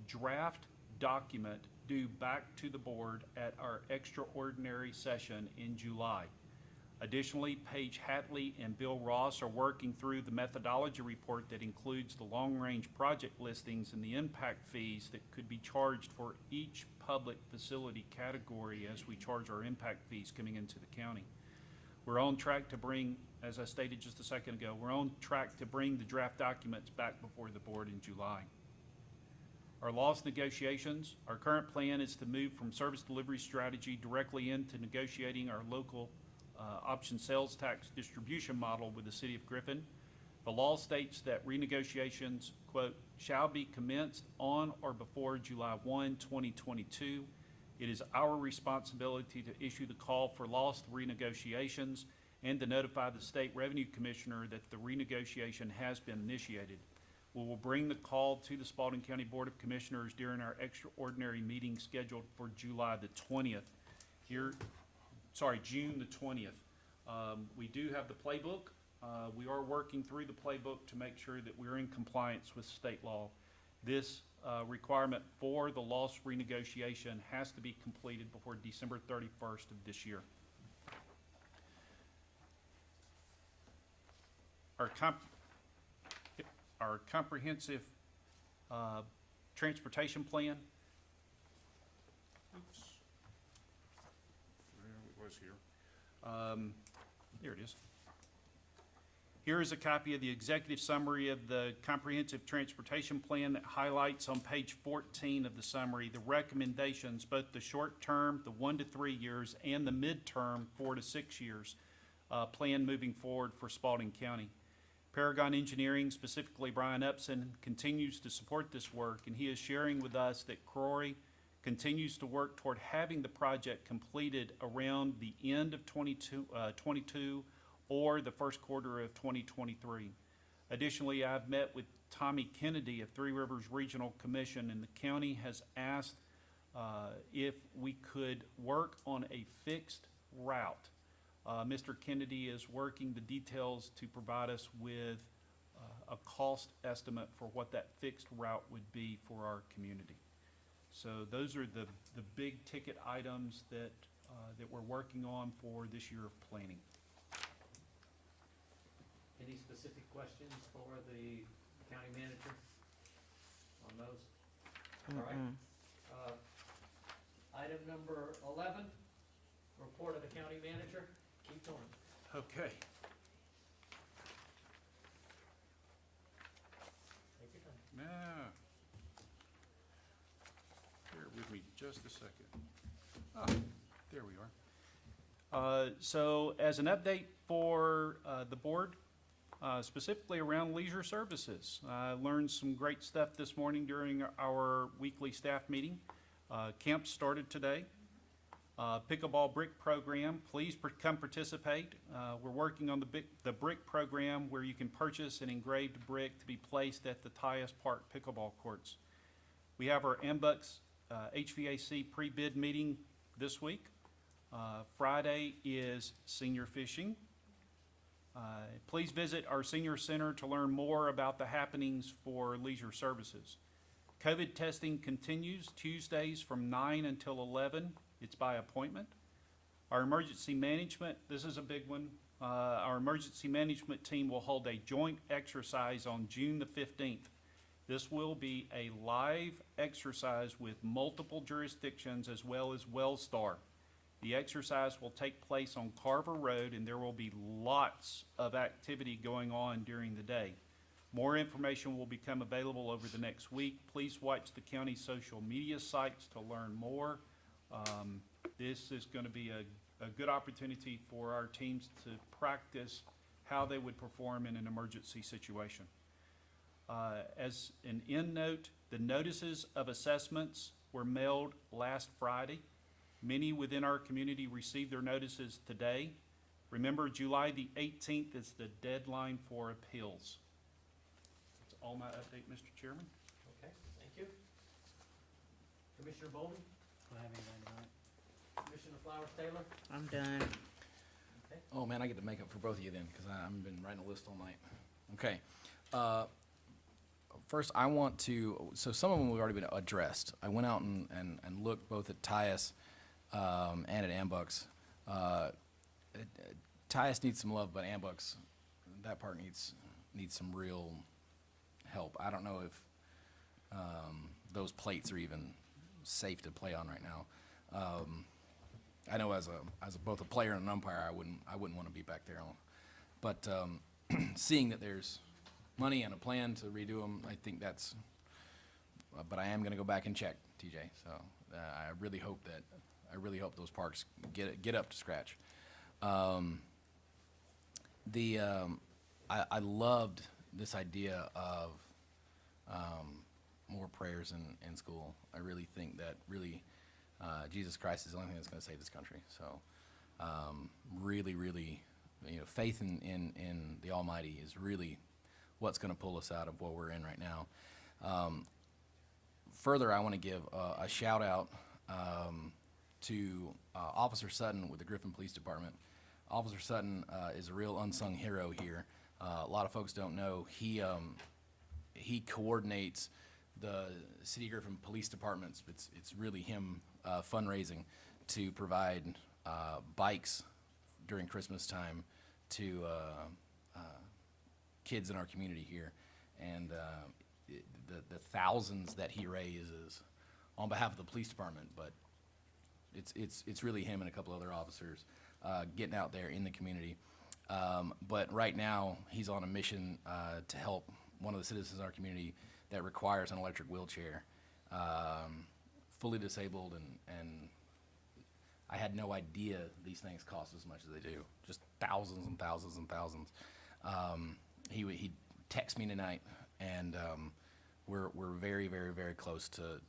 draft document due back to the board at our extraordinary session in July. Additionally, Paige Hatley and Bill Ross are working through the methodology report that includes the long-range project listings and the impact fees that could be charged for each public facility category as we charge our impact fees coming into the county. We're on track to bring, as I stated just a second ago, we're on track to bring the draft documents back before the board in July. Our loss negotiations, our current plan is to move from service delivery strategy directly into negotiating our local option sales tax distribution model with the city of Griffin. The law states that renegotiations, quote, shall be commenced on or before July 1, 2022. It is our responsibility to issue the call for lost renegotiations and to notify the state revenue commissioner that the renegotiation has been initiated. We will bring the call to the Spalding County Board of Commissioners during our extraordinary meeting scheduled for July the 20th. June the 20th. We do have the playbook. We are working through the playbook to make sure that we're in compliance with state law. This requirement for the loss renegotiation has to be completed before December 31st of this year. Our comprehensive transportation plan. Oops. There it was here. Here it is. Here is a copy of the executive summary of the comprehensive transportation plan that highlights on page 14 of the summary the recommendations, both the short term, the 1 to 3 years, and the midterm 4 to 6 years plan moving forward for Spalding County. Paragon Engineering, specifically Brian Upson, continues to support this work, and he is sharing with us that Crory continues to work toward having the project completed around the end of 22 or the first quarter of 2023. Additionally, I've met with Tommy Kennedy of Three Rivers Regional Commission, and the county has asked if we could work on a fixed route. Mr. Kennedy is working the details to provide us with a cost estimate for what that fixed route would be for our community. So those are the big ticket items that we're working on for this year of planning. Any specific questions for the county manager on those? All right. Item number 11, report of the county manager. Keep going. Okay. Take your time. Now, bear with me just a second. There we are. So as an update for the board, specifically around leisure services, I learned some great stuff this morning during our weekly staff meeting. Camp started today. Pickleball brick program, please come participate. We're working on the brick program where you can purchase an engraved brick to be placed at the Tyus Park pickleball courts. We have our AMBUCS HVAC pre-bid meeting this week. Friday is senior fishing. Please visit our senior center to learn more about the happenings for leisure services. COVID testing continues Tuesdays from 9 until 11. It's by appointment. Our emergency management, this is a big one. Our emergency management team will hold a joint exercise on June the 15th. This will be a live exercise with multiple jurisdictions as well as Wellstar. The exercise will take place on Carver Road, and there will be lots of activity going on during the day. More information will become available over the next week. Please watch the county social media sites to learn more. This is going to be a good opportunity for our teams to practice how they would perform in an emergency situation. As an end note, the notices of assessments were mailed last Friday. Many within our community received their notices today. Remember, July the 18th is the deadline for appeals. That's all my update, Mr. Chairman. Okay, thank you. Commissioner Bowman? Don't have anything tonight. Commissioner Flowers Taylor? I'm done. Okay. Oh, man, I get to make up for both of you then, because I've been writing a list all night. Okay. First, I want to, so some of them have already been addressed. I went out and looked both at Tyus and at AMBUCS. Tyus needs some love, but AMBUCS, that part needs some real help. I don't know if those plates are even safe to play on right now. I know as both a player and an umpire, I wouldn't want to be back there. But seeing that there's money and a plan to redo them, I think that's. But I am going to go back and check, TJ. So I really hope those parks get up to scratch. I loved this idea of more prayers in school. I really think that Jesus Christ is the only thing that's going to save this country. So really, faith in the Almighty is really what's going to pull us out of what we're in right now. Further, I want to give a shout out to Officer Sutton with the Griffin Police Department. Officer Sutton is a real unsung hero here. A lot of folks don't know he coordinates the City of Griffin Police Departments. It's really him fundraising to provide bikes during Christmas time to kids in our community here, and the thousands that he raises on behalf of the police department, but it's really him and a couple other officers getting out there in the community. But right now he's on a mission to help one of the citizens in our community that requires an electric wheelchair, fully disabled, and I had no idea these things cost as much as they do, just thousands and thousands and thousands. He texted me tonight, and we're very, very, very close to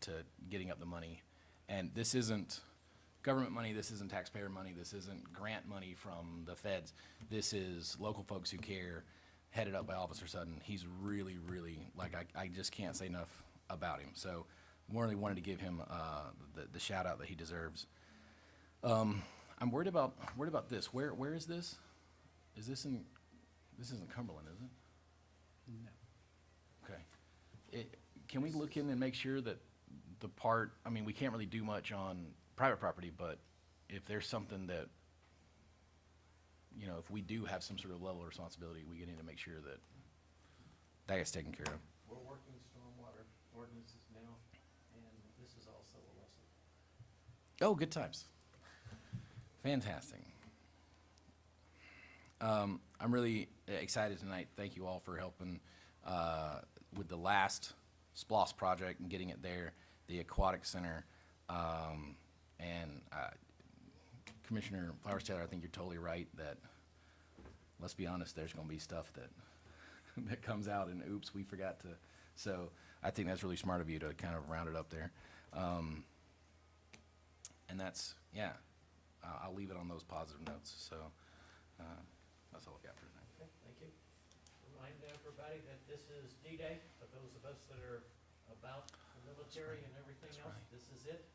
getting up the money. And this isn't government money, this isn't taxpayer money, this isn't grant money from the feds. This is local folks who care, headed up by Officer Sutton. He's really, really, I just can't say enough about him. So really wanted to give him the shout out that he deserves. I'm worried about this. Where is this? This isn't Cumberland, is it? No. Okay. Can we look in and make sure that the part, we can't really do much on private property, but if there's something that you know, if we do have some sort of level of responsibility, we need to make sure that that gets taken care of. We're working stormwater ordinances now, and this is also a lesson. Oh, good times. Fantastic. I'm really excited tonight. Thank you all for helping with the last SPLOST project and getting it there, the Aquatic Center. And Commissioner Flowers-Taylor, I think you're totally right that, let's be honest, there's going to be stuff that that comes out and oops, we forgot to. So I think that's really smart of you to kind of round it up there. And that's, yeah, I'll leave it on those positive notes. So that's all I got for tonight. Okay, thank you. Remind everybody that this is D-Day, for those of us that are about the military and everything else, this is it.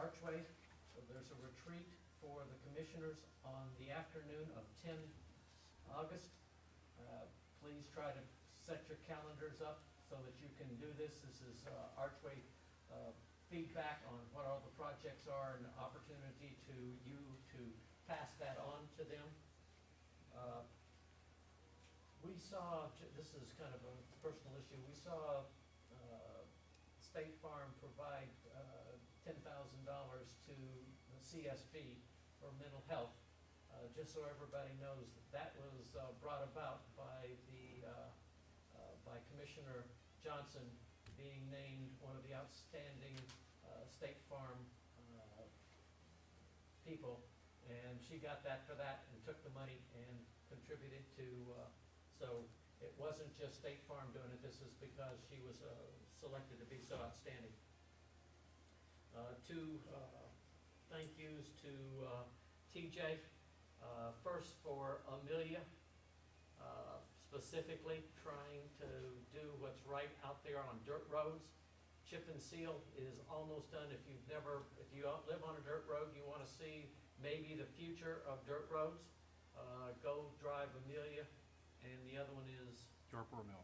Archway, so there's a retreat for the commissioners on the afternoon of 10 August. Please try to set your calendars up so that you can do this. This is Archway feedback on what all the projects are and opportunity to you to pass that on to them. We saw, this is kind of a personal issue, we saw State Farm provide $10,000 to the CSB for mental health. Just so everybody knows, that was brought about by by Commissioner Johnson being named one of the outstanding State Farm people, and she got that for that and took the money and contributed to, so it wasn't just State Farm doing it, this is because she was selected to be so outstanding. Two thank yous to TJ. First for Amelia, specifically trying to do what's right out there on dirt roads. Chip and seal is almost done. If you live on a dirt road, you want to see maybe the future of dirt roads, go drive Amelia, and the other one is Yorkboro Mill.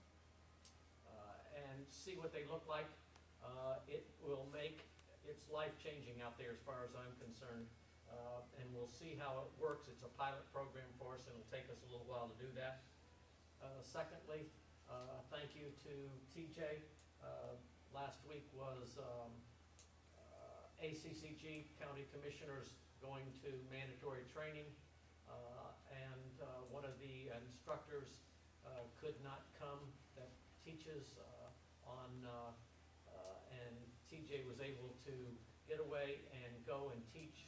and see what they look like. It will make, it's life-changing out there as far as I'm concerned. And we'll see how it works. It's a pilot program for us, and it'll take us a little while to do that. Secondly, thank you to TJ. Last week was ACCG County Commissioners going to mandatory training, and one of the instructors could not come that teaches and TJ was able to get away and go and teach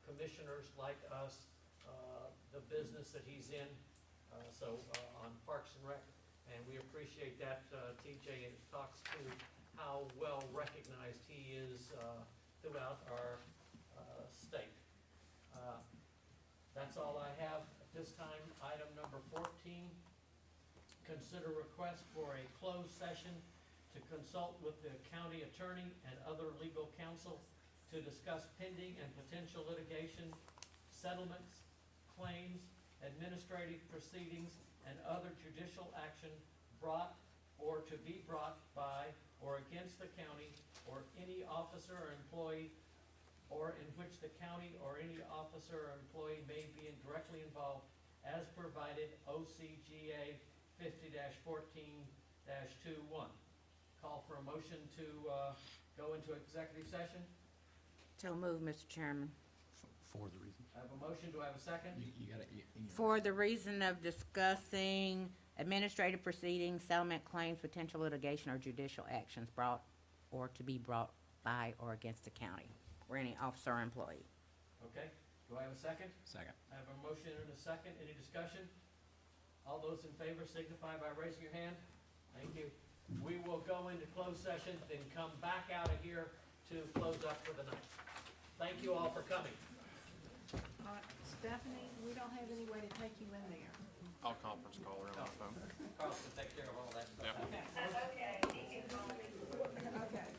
commissioners like us the business that he's in, on Parks and Rec, and we appreciate that, TJ, and it talks to how well recognized he is throughout our state. That's all I have at this time. Item number 14, consider request for a closed session to consult with the county attorney and other legal counsel to discuss pending and potential litigation, settlements, claims, administrative proceedings, and other judicial action brought or to be brought by or against the county or any officer or employee, or in which the county or any officer or employee may be directly involved, as provided OCGA 50-14-21. Call for a motion to go into executive session. So move, Mr. Chairman. For the reason. I have a motion, do I have a second? You got it. For the reason of discussing administrative proceedings, settlement claims, potential litigation, or judicial actions brought or to be brought by or against the county or any officer or employee. Okay, do I have a second? Second. I have a motion and a second, any discussion? All those in favor signify by raising your hand. Thank you. We will go into closed session, then come back out of here to close up for the night. Thank you all for coming. Stephanie, we don't have any way to take you in there. I'll conference call her on my phone. Carl can take care of all that stuff. Yep. Okay,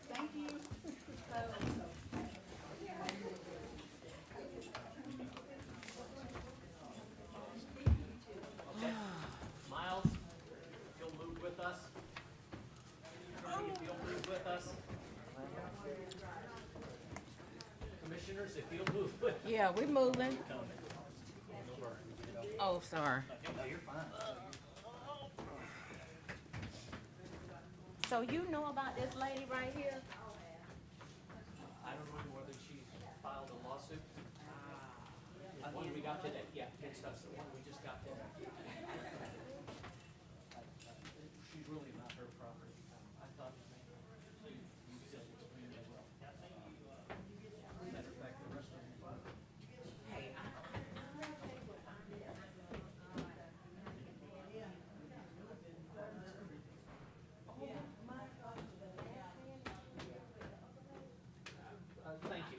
thank you. Okay. Miles, if you'll move with us. Kirby, if you'll move with us. Commissioners, Chris, if you'll move. Yeah, we're moving. Oh, sorry. So you know about this lady right here? I don't know whether she filed a lawsuit. The one we got today, yeah, against us, the one we just got today. She's really not her property. I thought you said extremely well. Matter of fact, the rest of them. Thank you.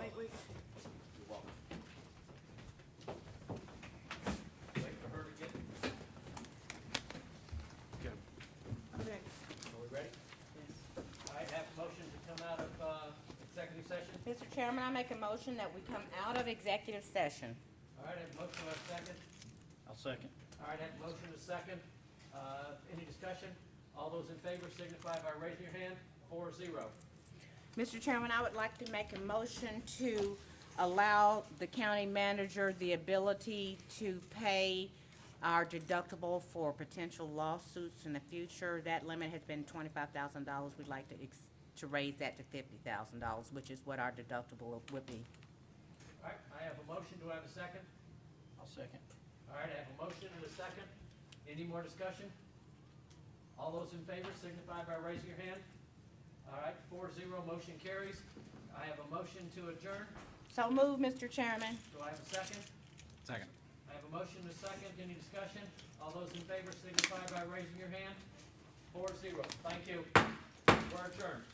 Wait. Wait for her to get. Okay. Are we ready? All right, have a motion to come out of, executive session. Mr. Chairman, I make a motion that we come out of executive session. All right, have a motion, have a second. I'll second. All right, have a motion, a second. Any discussion? All those in favor signify by raising your hand. 4-0. Mr. Chairman, I would like to make a motion to allow the county manager the ability to pay our deductible for potential lawsuits in the future. That limit has been $25,000. We'd like to raise that to $50,000, which is what our deductible would be. All right, I have a motion. Do I have a second? I'll second. All right, I have a motion and a second. Any more discussion? All those in favor signify by raising your hand. All right, 4-0, motion carries. I have a motion to adjourn. So move, Mr. Chairman. Do I have a second? Second. I have a motion and a second. Any discussion? All those in favor signify by raising your hand. 4-0. Thank you. We're adjourned.